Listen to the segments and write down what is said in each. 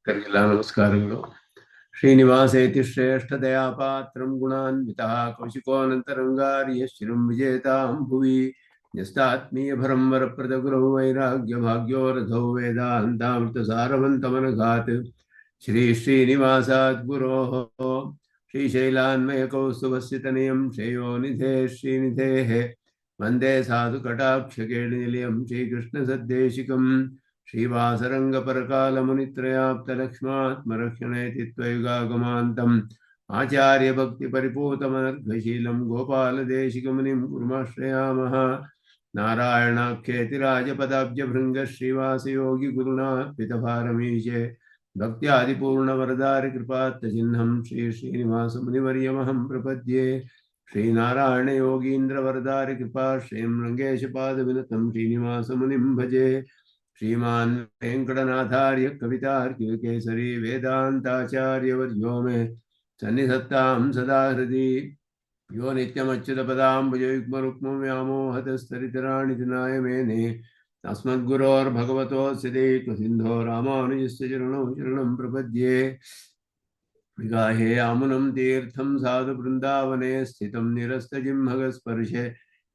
ಕರಿಗೆಲ್ಲ ನಮಸ್ಕಾರಗಳು. ಶ್ರೀನಿವಾಸೇತಿ ಶ್ರೇಷ್ಠದಯಾ ಪಾತ್ರಂ ಗುಣಾನ್ವಿತಃ ಕೌಶಿಕೋನಂತರಂಗಾರ್ಯ ಶಿರಂ ವಿಜೇತಾಂ ಭುವಿ ನ್ಯಸ್ತಾತ್ಮೀಯ ಭರಂ ವರಪ್ರದ ಗುರೌ ವೈರಾಗ್ಯ ಭಾಗ್ಯೋ ರಥೌ ವೇದಾಂತಾಮೃತ ಸಾರವಂತಮನಘಾತ್ ಶ್ರೀ ಶ್ರೀನಿವಾಸಾತ್ ಗುರೋಃ ಶ್ರೀಶೈಲಾನ್ಮಯ ಕೌಸ್ತುಭಸ್ಯ ತನಯಂ ಶ್ರೇಯೋನಿಧೇ ಶ್ರೀನಿಧೇಃ ವಂದೇ ಸಾಧು ಕಟಾಕ್ಷ ಕೇಳಿನಿಲಯಂ ಶ್ರೀಕೃಷ್ಣ ಸದ್ದೇಶಿಕಂ श्रीवासरंगपरकालमुनित्रयाप्तलक्ष्मात्मरक्षणेति त्वयुगागमान्तम् आचार्यभक्तिपरिपूतमनर्घशीलं गोपालदेशिकमुनिं कुर्माश्रयामः। नारायणाख्येतिराजपदाब्जभृङ्गः श्रीवासयोगिगुरुणात्पितभारमीशे भक्त्यादिपूर्णवरदारिकृपात्तचिह्नं श्रीश्रीनिवासमुनिवर्यमहं प्रपद्ये। श्रीनारायणयोगीन्द्रवरदारिकृपाश्रयं रङ्गेशपादविनतं श्रीनिवासमुनिं भजे। श्रीमान् वेंकटनाथार्य कवितार्किकेसरी वेदांताचार्यवर्यो मे सन्निधत्तां सदा हृदि यो नित्यमच्युतपदाम्बुजयुग्मरुक्मं व्यामोहतस्तरितराणि तनाय मेने अस्मद्गुरोर्भगवतोऽस्य दैकसिन्धो रामानुजस्य चरणौ शरणं प्रपद्ये। विगाहे आमुनं तीर्थं साधु वृन्दावने स्थितं निरस्तजिह्मगस्पर्शे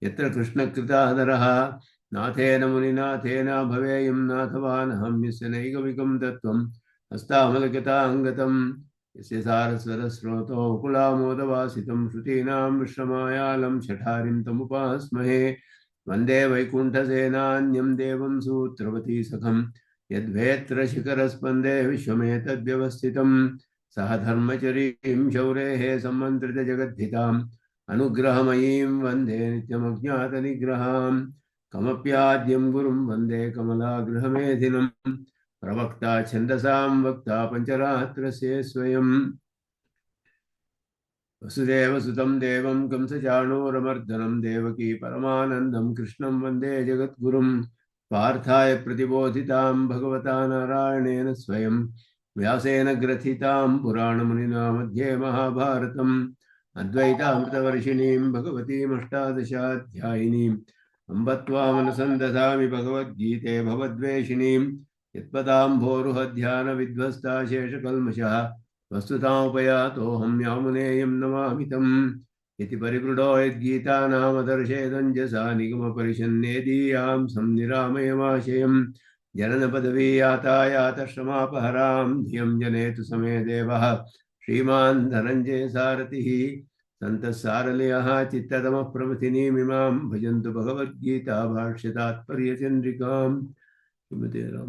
यत्र कृष्णकृतादरः नाथेन मुनिनाथेन भवेयं नाथवानहं यस्य नैगमिकं तत्त्वं हस्तामलगताङ्गतं यस्य सारस्वतस्रोतो कुलामोदवासितं श्रुतीनां विश्रमायालं शठारिं तमुपास्महे। वन्दे वैकुण्ठसेनान्यं देवं सूत्रवती सखं यद्वेत्र शिखरस्पन्दे विश्वमेतद्व्यवस्थितं सह धर्मचरीं शौरेः सम्मन्त्रितजगद्धिताम् अनुग्रहमयीं वन्दे नित्यमज्ञातनिग्रहाम् कमप्याद्यं गुरुं वन्दे कमलागृहमेधिनं प्रवक्ता छन्दसां वक्ता पञ्चरात्रस्य स्वयं वसुदेवसुतं देवं कंसचाणूरमर्दनं देवकी परमानन्दं कृष्णं वन्दे जगद्गुरुं पार्थाय प्रतिबोधितां भगवता नारायणेन स्वयं व्यासेन ग्रथितां पुराणमुनिना मध्ये महाभारतम् अद्वैतामृतवर्षिणीं भगवतीमष्टादशाध्यायिनीं अम्ब त्वामनुसन्दधामि भगवद्गीते भवद्वेषिणीं यत्पदाम्भोरुहध्यानविध्वस्ता शेषकल्मषः वस्तुतामुपयातोऽहं यामुनेयं नमामि तम् इति परिपृढो यद्गीतानामदर्शेदञ्जसा निगमपरिषन्नेदीयां संनिरामयमाशयं जननपदवीयातायातश्रमापहरां धियं जनेतु समे देवः श्रीमान् धनञ्जय सारथिः सन्तः सारलयः चित्ततमः प्रमथिनीमिमां भजन्तु भगवद्गीता भाष्यतात्पर्यचन्द्रिकाम्। श्रीमते राम।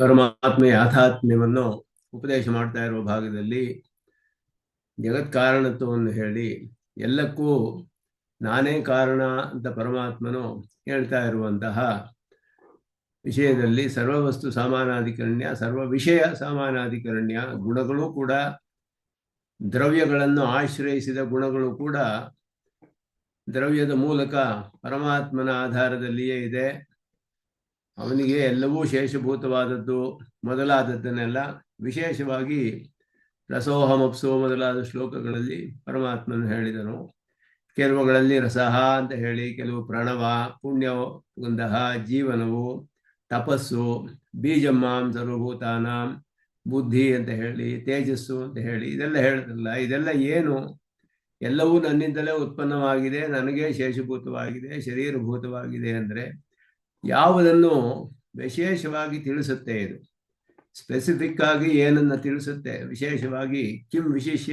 ಪರಮಾತ್ಮೆಯ ಯಾಥಾತ್ಮ್ಯವನ್ನು ಉಪದೇಶ ಮಾಡ್ತಾ ಇರುವ ಭಾಗದಲ್ಲಿ ಜಗತ್ ಕಾರಣತ್ವವನ್ನು ಹೇಳಿ ಎಲ್ಲಕ್ಕೂ ನಾನೇ ಕಾರಣ ಅಂತ ಪರಮಾತ್ಮನು ಹೇಳ್ತಾ ಇರುವಂತಹ ವಿಷಯದಲ್ಲಿ ಸರ್ವವಸ್ತು ಸಾಮಾನಾಧಿಕರಣ್ಯ ಸರ್ವ ವಿಷಯ ಸಾಮಾನಾಧಿಕರಣ್ಯ ಗುಣಗಳು ಕೂಡ ದ್ರವ್ಯಗಳನ್ನು ಆಶ್ರಯಿಸಿದ ಗುಣಗಳು ಕೂಡ ದ್ರವ್ಯದ ಮೂಲಕ ಪರಮಾತ್ಮನ ಆಧಾರದಲ್ಲಿಯೇ ಇದೆ. ಅವನಿಗೆ ಎಲ್ಲವೂ ಶೇಷಭೂತವಾದದ್ದು ಮೊದಲಾದದ್ದನ್ನೆಲ್ಲ ವಿಶೇಷವಾಗಿ ರಸೋಹಮಪ್ಸೋ ಮೊದಲಾದ ಶ್ಲೋಕಗಳಲ್ಲಿ ಪರಮಾತ್ಮನು ಹೇಳಿದನು. ಕೆಲವುಗಳಲ್ಲಿ ರಸಃ ಅಂತ ಹೇಳಿ, ಕೆಲವು ಪ್ರಣವ, ಪುಣ್ಯಗುಂದಃ, ಜೀವನವು, ತಪಸ್ಸು, ಬೀಜಮ್ಮಾಂ ಸರ್ವಭೂತಾನಾಂ, ಬುದ್ಧಿ ಅಂತ ಹೇಳಿ, ತೇಜಸ್ಸು ಅಂತ ಹೇಳಿ ಇದೆಲ್ಲ ಹೇಳಿದ್ರಲ್ಲ. ಇದೆಲ್ಲ ಏನು? ಎಲ್ಲವೂ ನನ್ನಿಂದಲೇ ಉತ್ಪನ್ನವಾಗಿದೆ, ನನಗೆ ಶೇಷಭೂತವಾಗಿದೆ, ಶರೀರಭೂತವಾಗಿದೆ ಅಂದರೆ ಯಾವುದನ್ನು ವಿಶೇಷವಾಗಿ ತಿಳಿಸುತ್ತೆ? ಇದು ಸ್ಪೆಸಿಫಿಕ್ ಆಗಿ ಏನನ್ನ ತಿಳಿಸುತ್ತೆ? ವಿಶೇಷವಾಗಿ ಕಿಂ ವಿಶೇಷ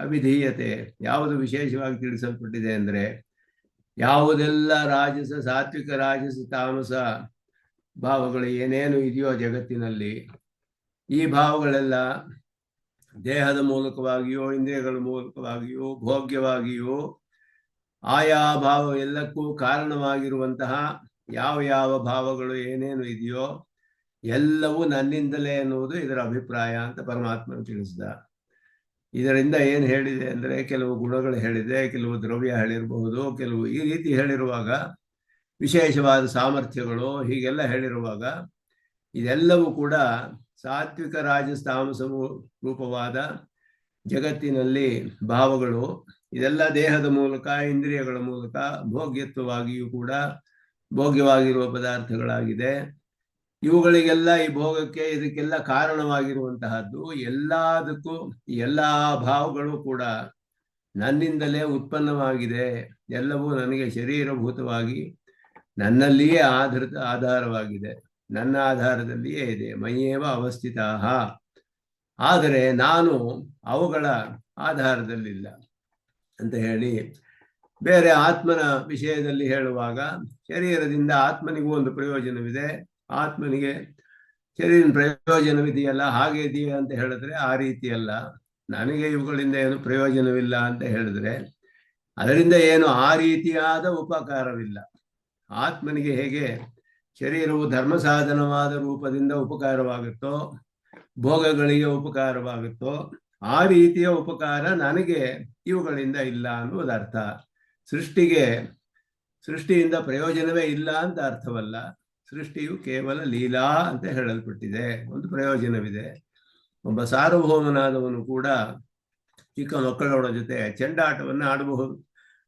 ಅವಿಧೀಯತೆ, ಯಾವುದು ವಿಶೇಷವಾಗಿ ತಿಳಿಸಲ್ಪಟ್ಟಿದೆ ಅಂದರೆ ಯಾವುದೆಲ್ಲ ರಾಜಸ, ಸಾತ್ವಿಕ, ರಾಜಸ, ತಾಮಸ ಭಾವಗಳು ಏನೇನು ಇದೆಯೋ ಜಗತ್ತಿನಲ್ಲಿ, ಈ ಭಾವಗಳೆಲ್ಲ ದೇಹದ ಮೂಲಕವಾಗಿಯೋ ಇಂದ್ರಿಯಗಳ ಮೂಲಕವಾಗಿಯೋ ಭೋಗ್ಯವಾಗಿಯೋ ಆಯಾ ಭಾವ ಎಲ್ಲಕ್ಕೂ ಕಾರಣವಾಗಿರುವಂತಹ ಯಾವ ಯಾವ ಭಾವಗಳು ಏನೇನು ಇದೆಯೋ ಎಲ್ಲವೂ ನನ್ನಿಂದಲೇ ಎನ್ನುವುದು ಇದರ ಅಭಿಪ್ರಾಯ ಅಂತ ಪರಮಾತ್ಮನು ತಿಳಿಸಿದ. ಇದರಿಂದ ಏನು ಹೇಳಿದೆ ಅಂದರೆ, ಕೆಲವು ಗುಣಗಳು ಹೇಳಿದೆ, ಕೆಲವು ದ್ರವ್ಯ ಹೇಳಿರಬಹುದು, ಕೆಲವು ಈ ರೀತಿ ಹೇಳಿರುವಾಗ, ವಿಶೇಷವಾದ ಸಾಮರ್ಥ್ಯಗಳು ಹೀಗೆಲ್ಲ ಹೇಳಿರುವಾಗ, ಇದೆಲ್ಲವೂ ಕೂಡ ಸಾತ್ವಿಕ ರಾಜಸ ತಾಮಸ ರೂಪವಾದ ಜಗತ್ತಿನಲ್ಲಿ ಭಾವಗಳು. ಇದೆಲ್ಲ ದೇಹದ ಮೂಲಕ ಇಂದ್ರಿಯಗಳ ಮೂಲಕ ಭೋಗ್ಯತ್ವವಾಗಿಯೂ ಕೂಡ ಭೋಗ್ಯವಾಗಿರುವ ಪದಾರ್ಥಗಳಾಗಿದೆ. ಇವುಗಳಿಗೆಲ್ಲ, ಈ ಭೋಗಕ್ಕೆ ಇದಕ್ಕೆಲ್ಲ ಕಾರಣವಾಗಿರುವಂತಹದ್ದು ಎಲ್ಲದಕ್ಕೂ ಎಲ್ಲ ಭಾವಗಳು ಕೂಡ ನನ್ನಿಂದಲೇ ಉತ್ಪನ್ನವಾಗಿದೆ. ಎಲ್ಲವೂ ನನಗೆ ಶರೀರಭೂತವಾಗಿ ನನ್ನಲ್ಲಿಯೇ ಆಧಾರವಾಗಿದೆ, ನನ್ನ ಆಧಾರದಲ್ಲಿಯೇ ಇದೆ. ಮೈಯೇವ ಅವಸ್ಥಿತ. ಆದರೆ ನಾನು ಅವುಗಳ ಆಧಾರದಲ್ಲಿಲ್ಲ ಅಂತ ಹೇಳಿ ಬೇರೆ ಆತ್ಮನ ವಿಷಯದಲ್ಲಿ ಹೇಳುವಾಗ, ಶರೀರದಿಂದ ಆತ್ಮನಿಗೂ ಒಂದು ಪ್ರಯೋಜನವಿದೆ, ಆತ್ಮನಿಗೆ ಶರೀರ ಪ್ರಯೋಜನವಿದೆಯಲ್ಲ, ಹಾಗೆ ಇದೆಯಾ ಅಂತ ಹೇಳಿದ್ರೆ ಆ ರೀತಿಯಲ್ಲ. ನನಗೆ ಇವುಗಳಿಂದ ಏನು ಪ್ರಯೋಜನವಿಲ್ಲ ಅಂತ ಹೇಳಿದ್ರೆ ಅದರಿಂದ ಏನು ಆ ರೀತಿಯಾದ ಉಪಕಾರವಿಲ್ಲ. ಆತ್ಮನಿಗೆ ಹೇಗೆ ಶರೀರವು ಧರ್ಮ ಸಾಧನವಾದ ರೂಪದಿಂದ ಉಪಕಾರವಾಗುತ್ತೋ, ಭೋಗಗಳಿಗೆ ಉಪಕಾರವಾಗುತ್ತೋ, ಆ ರೀತಿಯ ಉಪಕಾರ ನನಗೆ ಇವುಗಳಿಂದ ಇಲ್ಲ ಅನ್ನುವುದರ್ಥ. ಸೃಷ್ಟಿಯಿಂದ ಪ್ರಯೋಜನವೇ ಇಲ್ಲ ಅಂತ ಅರ್ಥವಲ್ಲ. ಸೃಷ್ಟಿಯು ಕೇವಲ ಲೀಲಾ ಅಂತ ಹೇಳಲ್ಪಟ್ಟಿದೆ, ಒಂದು ಪ್ರಯೋಜನವಿದೆ. ಒಬ್ಬ ಸಾರ್ವಭೌಮನಾದವನು ಕೂಡ ಚಿಕ್ಕ ಮಕ್ಕಳವರ ಜೊತೆ ಚೆಂಡಾಟವನ್ನು ಆಡಬಹುದು.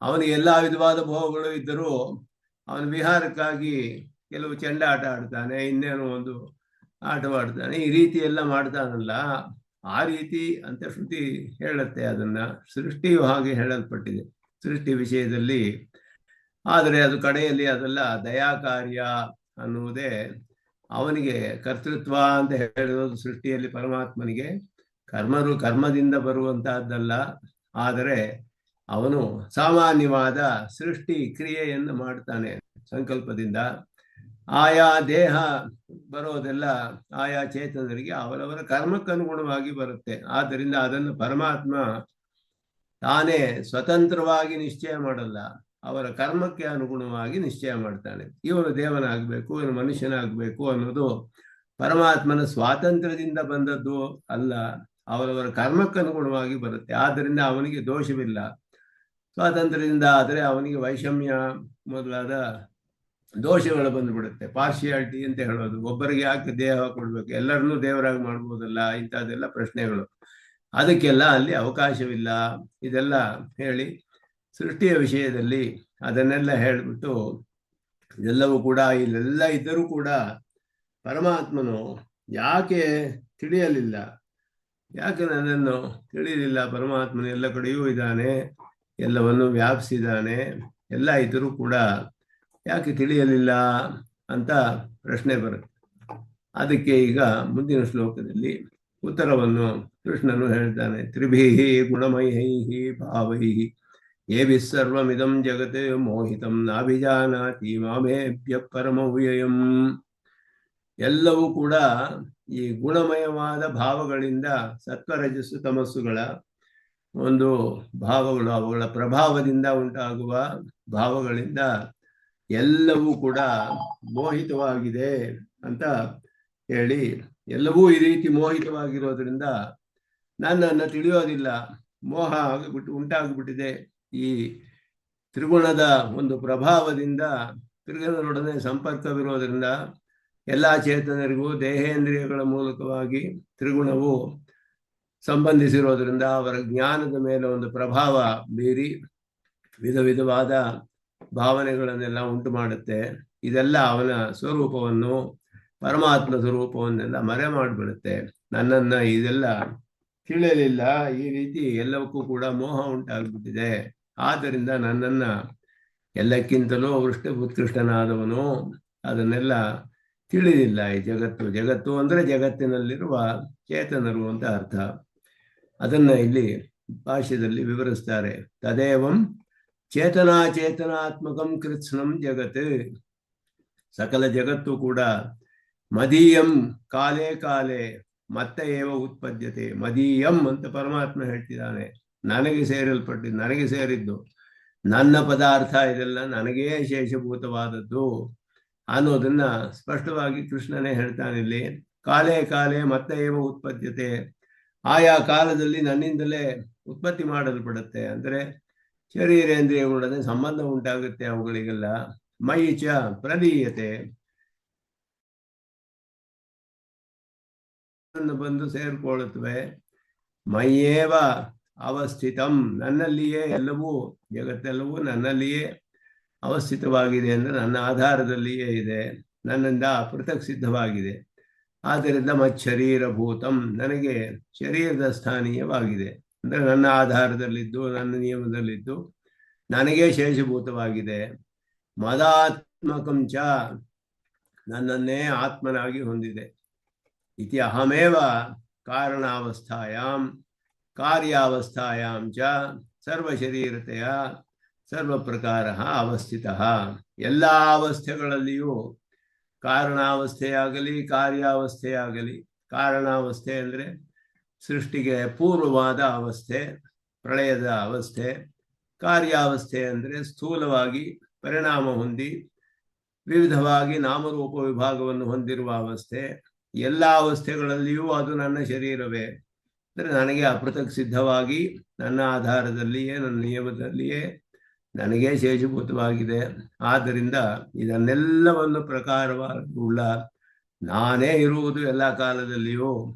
ಅವನಿಗೆ ಎಲ್ಲ ವಿಧವಾದ ಭೋಗಗಳು ಇದ್ದರೂ ಅವನು ವಿಹಾರಕ್ಕಾಗಿ ಕೆಲವು ಚೆಂಡಾಟ ಆಡ್ತಾನೆ, ಇನ್ನೇನೋ ಒಂದು ಆಟವಾಡ್ತಾನೆ, ಈ ರೀತಿ ಎಲ್ಲ ಮಾಡ್ತಾನಲ್ಲ. ಆ ರೀತಿ ಅಂತ ಶ್ರುತಿ ಹೇಳುತ್ತೆ. ಅದನ್ನ ಸೃಷ್ಟಿಯು ಹಾಗೆ ಹೇಳಲ್ಪಟ್ಟಿದೆ ಸೃಷ್ಟಿ ವಿಷಯದಲ್ಲಿ. ಆದರೆ ಅದು ಕಡೆಯಲ್ಲಿ ಅದೆಲ್ಲ ದಯಾಕಾರ್ಯ ಅನ್ನುವುದೇ ಅವನಿಗೆ ಕರ್ತೃತ್ವ ಅಂತ ಹೇಳಿರೋದು. ಸೃಷ್ಟಿಯಲ್ಲಿ ಪರಮಾತ್ಮನಿಗೆ ಕರ್ಮದಿಂದ ಬರುವಂತಹದ್ದಲ್ಲ. ಆದರೆ ಅವನು ಸಾಮಾನ್ಯವಾದ ಸೃಷ್ಟಿ ಕ್ರಿಯೆಯನ್ನು ಮಾಡ್ತಾನೆ ಸಂಕಲ್ಪದಿಂದ. ಆಯಾ ದೇಹ ಬರೋದೆಲ್ಲ ಆಯಾ ಚೇತನರಿಗೆ ಅವರವರ ಕರ್ಮಕ್ಕನುಗುಣವಾಗಿ ಬರುತ್ತೆ. ಆದ್ದರಿಂದ ಅದನ್ನು ಪರಮಾತ್ಮ ತಾನೇ ಸ್ವತಂತ್ರವಾಗಿ ನಿಶ್ಚಯ ಮಾಡಲ್ಲ, ಅವರ ಕರ್ಮಕ್ಕೆ ಅನುಗುಣವಾಗಿ ನಿಶ್ಚಯ ಮಾಡ್ತಾನೆ. ಇವನು ದೇವನಾಗಬೇಕು, ಇವನು ಮನುಷ್ಯನಾಗಬೇಕು ಅನ್ನೋದು ಪರಮಾತ್ಮನ ಸ್ವಾತಂತ್ರ್ಯದಿಂದ ಬಂದದ್ದು ಅಲ್ಲ, ಅವರವರ ಕರ್ಮಕ್ಕನುಗುಣವಾಗಿ ಬರುತ್ತೆ. ಆದ್ದರಿಂದ ಅವನಿಗೆ ದೋಷವಿಲ್ಲ. ಸ್ವಾತಂತ್ರ್ಯದಿಂದ ಆದರೆ ಅವನಿಗೆ ವೈಷಮ್ಯ ಮೊದಲಾದ ದೋಷಗಳು ಬಂದುಬಿಡುತ್ತೆ. ಪಾರ್ಶಿಯಾಲಿಟಿ ಅಂತ ಹೇಳೋದು, ಒಬ್ಬರಿಗೆ ಯಾಕೆ ದೇಹ ಕೊಡ್ಬೇಕು, ಎಲ್ಲರನ್ನೂ ದೇವರಾಗಿ ಮಾಡ್ಬೋದಲ್ಲ, ಇಂಥದ್ದೆಲ್ಲ ಪ್ರಶ್ನೆಗಳು. ಅದಕ್ಕೆಲ್ಲ ಅಲ್ಲಿ ಅವಕಾಶವಿಲ್ಲ. ಇದೆಲ್ಲ ಹೇಳಿ ಸೃಷ್ಟಿಯ ವಿಷಯದಲ್ಲಿ ಅದನ್ನೆಲ್ಲ ಹೇಳಿಬಿಟ್ಟು, ಇದೆಲ್ಲವೂ ಕೂಡ ಇಲ್ಲೆಲ್ಲ ಇದ್ದರೂ ಕೂಡ ಪರಮಾತ್ಮನು ಯಾಕೆ ತಿಳಿಯಲಿಲ್ಲ, ಯಾಕೆ ನನ್ನನ್ನು ತಿಳಿಯಲಿಲ್ಲ, ಪರಮಾತ್ಮನು ಎಲ್ಲ ಕಡೆಯೂ ಇದ್ದಾನೆ, ಎಲ್ಲವನ್ನು ವ್ಯಾಪಿಸಿದ್ದಾನೆ, ಎಲ್ಲ ಇದ್ದರೂ ಕೂಡ ಯಾಕೆ ತಿಳಿಯಲಿಲ್ಲ ಅಂತ ಪ್ರಶ್ನೆ ಬರುತ್ತೆ. ಅದಕ್ಕೆ ಈಗ ಮುಂದಿನ ಶ್ಲೋಕದಲ್ಲಿ ಉತ್ತರವನ್ನು ಕೃಷ್ಣನು ಹೇಳ್ತಾನೆ. ತ್ರಿಭಿಹಿ ಗುಣಮಯೈಹಿ ಭಾವೈಹಿ ಏಭಿ ಸರ್ವಮಿದಂ ಜಗತ್ ಮೋಹಿತಂ ನಾಭಿಜಾನಾತಿ ಮಾಮೇಭ್ಯ ಪರಮವ್ಯಯಂ. ಎಲ್ಲವೂ ಕೂಡ ಈ ಗುಣಮಯವಾದ ಭಾವಗಳಿಂದ, ಸತ್ವರಜಸ್ಸು ತಮಸ್ಸುಗಳ ಒಂದು ಭಾವಗಳು, ಅವುಗಳ ಪ್ರಭಾವದಿಂದ ಉಂಟಾಗುವ ಭಾವಗಳಿಂದ ಎಲ್ಲವೂ ಕೂಡ ಮೋಹಿತವಾಗಿದೆ ಅಂತ ಹೇಳಿ, ಎಲ್ಲವೂ ಈ ರೀತಿ ಮೋಹಿತವಾಗಿರೋದ್ರಿಂದ ನನ್ನನ್ನು ತಿಳಿಯೋದಿಲ್ಲ, ಮೋಹ ಉಂಟಾಗ್ಬಿಟ್ಟಿದೆ. ಈ ತ್ರಿಗುಣದ ಒಂದು ಪ್ರಭಾವದಿಂದ, ತ್ರಿಗುಣದೊಡನೆ ಸಂಪರ್ಕವಿರೋದ್ರಿಂದ ಎಲ್ಲ ಚೇತನರಿಗೂ ದೇಹೇಂದ್ರಿಯಗಳ ಮೂಲಕವಾಗಿ ತ್ರಿಗುಣವು ಸಂಬಂಧಿಸಿರೋದ್ರಿಂದ ಅವರ ಜ್ಞಾನದ ಮೇಲೆ ಒಂದು ಪ್ರಭಾವ ಬೀರಿ ವಿಧ ವಿಧವಾದ ಭಾವನೆಗಳನ್ನೆಲ್ಲ ಉಂಟು ಮಾಡುತ್ತೆ. ಇದೆಲ್ಲ ಅವನ ಸ್ವರೂಪವನ್ನು, ಪರಮಾತ್ಮ ಸ್ವರೂಪವನ್ನೆಲ್ಲ ಮರೆ ಮಾಡಿಬಿಡುತ್ತೆ. ನನ್ನನ್ನು ಇದೆಲ್ಲ ತಿಳಿಯಲಿಲ್ಲ, ಈ ರೀತಿ ಎಲ್ಲವಕ್ಕೂ ಕೂಡ ಮೋಹ ಉಂಟಾಗ್ಬಿಟ್ಟಿದೆ. ಆದ್ದರಿಂದ ನನ್ನನ್ನು ಎಲ್ಲಕ್ಕಿಂತಲೂ ಉತ್ಕೃಷ್ಟನಾದವನು, ಅದನ್ನೆಲ್ಲ ತಿಳಿದಿಲ್ಲ. ಈ ಜಗತ್ತು ಅಂದರೆ ಜಗತ್ತಿನಲ್ಲಿರುವ ಚೇತನರು ಅಂತ ಅರ್ಥ. ಅದನ್ನ ಇಲ್ಲಿ ಭಾಷ್ಯದಲ್ಲಿ ವಿವರಿಸ್ತಾರೆ. ತದೇವಂ ಚೇತನಾ ಚೇತನಾತ್ಮಕಂ ಕೃತ್ಸ್ನಂ ಜಗತ್, ಸಕಲ ಜಗತ್ತು ಕೂಡ ಮದೀಯಂ ಕಾಲೇ ಕಾಲೇ ಮತ್ತೆ ಏವ ಉತ್ಪದ್ಯತೆ. ಮದೀಯಂ ಅಂತ ಪರಮಾತ್ಮ ಹೇಳ್ತಿದ್ದಾನೆ, ನನಗೆ ಸೇರಲ್ಪಟ್ಟಿದ್ದು, ನನಗೆ ಸೇರಿದ್ದು, ನನ್ನ ಪದಾರ್ಥ ಇದೆಲ್ಲ ನನಗೇ ಶೇಷಭೂತವಾದದ್ದು ಅನ್ನೋದನ್ನ ಸ್ಪಷ್ಟವಾಗಿ ಕೃಷ್ಣನೇ ಹೇಳ್ತಾನೆ ಇಲ್ಲಿ. ಕಾಲೇ ಕಾಲೇ ಮತ್ತೆ ಏವ ಉತ್ಪದ್ಯತೆ, ಆಯಾ ಕಾಲದಲ್ಲಿ ನನ್ನಿಂದಲೇ ಉತ್ಪತ್ತಿ ಮಾಡಲ್ಪಡುತ್ತೆ. ಅಂದರೆ ಶರೀರೇಂದ್ರಿಯಗಳೊಡನೆ ಸಂಬಂಧ ಉಂಟಾಗುತ್ತೆ ಅವುಗಳಿಗೆಲ್ಲ. ಮಯಿ ಚ ಪ್ರಲೀಯತೆ, ಬಂದು ಸೇರ್ಕೊಳ್ಳುತ್ತವೆ. ಮಯ್ಯೇವ ಅವಸ್ಥಿತಂ, ನನ್ನಲ್ಲಿಯೇ ಎಲ್ಲವೂ, ಜಗತ್ತೆಲ್ಲವೂ ನನ್ನಲ್ಲಿಯೇ ಅವಸ್ಥಿತವಾಗಿದೆ, ಅಂದರೆ ನನ್ನ ಆಧಾರದಲ್ಲಿಯೇ ಇದೆ, ನನ್ನಿಂದ ಪೃಥಕ್ ಸಿದ್ಧವಾಗಿದೆ. ಆದ್ದರಿಂದ ಮಚ್ಚರೀರಭೂತಂ, ನನಗೆ ಶರೀರದ ಸ್ಥಾನೀಯವಾಗಿದೆ, ಅಂದರೆ ನನ್ನ ಆಧಾರದಲ್ಲಿದ್ದು ನನ್ನ ನಿಯಮದಲ್ಲಿದ್ದು ನನಗೇ ಶೇಷಭೂತವಾಗಿದೆ. ಮದಾತ್ಮಕಂ ಚ, ನನ್ನನ್ನೇ ಆತ್ಮನಾಗಿ ಹೊಂದಿದೆ. ಇತಿ ಅಹಮೇವ ಕಾರಣಾವಸ್ಥಾಯಾಂ ಕಾರ್ಯಾವಸ್ಥಾಯಾಂ ಚ ಸರ್ವಶರೀರತೆಯ ಸರ್ವಪ್ರಕಾರ ಅವಸ್ಥಿತಃ. ಎಲ್ಲ ಅವಸ್ಥೆಗಳಲ್ಲಿಯೂ, ಕಾರಣಾವಸ್ಥೆಯಾಗಲಿ ಕಾರ್ಯಾವಸ್ಥೆಯಾಗಲಿ, ಕಾರಣಾವಸ್ಥೆ ಅಂದರೆ ಸೃಷ್ಟಿಗೆ ಪೂರ್ವವಾದ ಅವಸ್ಥೆ, ಪ್ರಳಯದ ಅವಸ್ಥೆ. ಕಾರ್ಯಾವಸ್ಥೆ ಅಂದರೆ ಸ್ಥೂಲವಾಗಿ ಪರಿಣಾಮ ಹೊಂದಿ ವಿವಿಧವಾಗಿ ನಾಮರೂಪ ವಿಭಾಗವನ್ನು ಹೊಂದಿರುವ ಅವಸ್ಥೆ. ಎಲ್ಲ ಅವಸ್ಥೆಗಳಲ್ಲಿಯೂ ಅದು ನನ್ನ ಶರೀರವೇ, ಅಂದರೆ ನನಗೆ ಅಪೃಥಕ್ ಸಿದ್ಧವಾಗಿ ನನ್ನ ಆಧಾರದಲ್ಲಿಯೇ ನನ್ನ ನಿಯಮದಲ್ಲಿಯೇ ನನಗೇ ಶೇಷಭೂತವಾಗಿದೆ. ಆದ್ದರಿಂದ ಇದನ್ನೆಲ್ಲವನ್ನು ಪ್ರಕಾರವಾಗುಳ್ಳ ನಾನೇ ಇರುವುದು ಎಲ್ಲ ಕಾಲದಲ್ಲಿಯೂ,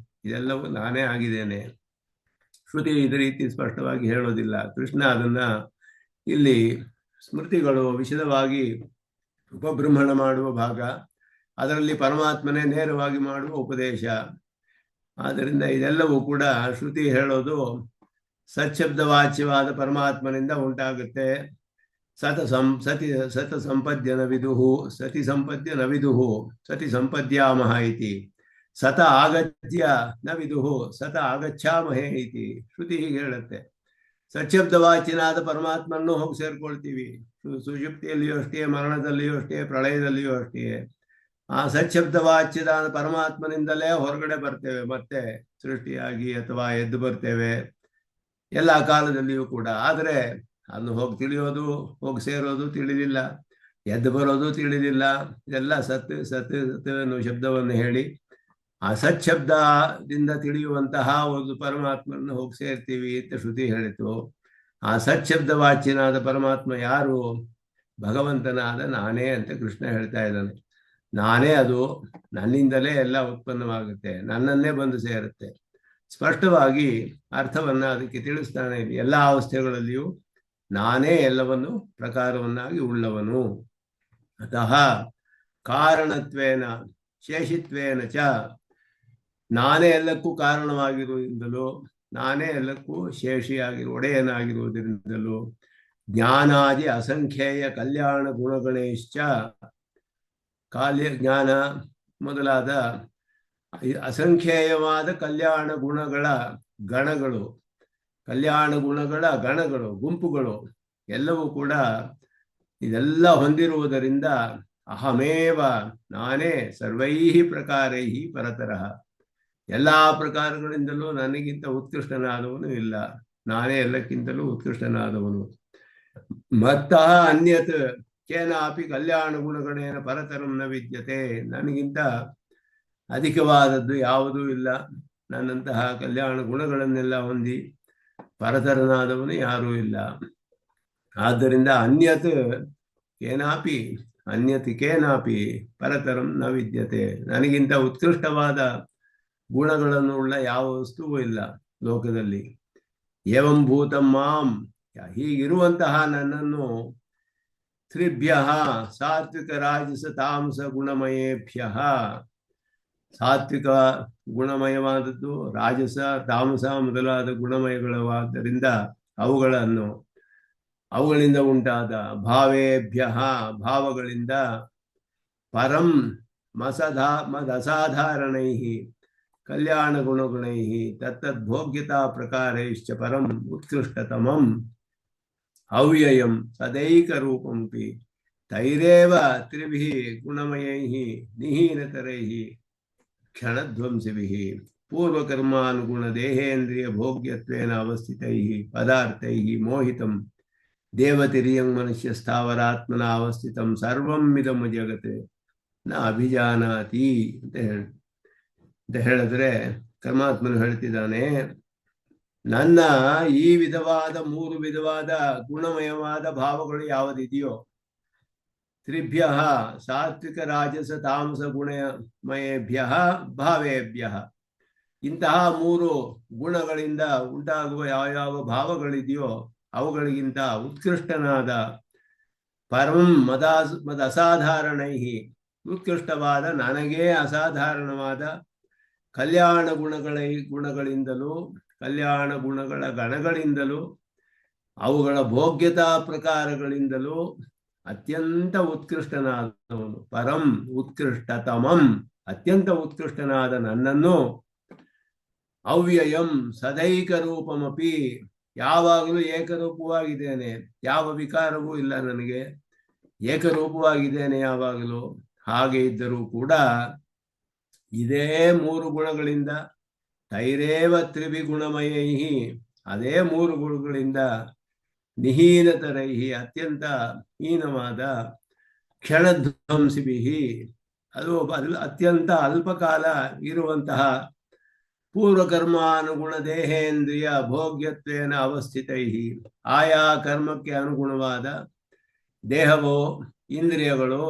ಇದೆಲ್ಲವೂ ನಾನೇ ಆಗಿದ್ದೇನೆ. ಶ್ರುತಿ ಇದೇ ರೀತಿ ಸ್ಪಷ್ಟವಾಗಿ ಹೇಳೋದಿಲ್ಲ. ಕೃಷ್ಣ ಅದನ್ನ ಇಲ್ಲಿ ಸ್ಮೃತಿಗಳು ವಿಶದವಾಗಿ ಉಪಬೃಂಹಣ ಮಾಡುವ ಭಾಗ, ಅದರಲ್ಲಿ ಪರಮಾತ್ಮನೇ ನೇರವಾಗಿ ಮಾಡುವ ಉಪದೇಶ. ಆದ್ದರಿಂದ ಇದೆಲ್ಲವೂ ಕೂಡ ಶ್ರುತಿ ಹೇಳೋದು ಸಚ್ಛಬ್ದವಾಚ್ಯವಾದ ಪರಮಾತ್ಮನಿಂದ ಉಂಟಾಗುತ್ತೆ. ಸತ ಸಂಪದ್ಯನ ವಿದುಹು ಸತಿ ಸಂಪದ್ಯನ ವಿದುಹು ಸತಿ ಸಂಪದ್ಯಾಮಹ ಇತಿ, ಸತ ಆಗತ್ಯ ನ ವಿದುಹು ಸತ ಆಗಚ್ಛಾಮಹೇ ಇತಿ. ಶ್ರುತಿ ಹೀಗೆ ಹೇಳುತ್ತೆ. ಸಚ್ಛಬ್ದವಾಚ್ಯನಾದ ಪರಮಾತ್ಮನನ್ನು ಹೋಗಿ ಸೇರ್ಕೊಳ್ತೀವಿ. ಸುಷುಪ್ತಿಯಲ್ಲಿಯೂ ಅಷ್ಟೇ, ಮರಣದಲ್ಲಿಯೂ ಅಷ್ಟೇ, ಪ್ರಳಯದಲ್ಲಿಯೂ ಅಷ್ಟೇ. ಆ ಸಚ್ಛಬ್ದವಾಚ್ಯದ ಪರಮಾತ್ಮನಿಂದಲೇ ಹೊರಗಡೆ ಬರ್ತೇವೆ, ಮತ್ತೆ ಸೃಷ್ಟಿಯಾಗಿ ಅಥವಾ ಎದ್ದು ಬರ್ತೇವೆ ಎಲ್ಲ ಕಾಲದಲ್ಲಿಯೂ ಕೂಡ. ಆದರೆ ಅದನ್ನು ಹೋಗಿ ತಿಳಿಯೋದು, ಹೋಗಿ ಸೇರೋದು ತಿಳಿದಿಲ್ಲ, ಎದ್ದು ಬರೋದು ತಿಳಿದಿಲ್ಲ. ಇದೆಲ್ಲ ಸತ್ ಸತ್ ಸತ್ ಅನ್ನೋ ಶಬ್ದವನ್ನು ಹೇಳಿ ಆ ಸಚ್ಛಬ್ದದಿಂದ ತಿಳಿಯುವಂತಹ ಒಂದು ಪರಮಾತ್ಮನನ್ನು ಹೋಗಿ ಸೇರ್ತೀವಿ ಅಂತ ಶ್ರುತಿ ಹೇಳಿತು. ಆ ಸಚ್ಛಬ್ದವಾಚ್ಯನಾದ ಪರಮಾತ್ಮ ಯಾರು? ಭಗವಂತನಾದ ನಾನೇ ಅಂತ ಕೃಷ್ಣ ಹೇಳ್ತಾ ಇದ್ದಾನೆ. ನಾನೇ ಅದು, ನನ್ನಿಂದಲೇ ಎಲ್ಲ ಉತ್ಪನ್ನವಾಗುತ್ತೆ, ನನ್ನನ್ನೇ ಬಂದು ಸೇರುತ್ತೆ. ಸ್ಪಷ್ಟವಾಗಿ ಅರ್ಥವನ್ನ ಅದಕ್ಕೆ ತಿಳಿಸ್ತಾನೆ. ಎಲ್ಲ ಅವಸ್ಥೆಗಳಲ್ಲಿಯೂ ನಾನೇ ಎಲ್ಲವನ್ನು ಪ್ರಕಾರವನ್ನಾಗಿ ಉಳ್ಳವನು. ಅತಃ ಕಾರಣತ್ವೇನ ಶೇಷಿತ್ವೇನ ಚ, ನಾನೇ ಎಲ್ಲಕ್ಕೂ ಕಾರಣವಾಗಿರುವುದರಿಂದಲೂ ನಾನೇ ಎಲ್ಲಕ್ಕೂ ಶೇಷಿಯಾಗಿರುವ ಒಡೆಯನಾಗಿರುವುದರಿಂದಲೂ ಜ್ಞಾನಾದಿ ಅಸಂಖ್ಯೇಯ ಕಲ್ಯಾಣ ಗುಣಗಣೇಶ್ಚ, ಜ್ಞಾನ ಮೊದಲಾದ ಅಸಂಖ್ಯೇಯವಾದ ಕಲ್ಯಾಣ ಗುಣಗಳ ಗಣಗಳು, ಕಲ್ಯಾಣ ಗುಣಗಳ ಗಣಗಳು, ಗುಂಪುಗಳು ಎಲ್ಲವೂ ಕೂಡ ಇದೆಲ್ಲ ಹೊಂದಿರುವುದರಿಂದ ಅಹಮೇವ, ನಾನೇ ಸರ್ವೈಹಿ ಪ್ರಕಾರೈಹಿ ಪರತರಃ, ಎಲ್ಲ ಪ್ರಕಾರಗಳಿಂದಲೂ ನನಗಿಂತ ಉತ್ಕೃಷ್ಟನಾದವನು ಇಲ್ಲ, ನಾನೇ ಎಲ್ಲಕ್ಕಿಂತಲೂ ಉತ್ಕೃಷ್ಟನಾದವನು. ಮತ್ತಃ ಅನ್ಯತ್ ಕೇನಾಪಿ ಕಲ್ಯಾಣ ಗುಣಗಳೇನ ಪರತರಂ ನ ವಿದ್ಯತೆ, ನನಗಿಂತ ಅಧಿಕವಾದದ್ದು ಯಾವುದೂ ಇಲ್ಲ. ನನ್ನಂತಹ ಕಲ್ಯಾಣ ಗುಣಗಳನ್ನೆಲ್ಲ ಹೊಂದಿ ಪರತರನಾದವನು ಯಾರೂ ಇಲ್ಲ. ಆದ್ದರಿಂದ ಅನ್ಯತ್ ಕೇನಾಪಿ ಪರತರಂ ನ ವಿದ್ಯತೆ, ನನಗಿಂತ ಉತ್ಕೃಷ್ಟವಾದ ಗುಣಗಳನ್ನು ಉಳ್ಳ ಯಾವ ವಸ್ತುವೂ ಇಲ್ಲ ಲೋಕದಲ್ಲಿ. ಏವಂ ಭೂತಂ ಮಾಂ, ಹೀಗಿರುವಂತಹ ನನ್ನನ್ನು ತ್ರಿಭ್ಯ ಸಾತ್ವಿಕ ರಾಜಸ ತಾಮಸ ಗುಣಮಯೇಭ್ಯ, ಸಾತ್ವಿಕ ಗುಣಮಯವಾದದ್ದು, ರಾಜಸ ತಾಮಸ ಮೊದಲಾದ ಗುಣಮಯಗಳವಾದ್ದರಿಂದ ಅವುಗಳಿಂದ ಉಂಟಾದ ಭಾವೇಭ್ಯ ಭಾವಗಳಿಂದ ಪರಂ ಮದಸಾಧಾರಣೈ ಕಲ್ಯಾಣ ಗುಣಗುಣೈ ತತ್ತದ್ಭೋಗ್ಯತಾ ಪ್ರಕಾರೈಶ್ಚ ಪರಂ ಉತ್ಕೃಷ್ಟತಮಂ, ಅವ್ಯಯಂ ಸದೈಕರೂಪಮಪಿ ತೈರೇವ ತ್ರಿಭಿಃ ಗುಣಮಯೈಃ ನಿಹೀನತರೈಃ ಕ್ಷಣಧ್ವಂಸಿಭಿಃ ಪೂರ್ವಕರ್ಮಾನುಗುಣ ದೇಹೇಂದ್ರಿಯ ಭೋಗ್ಯತ್ವೇನ ಅವಸ್ಥಿತೈಃ ಪದಾರ್ಥೈಃ ಮೋಹಿತಂ ದೇವತಿರಿಯಂ ಮನುಷ್ಯ ಸ್ಥಾವರಾತ್ಮನ ಅವಸ್ಥಿತಂ ಸರ್ವಂ ಇದಂ ಜಗತ್ ನ ಅಭಿಜಾನಾತಿ ಅಂತ ಹೇಳಿದ್ರೆ ಪರಮಾತ್ಮನು ಹೇಳ್ತಿದ್ದಾನೆ, ನನ್ನ ಈ ವಿಧವಾದ ಮೂರು ವಿಧವಾದ ಗುಣಮಯವಾದ ಭಾವಗಳು ಯಾವುದಿದೆಯೋ, ತ್ರಿಭ್ಯ ಸಾತ್ವಿಕ ರಾಜಸ ತಾಮಸ ಗುಣಮಯೇಭ್ಯ ಭಾವೇಭ್ಯ, ಇಂತಹ ಮೂರು ಗುಣಗಳಿಂದ ಉಂಟಾಗುವ ಯಾವ ಭಾವಗಳಿದೆಯೋ ಅವುಗಳಿಗಿಂತ ಉತ್ಕೃಷ್ಟನಾದ ಪರಂ ಮದಸಾಧಾರಣೈ ಉತ್ಕೃಷ್ಟವಾದ ನನಗೇ ಅಸಾಧಾರಣವಾದ ಕಲ್ಯಾಣ ಗುಣಗಳಿಂದಲೂ ಕಲ್ಯಾಣ ಗುಣಗಳ ಗಣಗಳಿಂದಲೂ ಅವುಗಳ ಭೋಗ್ಯತಾ ಪ್ರಕಾರಗಳಿಂದಲೂ ಅತ್ಯಂತ ಉತ್ಕೃಷ್ಟನಾದವನು, ಪರಂ ಉತ್ಕೃಷ್ಟತಮಂ ಅತ್ಯಂತ ಉತ್ಕೃಷ್ಟನಾದ ನನ್ನನ್ನು ಅವ್ಯಯಂ ಸದೈಕ ರೂಪಮಪಿ ಯಾವಾಗಲೂ ಏಕರೂಪವಾಗಿದ್ದೇನೆ, ಯಾವ ವಿಕಾರವೂ ಇಲ್ಲ ನನಗೆ, ಏಕರೂಪವಾಗಿದ್ದೇನೆ ಯಾವಾಗಲೂ. ಹಾಗೆ ಇದ್ದರೂ ಕೂಡ ಇದೇ ಮೂರು ಗುಣಗಳಿಂದ ತೈರೇವ ತ್ರಿವಿಗುಣಮಯೈಹಿ, ಅದೇ ಮೂರು ಗುಣಗಳಿಂದ ನಿಹೀನತರೈಹಿ ಅತ್ಯಂತ ಹೀನವಾದ ಕ್ಷಣಧ್ವಂಸಿಭಿಹಿ, ಅದು ಅತ್ಯಂತ ಅಲ್ಪಕಾಲ ಇರುವಂತಹ ಪೂರ್ವಕರ್ಮಾನುಗುಣ ದೇಹೇಂದ್ರಿಯ ಭೋಗ್ಯತ್ವೇನ ಅವಸ್ಥಿತೈಹಿ, ಆಯಾ ಕರ್ಮಕ್ಕೆ ಅನುಗುಣವಾದ ದೇಹವೋ ಇಂದ್ರಿಯಗಳು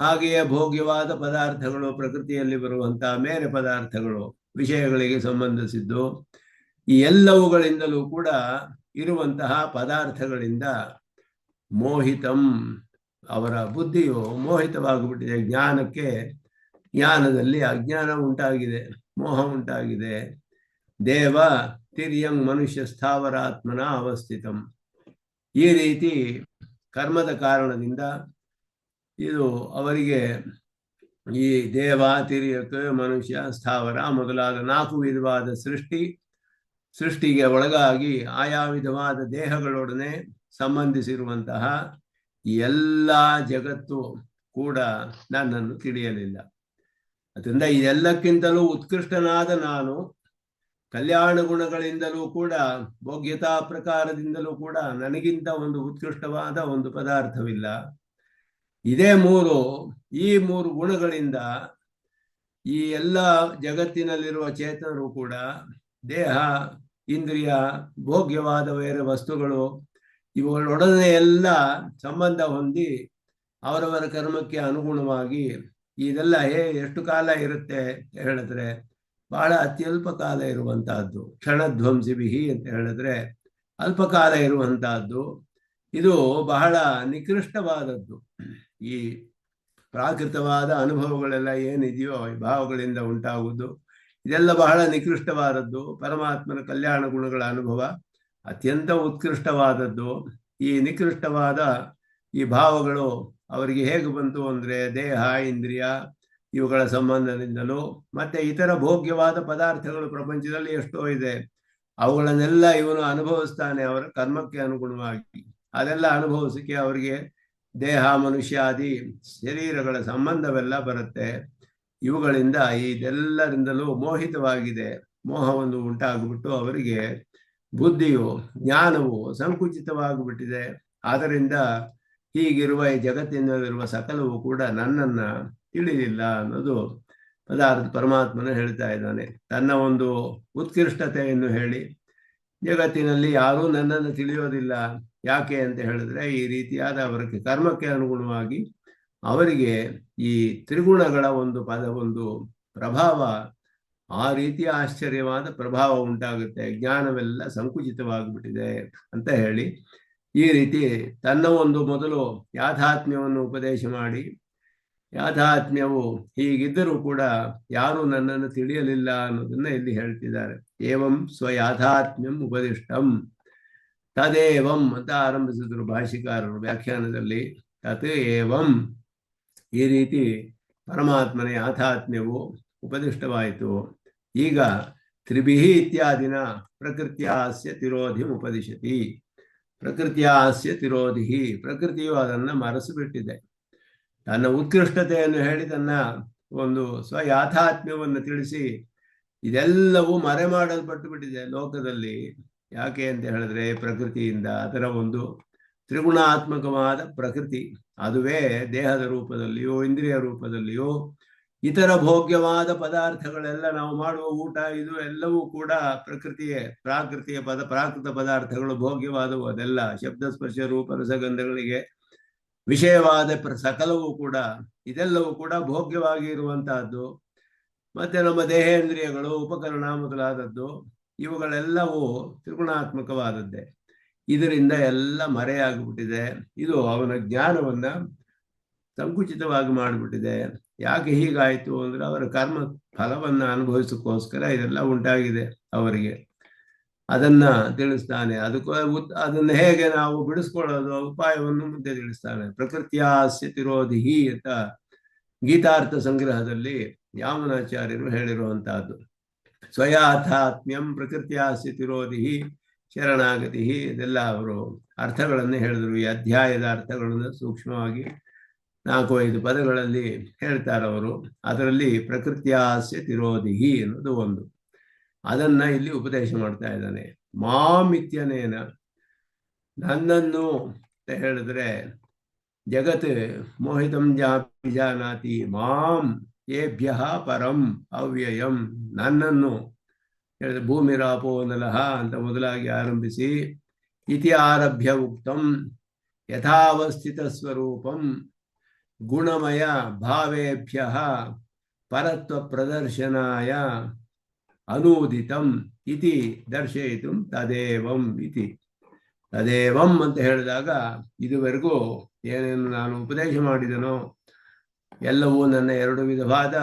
ಹಾಗೆಯೇ ಭೋಗ್ಯವಾದ ಪದಾರ್ಥಗಳು, ಪ್ರಕೃತಿಯಲ್ಲಿ ಬರುವಂತಹ ಮೇರೆ ಪದಾರ್ಥಗಳು, ವಿಷಯಗಳಿಗೆ ಸಂಬಂಧಿಸಿದ್ದು, ಈ ಎಲ್ಲವುಗಳಿಂದಲೂ ಕೂಡ ಇರುವಂತಹ ಪದಾರ್ಥಗಳಿಂದ ಮೋಹಿತಂ, ಅವರ ಬುದ್ಧಿಯು ಮೋಹಿತವಾಗಿಬಿಟ್ಟಿದೆ. ಜ್ಞಾನದಲ್ಲಿ ಅಜ್ಞಾನ ಉಂಟಾಗಿದೆ, ಮೋಹ ಉಂಟಾಗಿದೆ. ದೇವ ತಿರ್ಯಂ ಮನುಷ್ಯ ಸ್ಥಾವರಾತ್ಮನ ಅವಸ್ಥಿತಂ, ಈ ರೀತಿ ಕರ್ಮದ ಕಾರಣದಿಂದ ಇದು ಅವರಿಗೆ ಈ ದೇವ ತಿರ್ಯಕ ಮನುಷ್ಯ ಸ್ಥಾವರ ಮೊದಲಾದ 4 ವಿಧವಾದ ಸೃಷ್ಟಿಗೆ ಒಳಗಾಗಿ ಆಯಾ ವಿಧವಾದ ದೇಹಗಳೊಡನೆ ಸಂಬಂಧಿಸಿರುವಂತಹ ಎಲ್ಲ ಜಗತ್ತು ಕೂಡ ನನ್ನನ್ನು ತಿಳಿಯಲಿಲ್ಲ. ಅದರಿಂದ ಇದೆಲ್ಲಕ್ಕಿಂತಲೂ ಉತ್ಕೃಷ್ಟನಾದ ನಾನು, ಕಲ್ಯಾಣ ಗುಣಗಳಿಂದಲೂ ಕೂಡ ಭೋಗ್ಯತಾ ಪ್ರಕಾರದಿಂದಲೂ ಕೂಡ ನನಗಿಂತ ಒಂದು ಉತ್ಕೃಷ್ಟವಾದ ಒಂದು ಪದಾರ್ಥವಿಲ್ಲ. ಇದೇ ಈ ಮೂರು ಗುಣಗಳಿಂದ ಈ ಎಲ್ಲ ಜಗತ್ತಿನಲ್ಲಿರುವ ಚೇತನರು ಕೂಡ ದೇಹ ಇಂದ್ರಿಯ ಭೋಗ್ಯವಾದ ಬೇರೆ ವಸ್ತುಗಳು ಇವುಗಳೊಡನೆ ಎಲ್ಲ ಸಂಬಂಧ ಹೊಂದಿ ಅವರವರ ಕರ್ಮಕ್ಕೆ ಅನುಗುಣವಾಗಿ ಇದೆಲ್ಲ ಎಷ್ಟು ಕಾಲ ಇರುತ್ತೆ ಹೇಳಿದ್ರೆ ಬಹಳ ಅತ್ಯಲ್ಪ ಕಾಲ ಇರುವಂತಹದ್ದು. ಕ್ಷಣಧ್ವಂಸಿಭಿಹಿ ಅಂತ ಹೇಳಿದ್ರೆ ಅಲ್ಪಕಾಲ ಇರುವಂತಹದ್ದು. ಇದು ಬಹಳ ನಿಕೃಷ್ಟವಾದದ್ದು. ಈ ಪ್ರಾಕೃತವಾದ ಅನುಭವಗಳೆಲ್ಲ ಏನಿದೆಯೋ ಈ ಭಾವಗಳಿಂದ ಉಂಟಾಗುವುದು ಇದೆಲ್ಲ ಬಹಳ ನಿಕೃಷ್ಟವಾದದ್ದು. ಪರಮಾತ್ಮನ ಕಲ್ಯಾಣ ಗುಣಗಳ ಅನುಭವ ಅತ್ಯಂತ ಉತ್ಕೃಷ್ಟವಾದದ್ದು. ಈ ನಿಕೃಷ್ಟವಾದ ಈ ಭಾವಗಳು ಅವರಿಗೆ ಹೇಗೆ ಬಂತು ಅಂದರೆ ದೇಹ ಇಂದ್ರಿಯ ಇವುಗಳ ಸಂಬಂಧದಿಂದಲೂ ಮತ್ತೆ ಇತರ ಭೋಗ್ಯವಾದ ಪದಾರ್ಥಗಳು ಪ್ರಪಂಚದಲ್ಲಿ ಎಷ್ಟೋ ಇದೆ, ಅವುಗಳನ್ನೆಲ್ಲ ಇವನು ಅನುಭವಿಸ್ತಾನೆ ಅವರ ಕರ್ಮಕ್ಕೆ ಅನುಗುಣವಾಗಿ. ಅದೆಲ್ಲ ಅನುಭವಿಸಕ್ಕೆ ಅವರಿಗೆ ದೇಹ ಮನುಷ್ಯಾದಿ ಶರೀರಗಳ ಸಂಬಂಧವೆಲ್ಲ ಬರುತ್ತೆ. ಇವುಗಳಿಂದ ಇದೆಲ್ಲರಿಂದಲೂ ಮೋಹಿತವಾಗಿದೆ. ಮೋಹವನ್ನು ಉಂಟಾಗ್ಬಿಟ್ಟು ಅವರಿಗೆ ಬುದ್ಧಿಯು ಜ್ಞಾನವು ಸಂಕುಚಿತವಾಗಿಬಿಟ್ಟಿದೆ. ಆದ್ದರಿಂದ ಹೀಗಿರುವ ಈ ಜಗತ್ತಿನಲ್ಲಿರುವ ಸಕಲವು ಕೂಡ ನನ್ನನ್ನ ತಿಳಿಲಿಲ್ಲ ಅನ್ನೋದು ಪರಮಾತ್ಮನ ಹೇಳ್ತಾ ಇದ್ದಾನೆ. ತನ್ನ ಒಂದು ಉತ್ಕೃಷ್ಟತೆಯನ್ನು ಹೇಳಿ ಜಗತ್ತಿನಲ್ಲಿ ಯಾರೂ ನನ್ನನ್ನು ತಿಳಿಯೋದಿಲ್ಲ. ಯಾಕೆ ಅಂತ ಹೇಳಿದ್ರೆ ಈ ರೀತಿಯಾದ ಅವರ ಕರ್ಮಕ್ಕೆ ಅನುಗುಣವಾಗಿ ಅವರಿಗೆ ಈ ತ್ರಿಗುಣಗಳ ಒಂದು ಪ್ರಭಾವ, ಆ ರೀತಿಯ ಆಶ್ಚರ್ಯವಾದ ಪ್ರಭಾವ ಉಂಟಾಗುತ್ತೆ. ಜ್ಞಾನವೆಲ್ಲ ಸಂಕುಚಿತವಾಗಿಬಿಟ್ಟಿದೆ ಅಂತ ಹೇಳಿ ಈ ರೀತಿ ತನ್ನ ಮೊದಲು ಯಾಥಾತ್ಮ್ಯವನ್ನು ಉಪದೇಶ ಮಾಡಿ, ಯಾಥಾತ್ಮ್ಯವು ಹೀಗಿದ್ದರೂ ಕೂಡ ಯಾರೂ ನನ್ನನ್ನು ತಿಳಿಯಲಿಲ್ಲ ಅನ್ನೋದನ್ನ ಇಲ್ಲಿ ಹೇಳ್ತಿದ್ದಾರೆ. ಏವಂ ಸ್ವಯಾಥಾತ್ಮ್ಯಂ ಉಪದಿಷ್ಟಂ ತದೇವಂ ಅಂತ ಆರಂಭಿಸಿದ್ರು ಭಾಷಿಕಾರರು ವ್ಯಾಖ್ಯಾನದಲ್ಲಿ. ತತ್ ಏವಂ, ಈ ರೀತಿ ಪರಮಾತ್ಮನ ಯಾಥಾತ್ಮ್ಯವು ಉಪದಿಷ್ಟವಾಯಿತು. ಈಗ ತ್ರಿಭಿಃ ಇತ್ಯಾದಿನ ಪ್ರಕೃತ್ಯಾಸ್ಯ ತಿರೋಧಿಂ ಉಪದಿಶತಿ. ಪ್ರಕೃತಿಯಾಸ್ಯ ತಿರೋಧಿ, ಪ್ರಕೃತಿಯು ಅದನ್ನು ಮರೆಸಿಬಿಟ್ಟಿದೆ. ತನ್ನ ಉತ್ಕೃಷ್ಟತೆಯನ್ನು ಹೇಳಿ ತನ್ನ ಒಂದು ಸ್ವಯಾಥಾತ್ಮ್ಯವನ್ನು ತಿಳಿಸಿ ಇದೆಲ್ಲವೂ ಮರೆ ಮಾಡಲ್ಪಟ್ಟು ಬಿಟ್ಟಿದೆ ಲೋಕದಲ್ಲಿ. ಯಾಕೆ ಅಂತ ಹೇಳಿದ್ರೆ ಪ್ರಕೃತಿಯಿಂದ, ಅದರ ಒಂದು ತ್ರಿಗುಣಾತ್ಮಕವಾದ ಪ್ರಕೃತಿ, ಅದುವೇ ದೇಹದ ರೂಪದಲ್ಲಿಯೋ ಇಂದ್ರಿಯ ರೂಪದಲ್ಲಿಯೋ ಇತರ ಭೋಗ್ಯವಾದ ಪದಾರ್ಥಗಳೆಲ್ಲ ನಾವು ಮಾಡುವ ಊಟ ಇದು ಎಲ್ಲವೂ ಕೂಡ ಪ್ರಕೃತಿಯೇ, ಪ್ರಾಕೃತ ಪದಾರ್ಥಗಳು ಭೋಗ್ಯವಾದವು. ಅದೆಲ್ಲ ಶಬ್ದ ಸ್ಪರ್ಶ ರೂಪ ರಸಗಂಧಗಳಿಗೆ ವಿಷಯವಾದ ಸಕಲವೂ ಕೂಡ, ಇದೆಲ್ಲವೂ ಕೂಡ ಭೋಗ್ಯವಾಗಿ ಇರುವಂತಹದ್ದು. ಮತ್ತೆ ನಮ್ಮ ದೇಹೇಂದ್ರಿಯಗಳು ಉಪಕರಣ ಮೊದಲಾದದ್ದು ಇವುಗಳೆಲ್ಲವೂ ತ್ರಿಗುಣಾತ್ಮಕವಾದದ್ದೇ. ಇದರಿಂದ ಎಲ್ಲ ಮರೆಯಾಗಿಬಿಟ್ಟಿದೆ. ಇದು ಅವನ ಜ್ಞಾನವನ್ನ ಸಂಕುಚಿತವಾಗಿ ಮಾಡಿಬಿಟ್ಟಿದೆ. ಯಾಕೆ ಹೀಗಾಯಿತು ಅಂದ್ರೆ ಅವರ ಕರ್ಮ ಫಲವನ್ನು ಅನುಭವಿಸೋಕ್ಕೋಸ್ಕರ ಇದೆಲ್ಲ ಉಂಟಾಗಿದೆ ಅವರಿಗೆ. ಅದನ್ನ ತಿಳಿಸ್ತಾನೆ. ಅದನ್ನು ಹೇಗೆ ನಾವು ಬಿಡಿಸ್ಕೊಳ್ಳೋದು ಉಪಾಯವನ್ನು ಮುಂದೆ ತಿಳಿಸ್ತಾನೆ. ಪ್ರಕೃತಿಯಾಸ್ಯ ತಿರೋಧಿ ಅಂತ ಗೀತಾರ್ಥ ಸಂಗ್ರಹದಲ್ಲಿ ಯಾಮನಾಚಾರ್ಯರು ಹೇಳಿರುವಂತಹದ್ದು. ಸ್ವಯಾಥಾತ್ಮ್ಯಂ ಪ್ರಕೃತಿಯಾಸ್ಯ ತಿರೋಧಿ ಶರಣಾಗತಿ, ಇದೆಲ್ಲ ಅವರು ಅರ್ಥಗಳನ್ನು ಹೇಳಿದರು. ಈ ಅಧ್ಯಾಯದ ಅರ್ಥಗಳನ್ನು ಸೂಕ್ಷ್ಮವಾಗಿ 4-5 ಪದಗಳಲ್ಲಿ ಹೇಳ್ತಾರವರು. ಅದರಲ್ಲಿ ಪ್ರಕೃತಿಯಾಸ್ಯ ತಿರೋಧಿ ಅನ್ನೋದು ಒಂದು, ಅದನ್ನ ಇಲ್ಲಿ ಉಪದೇಶ ಮಾಡ್ತಾ ಇದ್ದಾನೆ. ಮಾಮಿತ್ಯನೇನ, ನನ್ನನ್ನು ಅಂತ ಹೇಳಿದ್ರೆ ಜಗತ್ ಮೋಹಿತಂ ಜಾನಾತಿ ಮಾಂ ಏಭ್ಯ ಪರಂ ಅವ್ಯಯಂ, ನನ್ನನ್ನು ಹೇಳಿದ್ರೆ ಭೂಮಿರಾಪೋ ನಲಹ ಅಂತ ಮೊದಲಾಗಿ ಆರಂಭಿಸಿ ಇತಿ ಆರಭ್ಯ ಉಕ್ತಂ ಯಥಾವಸ್ಥಿತ ಸ್ವರೂಪಂ ಗುಣಮಯ ಭಾವೇಭ್ಯ ಪರತ್ವ ಪ್ರದರ್ಶನಾಯ ಅನೂದಿತಂ ಇತಿ ದರ್ಶಯಿತು ತದೇವಂ ಇತಿ. ತದೇವಂ ಅಂತ ಹೇಳಿದಾಗ ಇದುವರೆಗೂ ಏನೇನು ನಾನು ಉಪದೇಶ ಮಾಡಿದನೋ ಎಲ್ಲವೂ ನನ್ನ 2 ವಿಧವಾದ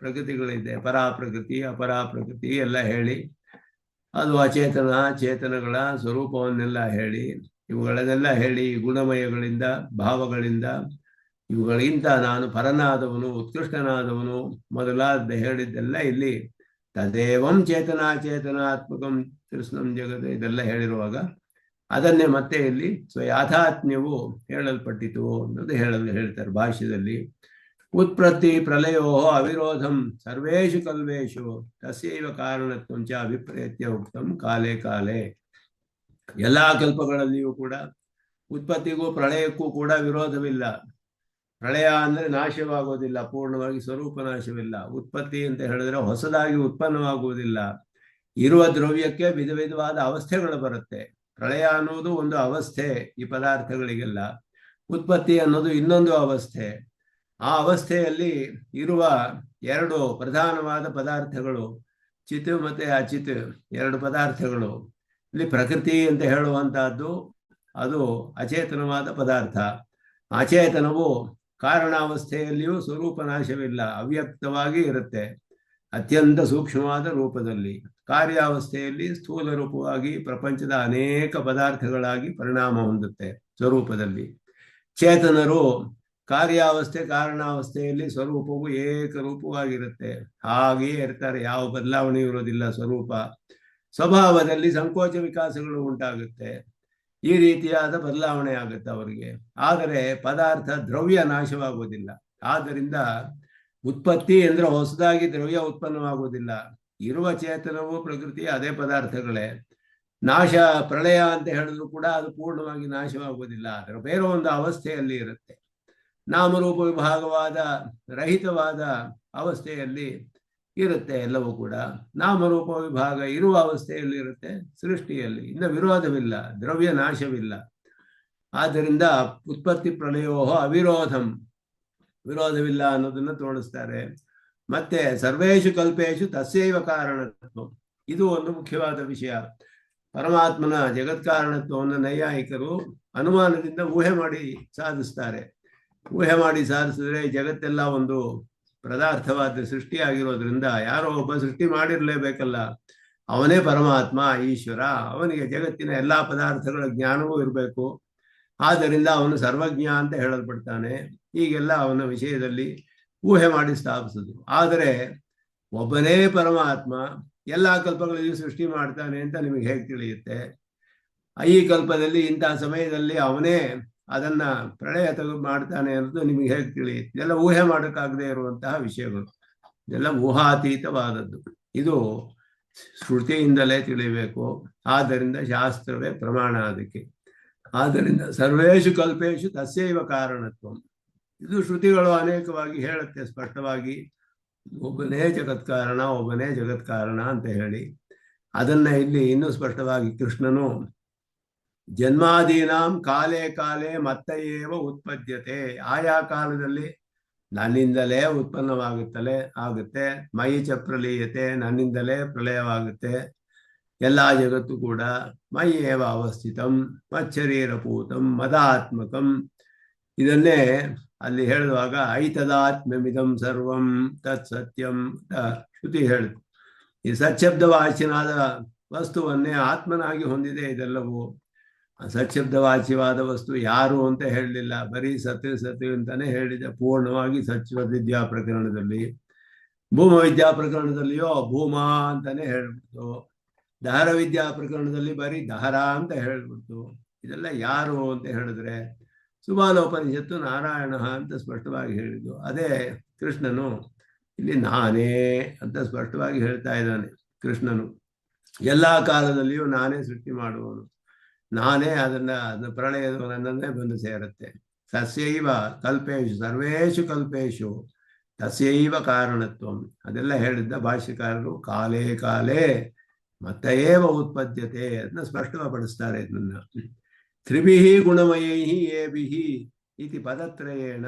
ಪ್ರಕೃತಿಗಳಿದೆ, ಪರಾಪ್ರಕೃತಿ ಅಪರಾಪ್ರಕೃತಿ ಎಲ್ಲ ಹೇಳಿ, ಅದು ಅಚೇತನ ಚೇತನಗಳ ಸ್ವರೂಪವನ್ನೆಲ್ಲ ಹೇಳಿ, ಇವುಗಳನ್ನೆಲ್ಲ ಹೇಳಿ ಗುಣಮಯಗಳಿಂದ ಭಾವಗಳಿಂದ ಇವುಗಳಿಗಿಂತ ನಾನು ಪರನಾದವನು ಉತ್ಕೃಷ್ಟನಾದವನು ಮೊದಲಾದ ಹೇಳಿದ್ದೆಲ್ಲ ಇಲ್ಲಿ ತದೇವಂ ಚೇತನಾತ್ಮಕಂ ಕೃಷ್ಣಂ ಜಗತ್ ಇದೆಲ್ಲ ಹೇಳಿರುವಾಗ ಅದನ್ನೇ ಮತ್ತೆ ಇಲ್ಲಿ ಸ್ವಯಾಥಾತ್ಮ್ಯವು ಹೇಳಲ್ಪಟ್ಟಿತು ಅನ್ನೋದು ಹೇಳ್ತಾರೆ ಭಾಷ್ಯದಲ್ಲಿ. ಉತ್ಪತ್ತಿ ಪ್ರಲಯೋ ಅವಿರೋಧಂ ಸರ್ವೇಷು ಕಲ್ವೇಷು ತಸ್ಯೈವ ಕಾರಣತ್ವಂಚ ಅಭಿಪ್ರೇತ್ಯ ಉಕ್ತಂ ಕಾಲೇ ಕಾಲೇ. ಎಲ್ಲಾ ಕಲ್ಪಗಳಲ್ಲಿಯೂ ಕೂಡ ಉತ್ಪತ್ತಿಗೂ ಪ್ರಳಯಕ್ಕೂ ಕೂಡ ವಿರೋಧವಿಲ್ಲ. ಪ್ರಳಯ ಅಂದ್ರೆ ನಾಶವಾಗೋದಿಲ್ಲ, ಪೂರ್ಣವಾಗಿ ಸ್ವರೂಪ ನಾಶವಿಲ್ಲ. ಉತ್ಪತ್ತಿ ಅಂತ ಹೇಳಿದ್ರೆ ಹೊಸದಾಗಿ ಉತ್ಪನ್ನವಾಗುವುದಿಲ್ಲ. ಇರುವ ದ್ರವ್ಯಕ್ಕೆ ವಿಧ ವಿಧವಾದ ಅವಸ್ಥೆಗಳು ಬರುತ್ತೆ. ಪ್ರಳಯ ಅನ್ನೋದು ಒಂದು ಅವಸ್ಥೆ ಈ ಪದಾರ್ಥಗಳಿಗೆಲ್ಲ, ಉತ್ಪತ್ತಿ ಅನ್ನೋದು ಇನ್ನೊಂದು ಅವಸ್ಥೆ. ಆ ಅವಸ್ಥೆಯಲ್ಲಿ ಇರುವ 2 ಪ್ರಧಾನವಾದ ಪದಾರ್ಥಗಳು ಚಿತ್ ಮತ್ತೆ ಅಚಿತ್, 2 ಪದಾರ್ಥಗಳು. ಇಲ್ಲಿ ಪ್ರಕೃತಿ ಅಂತ ಹೇಳುವಂತಹದ್ದು ಅದು ಅಚೇತನವಾದ ಪದಾರ್ಥ. ಅಚೇತನವು ಕಾರಣಾವಸ್ಥೆಯಲ್ಲಿಯೂ ಸ್ವರೂಪ ನಾಶವಿಲ್ಲ, ಅವ್ಯಕ್ತವಾಗಿ ಇರುತ್ತೆ, ಅತ್ಯಂತ ಸೂಕ್ಷ್ಮವಾದ ರೂಪದಲ್ಲಿ. ಕಾರ್ಯಾವಸ್ಥೆಯಲ್ಲಿ ಸ್ಥೂಲ ರೂಪವಾಗಿ ಪ್ರಪಂಚದ ಅನೇಕ ಪದಾರ್ಥಗಳಾಗಿ ಪರಿಣಾಮ ಹೊಂದುತ್ತೆ ಸ್ವರೂಪದಲ್ಲಿ. ಚೇತನರು ಕಾರ್ಯಾವಸ್ಥೆ ಕಾರಣಾವಸ್ಥೆಯಲ್ಲಿ ಸ್ವರೂಪವು ಏಕರೂಪವಾಗಿರುತ್ತೆ, ಹಾಗೆಯೇ ಇರ್ತಾರೆ, ಯಾವ ಬದಲಾವಣೆ ಇರೋದಿಲ್ಲ. ಸ್ವಭಾವದಲ್ಲಿ ಸಂಕೋಚ ವಿಕಾಸಗಳು ಉಂಟಾಗುತ್ತೆ, ಈ ರೀತಿಯಾದ ಬದಲಾವಣೆ ಆಗುತ್ತೆ ಅವರಿಗೆ. ಆದರೆ ಪದಾರ್ಥ ದ್ರವ್ಯ ನಾಶವಾಗುವುದಿಲ್ಲ. ಆದ್ದರಿಂದ ಉತ್ಪತ್ತಿ ಅಂದ್ರೆ ಹೊಸದಾಗಿ ದ್ರವ್ಯ ಉತ್ಪನ್ನವಾಗುವುದಿಲ್ಲ. ಇರುವ ಚೇತನವು ಪ್ರಕೃತಿ ಅದೇ ಪದಾರ್ಥಗಳೇ. ನಾಶ ಪ್ರಳಯ ಅಂತ ಹೇಳಿದ್ರು ಕೂಡ ಅದು ಪೂರ್ಣವಾಗಿ ನಾಶವಾಗುವುದಿಲ್ಲ, ಅದರ ಬೇರೆ ಒಂದು ಅವಸ್ಥೆಯಲ್ಲಿ ಇರುತ್ತೆ. ನಾಮರೂಪ ವಿಭಾಗವಾದ ರಹಿತವಾದ ಅವಸ್ಥೆಯಲ್ಲಿ ಇರುತ್ತೆ ಎಲ್ಲವೂ ಕೂಡ. ನಾಮರೂಪ ವಿಭಾಗ ಇರುವ ಅವಸ್ಥೆಯಲ್ಲಿ ಇರುತ್ತೆ ಸೃಷ್ಟಿಯಲ್ಲಿ. ಇನ್ನು ವಿರೋಧವಿಲ್ಲ, ದ್ರವ್ಯ ನಾಶವಿಲ್ಲ. ಆದ್ದರಿಂದ ಉತ್ಪತ್ತಿ ಪ್ರಳಯೋ ಅವಿರೋಧಂ, ವಿರೋಧವಿಲ್ಲ ಅನ್ನೋದನ್ನು ತೋರಿಸ್ತಾರೆ. ಮತ್ತೆ ಸರ್ವೇಷು ಕಲ್ಪೇಶು ತಸ್ಯೈವ ಕಾರಣತ್ವ, ಇದು ಒಂದು ಮುಖ್ಯವಾದ ವಿಷಯ. ಪರಮಾತ್ಮನ ಜಗತ್ಕಾರಣತ್ವವನ್ನು ನೈಯಾಯಿಕರು ಅನುಮಾನದಿಂದ ಊಹೆ ಮಾಡಿ ಸಾಧಿಸ್ತಾರೆ. ಊಹೆ ಮಾಡಿ ಸಾಧಿಸಿದ್ರೆ ಜಗತ್ತೆಲ್ಲ ಒಂದು ಪದಾರ್ಥವಾದ ಸೃಷ್ಟಿಯಾಗಿರೋದ್ರಿಂದ ಯಾರೋ ಒಬ್ಬ ಸೃಷ್ಟಿ ಮಾಡಿರ್ಲೇಬೇಕಲ್ಲ, ಅವನೇ ಪರಮಾತ್ಮ ಈಶ್ವರ, ಅವನಿಗೆ ಜಗತ್ತಿನ ಎಲ್ಲಾ ಪದಾರ್ಥಗಳ ಜ್ಞಾನವೂ ಇರಬೇಕು, ಆದ್ದರಿಂದ ಅವನು ಸರ್ವಜ್ಞ ಅಂತ ಹೇಳಲ್ಪಡ್ತಾನೆ. ಹೀಗೆಲ್ಲ ಅವನ ವಿಷಯದಲ್ಲಿ ಊಹೆ ಮಾಡಿ ಸ್ಥಾಪಿಸುದು. ಆದರೆ ಒಬ್ಬನೇ ಪರಮಾತ್ಮ ಎಲ್ಲಾ ಕಲ್ಪಗಳಲ್ಲಿ ಸೃಷ್ಟಿ ಮಾಡ್ತಾನೆ ಅಂತ ನಿಮಗೆ ಹೇಗೆ ತಿಳಿಯುತ್ತೆ? ಈ ಕಲ್ಪದಲ್ಲಿ ಇಂತಹ ಸಮಯದಲ್ಲಿ ಅವನೇ ಅದನ್ನ ಪ್ರಳಯ ಮಾಡ್ತಾನೆ ಅನ್ನೋದು ನಿಮಗೆ ಹೇಗೆ ತಿಳಿಯುತ್ತೆ? ಇದೆಲ್ಲ ಊಹೆ ಮಾಡೋಕ್ಕಾಗದೇ ಇರುವಂತಹ ವಿಷಯಗಳು, ಇದೆಲ್ಲ ಊಹಾತೀತವಾದದ್ದು. ಇದು ಶ್ರುತಿಯಿಂದಲೇ ತಿಳಿಬೇಕು. ಆದ್ದರಿಂದ ಶಾಸ್ತ್ರವೇ ಪ್ರಮಾಣ ಅದಕ್ಕೆ. ಆದ್ದರಿಂದ ಸರ್ವೇಷು ಕಲ್ಪೇಶು ತಸ್ಯೈವ ಕಾರಣತ್ವ. ಇದು ಶ್ರುತಿಗಳು ಅನೇಕವಾಗಿ ಹೇಳುತ್ತೆ ಸ್ಪಷ್ಟವಾಗಿ, ಒಬ್ಬನೇ ಜಗತ್ಕಾರಣ, ಒಬ್ಬನೇ ಜಗತ್ಕಾರಣ ಅಂತ ಹೇಳಿ. ಅದನ್ನ ಇಲ್ಲಿ ಇನ್ನೂ ಸ್ಪಷ್ಟವಾಗಿ ಕೃಷ್ಣನು ಜನ್ಮಾದೀನಾಂ ಕಾಲೇ ಕಾಲೇ ಮತ್ತಯೇವ ಉತ್ಪದ್ಯತೆ, ಆಯಾ ಕಾಲದಲ್ಲಿ ನನ್ನಿಂದಲೇ ಆಗುತ್ತೆ. ಮಯಿ ಚ ಪ್ರಲೀಯತೆ, ನನ್ನಿಂದಲೇ ಪ್ರಳಯವಾಗುತ್ತೆ. ಎಲ್ಲ ಜಗತ್ತು ಕೂಡ ಮಯಿ ಏವ ಅವಸ್ಥಿತಂ ಮಚ್ಚರೀರಪೂತಂ ಮದಾತ್ಮಕಂ. ಇದನ್ನೇ ಅಲ್ಲಿ ಹೇಳುವಾಗ ಐತದಾತ್ಮ್ಯಮಿದಂ ಸರ್ವಂ ತತ್ ಸತ್ಯಂ ಶ್ರುತಿ ಹೇಳುತ್ತೆ. ಈ ಸಚ್ಛಬ್ದವಾಚ್ಯನಾದ ವಸ್ತುವನ್ನೇ ಆತ್ಮನಾಗಿ ಹೊಂದಿದೆ ಇದೆಲ್ಲವೂ. ಸಚ್ಛಬ್ದವಾಚ್ಯವಾದ ವಸ್ತು ಯಾರು ಅಂತ ಹೇಳಲಿಲ್ಲ, ಬರೀ ಸತ್ ಅಂತಾನೆ ಹೇಳಿದೆ ಪೂರ್ಣವಾಗಿ. ಸಚ್ಛಬ್ದವಿದ್ಯಾ ಪ್ರಕರಣದಲ್ಲಿ, ಭೂಮ ವಿದ್ಯಾ ಪ್ರಕರಣದಲ್ಲಿಯೋ ಭೂಮಾ ಅಂತಾನೆ ಹೇಳ್ಬಿಡ್ತು. ದಹರ ವಿದ್ಯಾ ಪ್ರಕರಣದಲ್ಲಿ ಬರೀ ದಹರ ಅಂತ ಹೇಳ್ಬಿಡ್ತು. ಇದೆಲ್ಲ ಯಾರು ಅಂತ ಹೇಳಿದ್ರೆ ಸುಬಾಲೋಪನಿಷತ್ತು ನಾರಾಯಣ ಅಂತ ಸ್ಪಷ್ಟವಾಗಿ ಹೇಳಿದ್ದು. ಅದೇ ಕೃಷ್ಣನು ಇಲ್ಲಿ ನಾನೇ ಅಂತ ಸ್ಪಷ್ಟವಾಗಿ ಹೇಳ್ತಾ ಇದ್ದಾನೆ. ಕೃಷ್ಣನು ಎಲ್ಲ ಕಾಲದಲ್ಲಿಯೂ ನಾನೇ ಸೃಷ್ಟಿ ಮಾಡುವವನು, ನಾನೇ ಅದನ್ನ ಪ್ರಳಯದ ನನ್ನನ್ನೇ ಬಂದು ಸೇರುತ್ತೆ. ತಸ್ಯೈವ ಕಲ್ಪೇಶು ಸರ್ವೇಷು ಕಲ್ಪೇಶು ತಸ್ಯೈವ ಕಾರಣತ್ವಂ. ಅದೆಲ್ಲ ಹೇಳಿದ್ದ ಭಾಷ್ಯಕಾರರು. ಕಾಲೇ ಕಾಲೇ ಮತ್ತಯೇವ ಉತ್ಪದ್ಯತೆ ಅದನ್ನ ಸ್ಪಷ್ಟಪಡಿಸ್ತಾರೆ. ಇದನ್ನ ತ್ರಿಭಿಃ ಗುಣಮಯೈಃ ಏಭಿಃ ಇತಿ ಪದತ್ರಯೇಣ,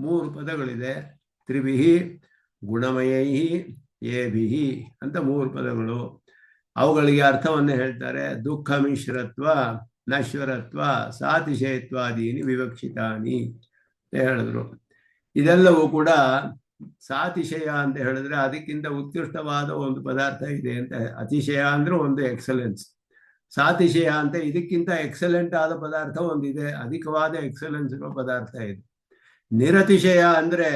3 ಪದಗಳಿದೆ. ತ್ರಿಭಿಃ ಗುಣಮಯೈಃ ಏಭಿಃ ಅಂತ 3 ಪದಗಳು. ಅವುಗಳಿಗೆ ಅರ್ಥವನ್ನೇ ಹೇಳ್ತಾರೆ. ದುಃಖ ಮಿಶ್ರತ್ವ, ನಶ್ವರತ್ವ, ಸಾತಿಶಯತ್ವಾದೀನಿ ವಿವಕ್ಷಿತಾನಿ ಅಂತ ಹೇಳಿದ್ರು. ಇದೆಲ್ಲವೂ ಕೂಡ ಸಾತಿಶಯ ಅಂತ ಹೇಳಿದ್ರೆ ಅದಕ್ಕಿಂತ ಉತ್ಕೃಷ್ಟವಾದ ಒಂದು ಪದಾರ್ಥ ಇದೆ ಅಂತ. ಅತಿಶಯ ಅಂದ್ರೆ ಒಂದು ಎಕ್ಸಲೆನ್ಸ್, ಸಾತಿಶಯ ಅಂತ ಇದಕ್ಕಿಂತ ಎಕ್ಸಲೆಂಟ್ ಆದ ಪದಾರ್ಥ ಒಂದಿದೆ, ಅಧಿಕವಾದ ಎಕ್ಸಲೆನ್ಸ್ ಇರೋ ಪದಾರ್ಥ ಇದೆ. ನಿರತಿಶಯ ಅಂದ್ರೆ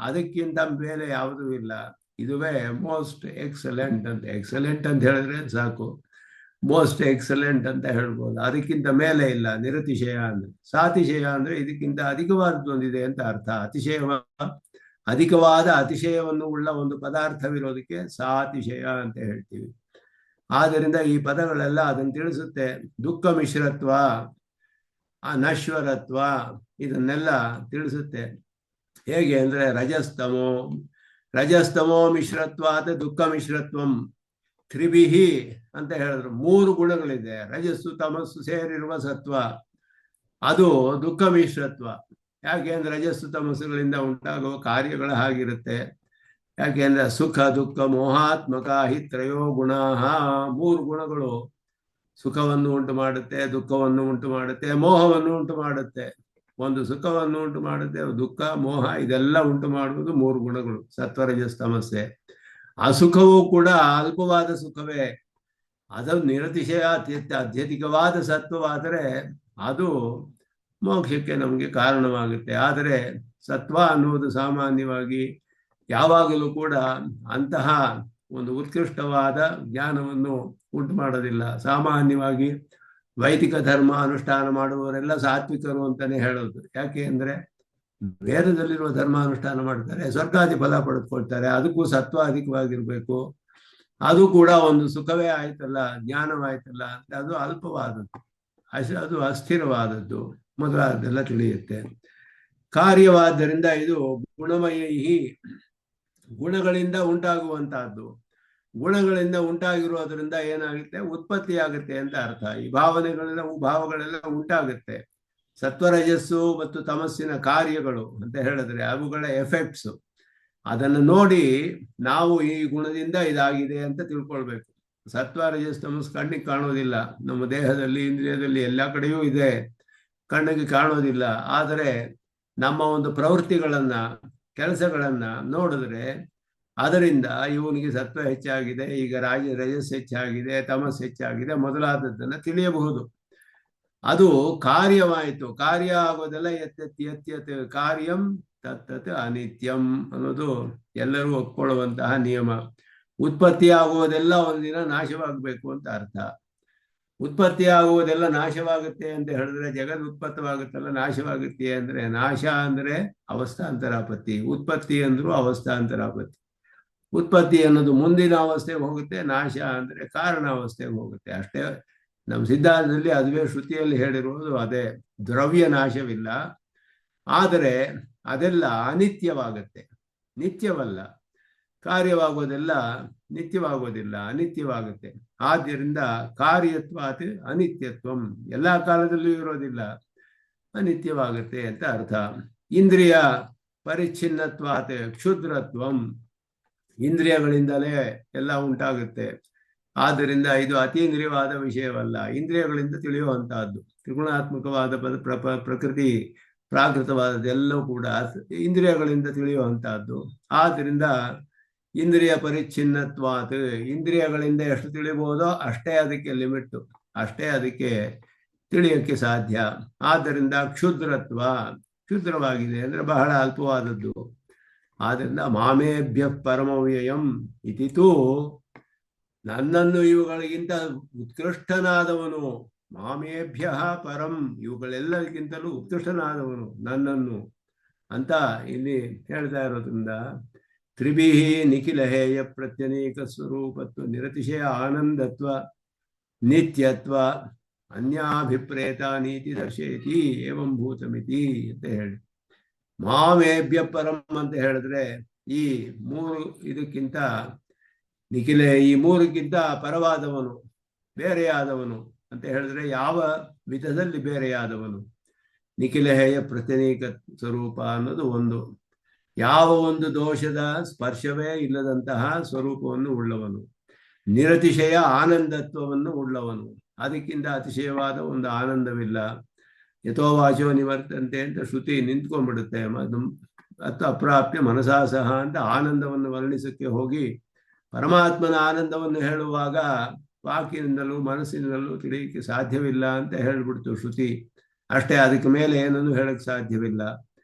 ಅದಕ್ಕಿಂತ ಮೇಲೆ ಯಾವುದೂ ಇಲ್ಲ, ಇದುವೇ ಮೋಸ್ಟ್ ಎಕ್ಸಲೆಂಟ್ ಅಂತ. ಎಕ್ಸಲೆಂಟ್ ಅಂತ ಹೇಳಿದ್ರೆ ಸಾಕು, ಮೋಸ್ಟ್ ಎಕ್ಸಲೆಂಟ್ ಅಂತ ಹೇಳ್ಬೋದು, ಅದಕ್ಕಿಂತ ಮೇಲೆ ಇಲ್ಲ ನಿರತಿಶಯ ಅಂದ್ರೆ. ಸಾತಿಶಯ ಅಂದ್ರೆ ಇದಕ್ಕಿಂತ ಅಧಿಕವಾದದ್ದು ಒಂದಿದೆ ಅಂತ ಅರ್ಥ. ಅಧಿಕವಾದ ಅತಿಶಯವನ್ನು ಉಳ್ಳ ಒಂದು ಪದಾರ್ಥವಿರೋದಕ್ಕೆ ಸಾತಿಶಯ ಅಂತ ಹೇಳ್ತೀವಿ. ಆದ್ದರಿಂದ ಈ ಪದಗಳೆಲ್ಲ ಅದನ್ನು ತಿಳಿಸುತ್ತೆ. ದುಃಖ ಮಿಶ್ರತ್ವ, ಅನಶ್ವರತ್ವ ಇದನ್ನೆಲ್ಲ ತಿಳಿಸುತ್ತೆ. ಹೇಗೆ ಅಂದ್ರೆ ರಜಸ್ತಮೋ ಮಿಶ್ರತ್ವಾದ ದುಃಖ ಮಿಶ್ರತ್ವಂ ತ್ರಿಭಿಹಿ ಅಂತ ಹೇಳಿದ್ರು. 3 ಗುಣಗಳಿದೆ. ರಜಸ್ಸು ತಮಸ್ಸು ಸೇರಿರುವ ಸತ್ವ, ಅದು ದುಃಖ ಮಿಶ್ರತ್ವ. ಯಾಕೆ ಅಂದ್ರೆ ರಜಸ್ಸು ತಮಸ್ಸುಗಳಿಂದ ಉಂಟಾಗುವ ಕಾರ್ಯಗಳ ಹಾಗಿರುತ್ತೆ. ಯಾಕೆಂದ್ರೆ ಸುಖ ದುಃಖ ಮೋಹಾತ್ಮಕ ಹಿ ತ್ರಯೋ ಗುಣ, 3 ಗುಣಗಳು ಸುಖವನ್ನು ಉಂಟು ಮಾಡುತ್ತೆ, ದುಃಖವನ್ನು ಉಂಟು ಮಾಡುತ್ತೆ, ಮೋಹವನ್ನು ಉಂಟು ಮಾಡುತ್ತೆ. ಒಂದು ಸುಖವನ್ನು ಉಂಟು ಮಾಡುತ್ತೆ, ದುಃಖ ಮೋಹ ಇದೆಲ್ಲ ಉಂಟು ಮಾಡುವುದು 3 ಗುಣಗಳು, ಸತ್ವರಜಸ್ ತಮಸ್ಸೆ. ಅಸುಖವೂ ಕೂಡ ಅಲ್ಪವಾದ ಸುಖವೇ, ಅದು ನಿರತಿಶಯ ಅತ್ಯಧಿಕವಾದ ಸತ್ವವಾದರೆ ಅದು ಮೋಕ್ಷಕ್ಕೆ ನಮಗೆ ಕಾರಣವಾಗುತ್ತೆ. ಆದರೆ ಸತ್ವ ಅನ್ನುವುದು ಸಾಮಾನ್ಯವಾಗಿ ಯಾವಾಗಲೂ ಕೂಡ ಅಂತಹ ಒಂದು ಉತ್ಕೃಷ್ಟವಾದ ಜ್ಞಾನವನ್ನು ಉಂಟು ಮಾಡೋದಿಲ್ಲ. ಸಾಮಾನ್ಯವಾಗಿ ವೈದಿಕ ಧರ್ಮ ಅನುಷ್ಠಾನ ಮಾಡುವವರೆಲ್ಲ ಸಾತ್ವಿಕರು ಅಂತಾನೆ ಹೇಳೋದು. ಯಾಕೆ ಅಂದ್ರೆ ವೇದದಲ್ಲಿರುವ ಧರ್ಮಾನುಷ್ಠಾನ ಮಾಡ್ತಾರೆ, ಸ್ವರ್ಗಾದಿ ಫಲ ಪಡೆದುಕೊಳ್ತಾರೆ, ಅದಕ್ಕೂ ಸತ್ವ ಅಧಿಕವಾಗಿರ್ಬೇಕು. ಅದು ಕೂಡ ಒಂದು ಸುಖವೇ ಆಯ್ತಲ್ಲ, ಜ್ಞಾನವಾಯ್ತಲ್ಲ, ಅದು ಅಲ್ಪವಾದದ್ದು, ಅದು ಅಸ್ಥಿರವಾದದ್ದು ಮೊದಲಾದೆಲ್ಲ ತಿಳಿಯುತ್ತೆ. ಕಾರ್ಯವಾದ್ದರಿಂದ ಇದು ಗುಣಮಯಿ, ಗುಣಗಳಿಂದ ಉಂಟಾಗುವಂತಹದ್ದು. ಗುಣಗಳಿಂದ ಉಂಟಾಗಿರುವುದರಿಂದ ಏನಾಗುತ್ತೆ, ಉತ್ಪತ್ತಿ ಆಗುತ್ತೆ ಅಂತ ಅರ್ಥ. ಈ ಭಾವಗಳೆಲ್ಲ ಉಂಟಾಗುತ್ತೆ. ಸತ್ವರಜಸ್ಸು ಮತ್ತು ತಮಸ್ಸಿನ ಕಾರ್ಯಗಳು ಅಂತ ಹೇಳಿದ್ರೆ ಅವುಗಳ ಎಫೆಕ್ಟ್ಸ್, ಅದನ್ನು ನೋಡಿ ನಾವು ಈ ಗುಣದಿಂದ ಇದಾಗಿದೆ ಅಂತ ತಿಳ್ಕೊಳ್ಬೇಕು. ಸತ್ವರಜಸ್ ತಮಸ್ ಕಣ್ಣಿಗೆ ಕಾಣೋದಿಲ್ಲ, ನಮ್ಮ ದೇಹದಲ್ಲಿ ಇಂದ್ರಿಯದಲ್ಲಿ ಎಲ್ಲ ಕಡೆಯೂ ಇದೆ, ಕಣ್ಣಿಗೆ ಕಾಣೋದಿಲ್ಲ. ಆದರೆ ನಮ್ಮ ಒಂದು ಪ್ರವೃತ್ತಿಗಳನ್ನ ಕೆಲಸಗಳನ್ನ ನೋಡಿದ್ರೆ ಅದರಿಂದ ಇವನಿಗೆ ಸತ್ವ ಹೆಚ್ಚಾಗಿದೆ, ಈಗ ರಜಸ್ ಹೆಚ್ಚಾಗಿದೆ, ತಮಸ್ ಹೆಚ್ಚಾಗಿದೆ ಮೊದಲಾದದ್ದನ್ನು ತಿಳಿಯಬಹುದು. ಅದು ಕಾರ್ಯವಾಯಿತು. ಕಾರ್ಯ ಆಗೋದೆಲ್ಲ ಯತ್ ಕಾರ್ಯಂ ತತ್ತತ್ ಅನಿತ್ಯಂ ಅನ್ನೋದು ಎಲ್ಲರೂ ಒಪ್ಕೊಳ್ಳುವಂತಹ ನಿಯಮ. ಉತ್ಪತ್ತಿ ಆಗುವುದೆಲ್ಲ ಒಂದಿನ ನಾಶವಾಗಬೇಕು ಅಂತ ಅರ್ಥ. ಉತ್ಪತ್ತಿ ಆಗುವುದೆಲ್ಲ ನಾಶವಾಗುತ್ತೆ ಅಂತ ಹೇಳಿದ್ರೆ ಜಗದ್ ಉತ್ಪತ್ತವಾಗುತ್ತಲ್ಲ ನಾಶವಾಗುತ್ತೆ ಅಂದ್ರೆ, ನಾಶ ಅಂದ್ರೆ ಅವಸ್ಥಾಂತರಾಪತ್ತಿ, ಉತ್ಪತ್ತಿ ಅಂದ್ರೂ ಅವಸ್ಥಾಂತರಾಪತ್ತಿ. ಉತ್ಪತ್ತಿ ಅನ್ನೋದು ಮುಂದಿನ ಅವಸ್ಥೆಗೆ ಹೋಗುತ್ತೆ, ನಾಶ ಅಂದ್ರೆ ಕಾರಣ ಅವಸ್ಥೆಗೆ ಹೋಗುತ್ತೆ ಅಷ್ಟೇ. ನಮ್ಮ ಸಿದ್ಧಾಂತದಲ್ಲಿ ಅದುವೇ ಶ್ರುತಿಯಲ್ಲಿ ಹೇಳಿರುವುದು ಅದೇ. ದ್ರವ್ಯ ನಾಶವಿಲ್ಲ, ಆದರೆ ಅದೆಲ್ಲ ಅನಿತ್ಯವಾಗತ್ತೆ, ನಿತ್ಯವಲ್ಲ. ಕಾರ್ಯವಾಗೋದೆಲ್ಲ ನಿತ್ಯವಾಗೋದಿಲ್ಲ, ಅನಿತ್ಯವಾಗುತ್ತೆ. ಆದ್ದರಿಂದ ಕಾರ್ಯತ್ವಾತ್ ಅನಿತ್ಯತ್ವಂ, ಎಲ್ಲ ಕಾಲದಲ್ಲೂ ಇರೋದಿಲ್ಲ, ಅನಿತ್ಯವಾಗುತ್ತೆ ಅಂತ ಅರ್ಥ. ಇಂದ್ರಿಯ ಪರಿಚ್ಛಿನ್ನತ್ವಾತ್ ಕ್ಷುದ್ರತ್ವಂ, ಇಂದ್ರಿಯಗಳಿಂದಲೇ ಎಲ್ಲ ಉಂಟಾಗುತ್ತೆ. ಆದ್ದರಿಂದ ಇದು ಅತೀಂದ್ರಿಯವಾದ ವಿಷಯವಲ್ಲ, ಇಂದ್ರಿಯಗಳಿಂದ ತಿಳಿಯುವಂತಹದ್ದು. ತ್ರಿಗುಣಾತ್ಮಕವಾದ ಪ್ರಕೃತಿ ಪ್ರಾಕೃತವಾದದ್ದೆಲ್ಲವೂ ಕೂಡ ಇಂದ್ರಿಯಗಳಿಂದ ತಿಳಿಯುವಂತಹದ್ದು. ಆದ್ದರಿಂದ ಇಂದ್ರಿಯ ಪರಿಚ್ಛಿನ್ನತ್ವಾತ್, ಇಂದ್ರಿಯಗಳಿಂದ ಎಷ್ಟು ತಿಳಿಬಹುದೋ ಅಷ್ಟೇ ಅದಕ್ಕೆ ಲಿಮಿಟ್, ಅಷ್ಟೇ ಅದಕ್ಕೆ ತಿಳಿಯೋಕ್ಕೆ ಸಾಧ್ಯ. ಆದ್ದರಿಂದ ಕ್ಷುದ್ರತ್ವ, ಕ್ಷುದ್ರವಾಗಿದೆ ಅಂದ್ರೆ ಬಹಳ ಅಲ್ಪವಾದದ್ದು. ಆದ್ದರಿಂದ ಮಾಮೇಭ್ಯ ಪರಮವ್ಯಯಂ ಇತಿತು, ನನ್ನನ್ನು ಇವುಗಳಿಗಿಂತ ಉತ್ಕೃಷ್ಟನಾದವನು, ಮಾಮೇಭ್ಯ ಪರಂ, ಇವುಗಳೆಲ್ಲರಿಗಿಂತಲೂ ಉತ್ಕೃಷ್ಟನಾದವನು ನನ್ನನ್ನು ಅಂತ ಇಲ್ಲಿ ಹೇಳ್ತಾ ಇರೋದ್ರಿಂದ, ತ್ರಿಭಿಃ ನಿಖಿಲಹೇಯ ಪ್ರತ್ಯನೇಕ ಸ್ವರೂಪತ್ವ ನಿರತಿಶಯ ಆನಂದತ್ವ ನಿತ್ಯತ್ವ ಅನ್ಯಾಭಿಪ್ರೇತ ನೀತಿ ದರ್ಶಯತಿ ಏವಂ ಭೂತಮಿತಿ ಅಂತ ಹೇಳಿ. ಮಾಮೇಭ್ಯ ಪರಂ ಅಂತ ಹೇಳಿದ್ರೆ ಈ ಮೂರು ಇದಕ್ಕಿಂತ ನಿಖಿಲ, ಈ ಮೂರಕ್ಕಿಂತ ಪರವಾದವನು, ಬೇರೆಯಾದವನು ಅಂತ ಹೇಳಿದ್ರೆ ಯಾವ ವಿಧದಲ್ಲಿ ಬೇರೆಯಾದವನು? ನಿಖಿಲಹೇಯ ಪ್ರತ್ಯನೇಕ ಸ್ವರೂಪ ಅನ್ನೋದು ಒಂದು, ಯಾವ ಒಂದು ದೋಷದ ಸ್ಪರ್ಶವೇ ಇಲ್ಲದಂತಹ ಸ್ವರೂಪವನ್ನು ಉಳ್ಳವನು, ನಿರತಿಶಯ ಆನಂದತ್ವವನ್ನು ಉಳ್ಳವನು, ಅದಕ್ಕಿಂತ ಅತಿಶಯವಾದ ಒಂದು ಆನಂದವಿಲ್ಲ. ಯಥೋವಾಚೋ ನಿವರ್ತಂತೆ ಅಂತ ಶ್ರುತಿ ನಿಂತ್ಕೊಂಡ್ಬಿಡುತ್ತೆ. ಅತ್ತ ಅಪ್ರಾಪ್ಯ ಮನಸಾ ಸಹ ಅಂತ ಆನಂದವನ್ನು ವರ್ಣಿಸಕ್ಕೆ ಹೋಗಿ ಪರಮಾತ್ಮನ ಆನಂದವನ್ನು ಹೇಳುವಾಗ ವಾಕಿನಿಂದಲೂ ಮನಸ್ಸಿನಿಂದಲೂ ತಿಳಿಯಕ್ಕೆ ಸಾಧ್ಯವಿಲ್ಲ ಅಂತ ಹೇಳ್ಬಿಡ್ತು ಶ್ರುತಿ ಅಷ್ಟೇ. ಅದಕ್ಕೆ ಮೇಲೆ ಏನನ್ನು ಹೇಳಕ್ ಸಾಧ್ಯವಿಲ್ಲ.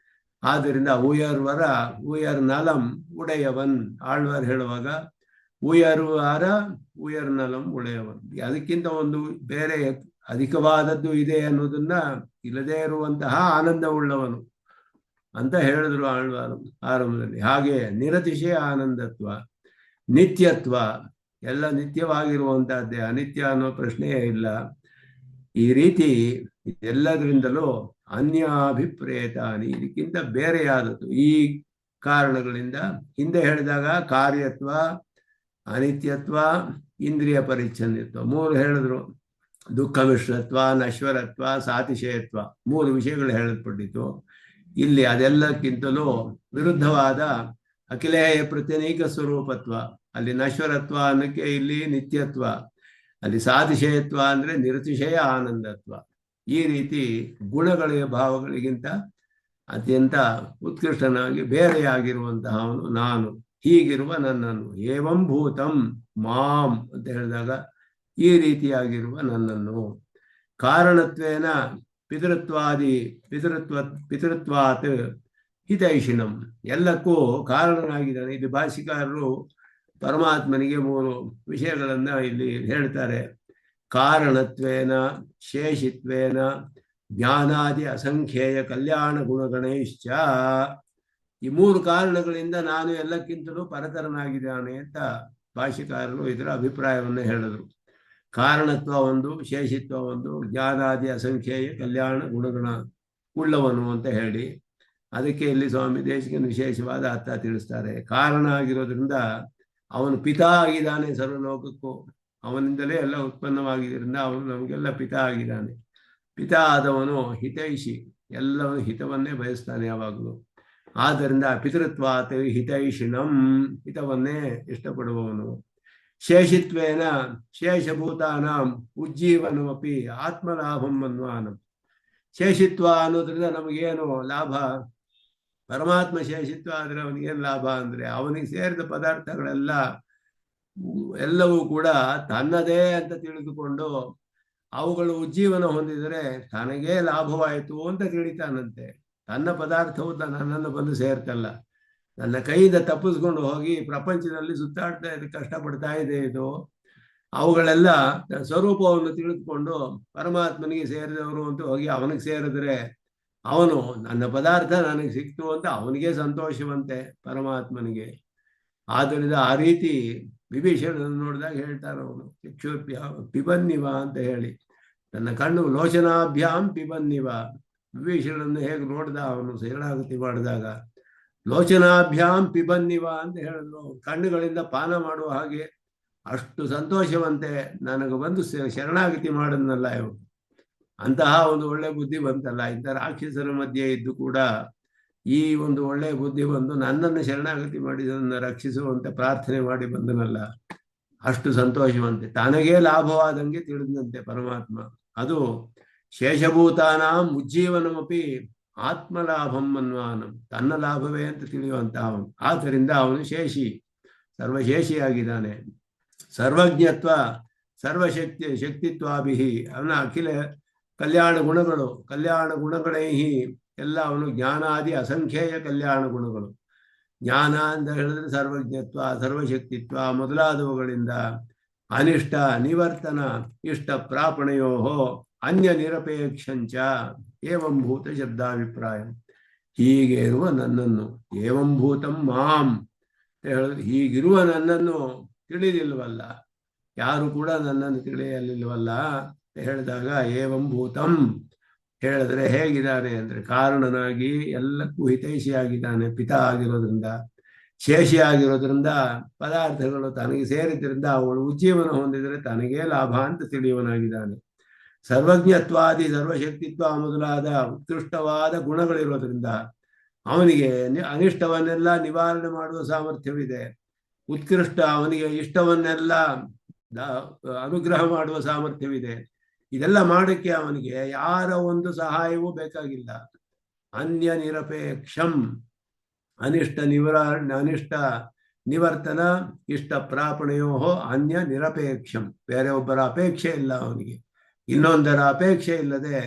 ಆದ್ದರಿಂದ ಉಯರ್ವರ ಉಯರ್ ನಲಂ ಉಡೆಯವನ್, ಆಳ್ವಾರ್ ಹೇಳುವಾಗ ಉಯರ್ವಾರ ಉಯರ್ ನಲಂ ಉಡೆಯವನ್, ಅದಕ್ಕಿಂತ ಒಂದು ಬೇರೆ ಅಧಿಕವಾದದ್ದು ಇದೆ ಅನ್ನೋದನ್ನ ಇಲ್ಲದೇ ಇರುವಂತಹ ಆನಂದ ಉಳ್ಳವನು ಅಂತ ಹೇಳಿದ್ರು ಆಳ್ವಾರು ಆರಂಭದಲ್ಲಿ. ಹಾಗೆ ನಿರತಿಶಯ ಆನಂದತ್ವ, ನಿತ್ಯತ್ವ, ಎಲ್ಲ ನಿತ್ಯವಾಗಿರುವಂತಹದ್ದೇ, ಅನಿತ್ಯ ಅನ್ನೋ ಪ್ರಶ್ನೆಯೇ ಇಲ್ಲ. ಈ ರೀತಿ ಎಲ್ಲದರಿಂದಲೂ ಅನ್ಯಾಭಿಪ್ರೇತಾನಿ, ಇದಕ್ಕಿಂತ ಬೇರೆಯಾದದ್ದು ಈ ಕಾರಣಗಳಿಂದ. ಹಿಂದೆ ಹೇಳಿದಾಗ ಕಾರ್ಯತ್ವ, ಅನಿತ್ಯತ್ವ, ಇಂದ್ರಿಯ ಪರಿಚ್ಛನ್ಯತ್ವ ಮೂರು ಹೇಳಿದ್ರು. ದುಃಖ ಮಿಶ್ರತ್ವ, ನಶ್ವರತ್ವ, ಸಾತಿಶಯತ್ವ, ಮೂರು ವಿಷಯಗಳು ಹೇಳಲ್ಪಟ್ಟಿತ್ತು. ಇಲ್ಲಿ ಅದೆಲ್ಲಕ್ಕಿಂತಲೂ ವಿರುದ್ಧವಾದ ಅಖಿಲೇಯ ಪ್ರತ್ಯನೇಕ ಸ್ವರೂಪತ್ವ, ಅಲ್ಲಿ ನಶ್ವರತ್ವ ಅನ್ನಕ್ಕೆ ಇಲ್ಲಿ ನಿತ್ಯತ್ವ, ಅಲ್ಲಿ ಸಾತಿಶಯತ್ವ ಅಂದ್ರೆ ನಿರತಿಶಯ ಆನಂದತ್ವ. ಈ ರೀತಿ ಗುಣಗಳ ಭಾವಗಳಿಗಿಂತ ಅತ್ಯಂತ ಉತ್ಕೃಷ್ಟನಾಗಿ ಬೇರೆಯಾಗಿರುವಂತಹವನು ನಾನು. ಹೀಗಿರುವ ನನ್ನನ್ನು ಏವಂ ಭೂತಂ ಮಾಂ ಅಂತ ಹೇಳಿದಾಗ ಈ ರೀತಿಯಾಗಿರುವ ನನ್ನನ್ನು ಕಾರಣತ್ವೇನ ಪಿತೃತ್ವಾತ್ ಹಿತೈಷಿಣಂ, ಎಲ್ಲಕ್ಕೂ ಕಾರಣನಾಗಿದ್ದಾನೆ. ಇದು ಭಾಷಿಕಾರರು ಪರಮಾತ್ಮನಿಗೆ ಮೂರು ವಿಷಯಗಳನ್ನ ಇಲ್ಲಿ ಹೇಳ್ತಾರೆ. ಕಾರಣತ್ವೇನ, ಶೇಷಿತ್ವೇನ, ಜ್ಞಾನಾದಿ ಅಸಂಖ್ಯೇಯ ಕಲ್ಯಾಣ ಗುಣಗಣೈಶ್ಚ. ಈ ಮೂರು ಕಾರಣಗಳಿಂದ ನಾನು ಎಲ್ಲಕ್ಕಿಂತಲೂ ಪರತರನಾಗಿದ್ದಾನೆ ಅಂತ ಭಾಷಿಕಾರರು ಇದರ ಅಭಿಪ್ರಾಯವನ್ನು ಹೇಳಿದರು. ಕಾರಣತ್ವ ಒಂದು, ಶೇಷಿತ್ವ ಒಂದು, ಜ್ಞಾನಾದಿ ಅಸಂಖ್ಯೇಯ ಕಲ್ಯಾಣ ಗುಣಗಣ ಉಳ್ಳವನು ಅಂತ ಹೇಳಿ, ಅದಕ್ಕೆ ಇಲ್ಲಿ ಸ್ವಾಮಿ ದೇಶಿಕನ ವಿಶೇಷವಾದ ಅರ್ಥ ತಿಳಿಸ್ತಾರೆ. ಕಾರಣ ಆಗಿರೋದ್ರಿಂದ ಅವನು ಪಿತಾ ಆಗಿದ್ದಾನೆ ಸರ್ವಲೋಕಕ್ಕೂ, ಅವನಿಂದಲೇ ಎಲ್ಲ ಉತ್ಪನ್ನವಾಗಿದ್ದರಿಂದ ಅವನು ನಮಗೆಲ್ಲ ಪಿತಾ ಆಗಿದ್ದಾನೆ. ಪಿತಾ ಆದವನು ಹಿತೈಷಿ, ಎಲ್ಲವನು ಹಿತವನ್ನೇ ಬಯಸ್ತಾನೆ ಯಾವಾಗಲೂ. ಆದ್ದರಿಂದ ಪಿತೃತ್ವಾತ್ ಹಿತೈಷಿಣಂ, ಹಿತವನ್ನೇ ಇಷ್ಟಪಡುವವನು. ಶೇಷಿತ್ವೇನ ಶೇಷಭೂತಾನಾಂ ಉಜ್ಜೀವನಮಪಿ ಆತ್ಮಲಾಭಂ ಮನ್ವಾನಂ. ಶೇಷಿತ್ವ ಅನ್ನೋದ್ರಿಂದ ನಮಗೇನು ಲಾಭ? ಪರಮಾತ್ಮ ಶೇಷಿತ್ವ ಆದರೆ ಅವನಿಗೇನು ಲಾಭ ಅಂದ್ರೆ, ಅವನಿಗೆ ಸೇರಿದ ಪದಾರ್ಥಗಳೆಲ್ಲ ಎಲ್ಲವೂ ಕೂಡ ತನ್ನದೇ ಅಂತ ತಿಳಿದುಕೊಂಡು ಅವುಗಳು ಉಜ್ಜೀವನ ಹೊಂದಿದರೆ ತನಗೇ ಲಾಭವಾಯಿತು ಅಂತ ತಿಳಿತಾನಂತೆ. ತನ್ನ ಪದಾರ್ಥವು ನನ್ನನ್ನು ಬಂದು ಸೇರ್ತಲ್ಲ, ನನ್ನ ಕೈಯಿಂದ ತಪ್ಪಿಸ್ಕೊಂಡು ಹೋಗಿ ಪ್ರಪಂಚದಲ್ಲಿ ಸುತ್ತಾಡ್ತಾ ಇದೆ, ಕಷ್ಟಪಡ್ತಾ ಇದೆ ಇದು. ಅವುಗಳೆಲ್ಲ ಸ್ವರೂಪವನ್ನು ತಿಳಿದುಕೊಂಡು ಪರಮಾತ್ಮನಿಗೆ ಸೇರಿದವರು ಅಂತ ಹೋಗಿ ಅವನಿಗೆ ಸೇರಿದ್ರೆ ಅವನು ನನ್ನ ಪದಾರ್ಥ ನನಗೆ ಸಿಕ್ತು ಅಂತ ಅವನಿಗೆ ಸಂತೋಷವಂತೆ ಪರಮಾತ್ಮನಿಗೆ. ಆದ್ದರಿಂದ ಆ ರೀತಿ ವಿಭೀಷಣನನ್ನು ನೋಡಿದಾಗ ಹೇಳ್ತಾರೆ ಅವನು ಚಕ್ಷುರ್ಭ್ಯ ಪಿಬನ್ನಿವ ಅಂತ ಹೇಳಿ, ತನ್ನ ಕಣ್ಣು ಲೋಚನಾಭ್ಯಾಂ ಪಿಬನ್ನಿವ. ವಿಭೀಷಣನನ್ನು ಹೇಗೆ ನೋಡಿದ ಅವನು ಶರಣಾಗತಿ ಮಾಡಿದಾಗ, ಲೋಚನಾಭ್ಯಾಂ ಪಿಬನ್ನಿವ ಅಂತ ಹೇಳಿದ್ರು, ಕಣ್ಣುಗಳಿಂದ ಪಾನ ಮಾಡುವ ಹಾಗೆ ಅಷ್ಟು ಸಂತೋಷವಂತೆ ನನಗೆ ಬಂದು ಶರಣಾಗತಿ ಮಾಡದ್ನಲ್ಲ ಇವರು. ಅಂತಹ ಒಂದು ಒಳ್ಳೆ ಬುದ್ಧಿ ಬಂತಲ್ಲ, ಇಂಥ ರಾಕ್ಷಸರ ಮಧ್ಯೆ ಇದ್ದು ಕೂಡ ಈ ಒಂದು ಒಳ್ಳೆಯ ಬುದ್ಧಿ ಬಂದು ನನ್ನನ್ನು ಶರಣಾಗತಿ ಮಾಡಿ ನನ್ನ ರಕ್ಷಿಸುವಂತೆ ಪ್ರಾರ್ಥನೆ ಮಾಡಿ ಬಂದನಲ್ಲ, ಅಷ್ಟು ಸಂತೋಷವಂತೆ, ತನಗೇ ಲಾಭವಾದಂಗೆ ತಿಳಿದಂತೆ ಪರಮಾತ್ಮ. ಅದು ಶೇಷಭೂತಾನಾಂ ಉಜ್ಜೀವನಮಪಿ ಆತ್ಮಲಾಭಂ ಅನ್ವಾನಂ, ತನ್ನ ಲಾಭವೇ ಅಂತ ತಿಳಿಯುವಂತ ಅವನು. ಆದ್ದರಿಂದ ಅವನು ಶೇಷಿ, ಸರ್ವಶೇಷಿಯಾಗಿದ್ದಾನೆ. ಸರ್ವಜ್ಞತ್ವ ಶಕ್ತಿತ್ವಾಭಿಹಿ, ಅವನ ಅಖಿಲ ಕಲ್ಯಾಣ ಗುಣಗಳು, ಕಲ್ಯಾಣ ಗುಣಗಳೈಹಿ ಎಲ್ಲ ಅವನು ಜ್ಞಾನಾದಿ ಅಸಂಖ್ಯೇಯ ಕಲ್ಯಾಣ ಗುಣಗಳು. ಜ್ಞಾನ ಅಂತ ಹೇಳಿದ್ರೆ ಸರ್ವಜ್ಞತ್ವ ಸರ್ವಶಕ್ತಿತ್ವ ಮೊದಲಾದವುಗಳಿಂದ ಅನಿಷ್ಟ ನಿವರ್ತನ ಇಷ್ಟ ಪ್ರಾಪಣಯೋ ಅನ್ಯ ನಿರಪೇಕ್ಷಂಚ ಏವಂಭೂತ ಶಬ್ದಾಭಿಪ್ರಾಯ. ಹೀಗೆ ಇರುವ ನನ್ನನ್ನು, ಏವಂಭೂತಂ ಮಾಂ ಅಂತ ಹೇಳಿದ್ರೆ ಹೀಗಿರುವ ನನ್ನನ್ನು ತಿಳಿದಿಲ್ವಲ್ಲ, ಯಾರು ಕೂಡ ನನ್ನನ್ನು ತಿಳಿಯಲಿಲ್ವಲ್ಲ ಅಂತ ಹೇಳಿದಾಗ, ಏವಂಭೂತಂ ಹೇಳಿದ್ರೆ ಹೇಗಿದ್ದಾನೆ ಅಂದ್ರೆ ಕಾರಣನಾಗಿ ಎಲ್ಲಕ್ಕೂ ಹಿತೈಷಿಯಾಗಿದ್ದಾನೆ, ಪಿತ ಆಗಿರೋದ್ರಿಂದ, ಶೇಷಿ ಆಗಿರೋದ್ರಿಂದ, ಪದಾರ್ಥಗಳು ತನಗೆ ಸೇರಿದ್ರಿಂದ ಅವಳು ಉಜ್ಜೀವನ ಹೊಂದಿದರೆ ತನಗೇ ಲಾಭ ಅಂತ ತಿಳಿಯುವನಾಗಿದ್ದಾನೆ. ಸರ್ವಜ್ಞತ್ವಾದಿ ಸರ್ವಶಕ್ತಿತ್ವ ಮೊದಲಾದ ಉತ್ಕೃಷ್ಟವಾದ ಗುಣಗಳಿರೋದ್ರಿಂದ ಅವನಿಗೆ ಅನಿಷ್ಟವನ್ನೆಲ್ಲ ನಿವಾರಣೆ ಮಾಡುವ ಸಾಮರ್ಥ್ಯವಿದೆ. ಉತ್ಕೃಷ್ಟ ಅವನಿಗೆ ಇಷ್ಟವನ್ನೆಲ್ಲ ಅನುಗ್ರಹ ಮಾಡುವ ಸಾಮರ್ಥ್ಯವಿದೆ. ಇದೆಲ್ಲ ಮಾಡಕ್ಕೆ ಅವನಿಗೆ ಯಾರ ಒಂದು ಸಹಾಯವೂ ಬೇಕಾಗಿಲ್ಲ. ಅನ್ಯ ನಿರಪೇಕ್ಷಂ, ಅನಿಷ್ಟ ನಿವರ್ತನ ಇಷ್ಟ ಪ್ರಾಪಣೆಯೋ ಅನ್ಯ ನಿರಪೇಕ್ಷಂ, ಬೇರೆ ಒಬ್ಬರ ಅಪೇಕ್ಷೆ ಇಲ್ಲ ಅವನಿಗೆ, ಇನ್ನೊಂದರ ಅಪೇಕ್ಷೆ ಇಲ್ಲದೆ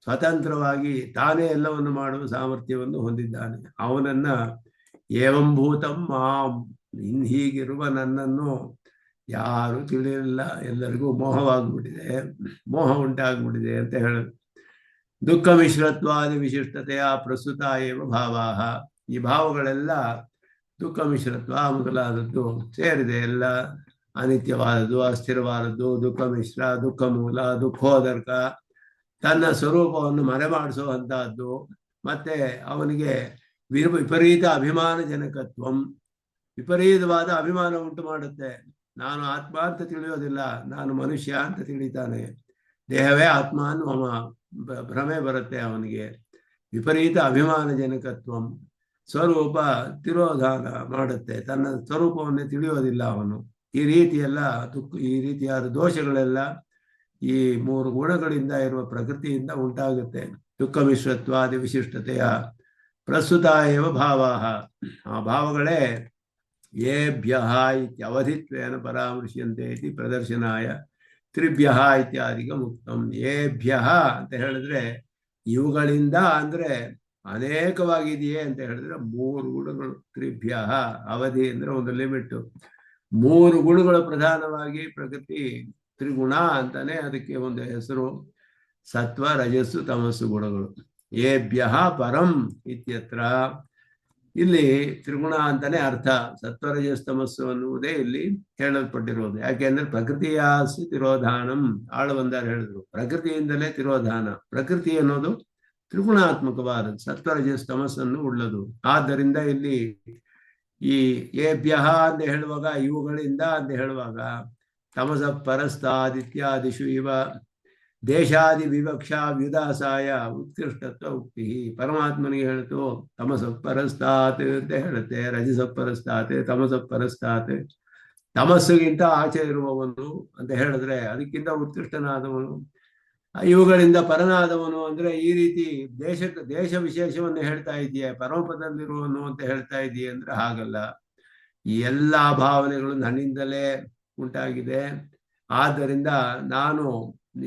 ಸ್ವತಂತ್ರವಾಗಿ ತಾನೇ ಎಲ್ಲವನ್ನು ಮಾಡುವ ಸಾಮರ್ಥ್ಯವನ್ನು ಹೊಂದಿದ್ದಾನೆ. ಅವನನ್ನ ಏವಂಭೂತಂ ಮಾಂ, ಹೀಗಿರುವ ನನ್ನನ್ನು ಯಾರು ತಿಳಿಯಲಿಲ್ಲ, ಎಲ್ಲರಿಗೂ ಮೋಹವಾಗ್ಬಿಟ್ಟಿದೆ, ಮೋಹ ಉಂಟಾಗ್ಬಿಟ್ಟಿದೆ ಅಂತ ಹೇಳೋದು. ದುಃಖ ಮಿಶ್ರತ್ವಾದಿ ವಿಶಿಷ್ಟತೆಯ ಪ್ರಸ್ತುತ ಏವ ಭಾವಾಹ, ಈ ಭಾವಗಳೆಲ್ಲ ದುಃಖ ಮಿಶ್ರತ್ವ ಮೊದಲಾದದ್ದು ಸೇರಿದೆ. ಎಲ್ಲ ಅನಿತ್ಯವಾದದ್ದು, ಅಸ್ಥಿರವಾದದ್ದು, ದುಃಖ ಮಿಶ್ರ, ದುಃಖ ಮೂಲ, ದುಃಖೋದರ್ಕ, ತನ್ನ ಸ್ವರೂಪವನ್ನು ಮರೆಮಾಡಿಸುವಂತಹದ್ದು, ಮತ್ತೆ ಅವನಿಗೆ ವಿಪರೀತ ಅಭಿಮಾನ ಜನಕತ್ವಂ, ವಿಪರೀತವಾದ ಅಭಿಮಾನ ಉಂಟು ಮಾಡುತ್ತೆ. ನಾನು ಆತ್ಮ ಅಂತ ತಿಳಿಯೋದಿಲ್ಲ, ನಾನು ಮನುಷ್ಯ ಅಂತ ತಿಳಿತಾನೆ. ದೇಹವೇ ಆತ್ಮ ಅನ್ನುವ ಭ್ರಮೆ ಬರುತ್ತೆ ಅವನಿಗೆ. ವಿಪರೀತ ಅಭಿಮಾನ ಜನಕತ್ವಂ, ಸ್ವರೂಪ ತಿರೋಧಾನ ಮಾಡುತ್ತೆ, ತನ್ನ ಸ್ವರೂಪವನ್ನೇ ತಿಳಿಯೋದಿಲ್ಲ ಅವನು. ಈ ರೀತಿಯಾದ ದೋಷಗಳೆಲ್ಲ ಈ ಮೂರು ಗುಣಗಳಿಂದ ಇರುವ ಪ್ರಕೃತಿಯಿಂದ ಉಂಟಾಗುತ್ತೆ. ದುಃಖ ಮಿಶ್ರತ್ವಾದಿ ವಿಶಿಷ್ಟತೆಯ ಪ್ರಸ್ತುತ ಏವ ಭಾವಾಹ, ಆ ಭಾವಗಳೇ ಏಭ್ಯಃ ಇತ್ಯವಧಿತ್ವೇನ ಪರಾಮೃಶ್ಯಂತೆ ಇತಿ ಪ್ರದರ್ಶನಾಯ ತ್ರಿಭ್ಯಃ ಇತ್ಯಾದಿಗ ಮುಕ್ತಂ. ಏಭ್ಯಃ ಅಂತ ಹೇಳಿದ್ರೆ ಇವುಗಳಿಂದ ಅಂದ್ರೆ ಅನೇಕವಾಗಿದೆಯೇ ಅಂತ ಹೇಳಿದ್ರೆ ಮೂರು ಗುಣಗಳು. ತ್ರಿಭ್ಯಃ, ಅವಧಿ ಅಂದ್ರೆ ಒಂದು ಲಿಮಿಟ್, ಮೂರು ಗುಣಗಳು ಪ್ರಧಾನವಾಗಿ ಪ್ರಕೃತಿ ತ್ರಿಗುಣ ಅಂತಾನೆ ಅದಕ್ಕೆ ಒಂದು ಹೆಸರು. ಸತ್ವ ರಜಸ್ಸು ತಮಸ್ಸು ಗುಣಗಳು. ಏಭ್ಯಃ ಪರಂ ಇತ್ಯತ್ರ, ಇಲ್ಲಿ ತ್ರಿಗುಣ ಅಂತಾನೆ ಅರ್ಥ. ಸತ್ವರಜಸ್ ತಮಸ್ಸು ಅನ್ನುವುದೇ ಇಲ್ಲಿ ಹೇಳಲ್ಪಟ್ಟಿರೋದು. ಯಾಕೆಂದ್ರೆ ಪ್ರಕೃತಿಯ ತಿರೋಧಾನಂ, ಆಳವಂದಾರು ಹೇಳಿದ್ರು, ಪ್ರಕೃತಿಯಿಂದಲೇ ತಿರೋಧಾನ. ಪ್ರಕೃತಿ ಅನ್ನೋದು ತ್ರಿಗುಣಾತ್ಮಕವಾದದ್ದು, ಸತ್ವರಜಸ್ ತಮಸ್ಸನ್ನು ಉಳ್ಳದು. ಆದ್ದರಿಂದ ಇಲ್ಲಿ ಈ ಏಭ್ಯಃ ಅಂತ ಹೇಳುವಾಗ, ಇವುಗಳಿಂದ ಅಂತ ಹೇಳುವಾಗ, ತಮಸ ಪರಸ್ತಾದಿತ್ಯಾದಿಷು ಇವ ದೇಶಾದಿ ವಿವಕ್ಷಾ ವ್ಯುದಾಸಾಯ ಉತ್ಕೃಷ್ಟತ್ವ ಉಕ್ತಿ. ಪರಮಾತ್ಮನಿಗೆ ಹೇಳ್ತು ತಮಸ ಪರಸ್ತಾತ್ ಅಂತ ಹೇಳುತ್ತೆ, ರಜಸ ಪರಸ್ತಾತ್, ತಮಸ ಪರಸ್ತಾತ್, ತಮಸ್ಸಿಗಿಂತ ಆಚೆ ಇರುವವನು ಅಂತ ಹೇಳಿದ್ರೆ ಅದಕ್ಕಿಂತ ಉತ್ಕೃಷ್ಟನಾದವನು, ಇವುಗಳಿಂದ ಪರನಾದವನು ಅಂದ್ರೆ ಈ ರೀತಿ ದೇಶ ವಿಶೇಷವನ್ನು ಹೇಳ್ತಾ ಇದೆಯೇ, ಪರಮಪದಲ್ಲಿರುವವನು ಅಂತ ಹೇಳ್ತಾ ಇದೆಯೇ ಅಂದ್ರೆ ಹಾಗಲ್ಲ. ಈ ಎಲ್ಲ ಭಾವನೆಗಳು ನನ್ನಿಂದಲೇ ಉಂಟಾಗಿದೆ. ಆದ್ದರಿಂದ ನಾನು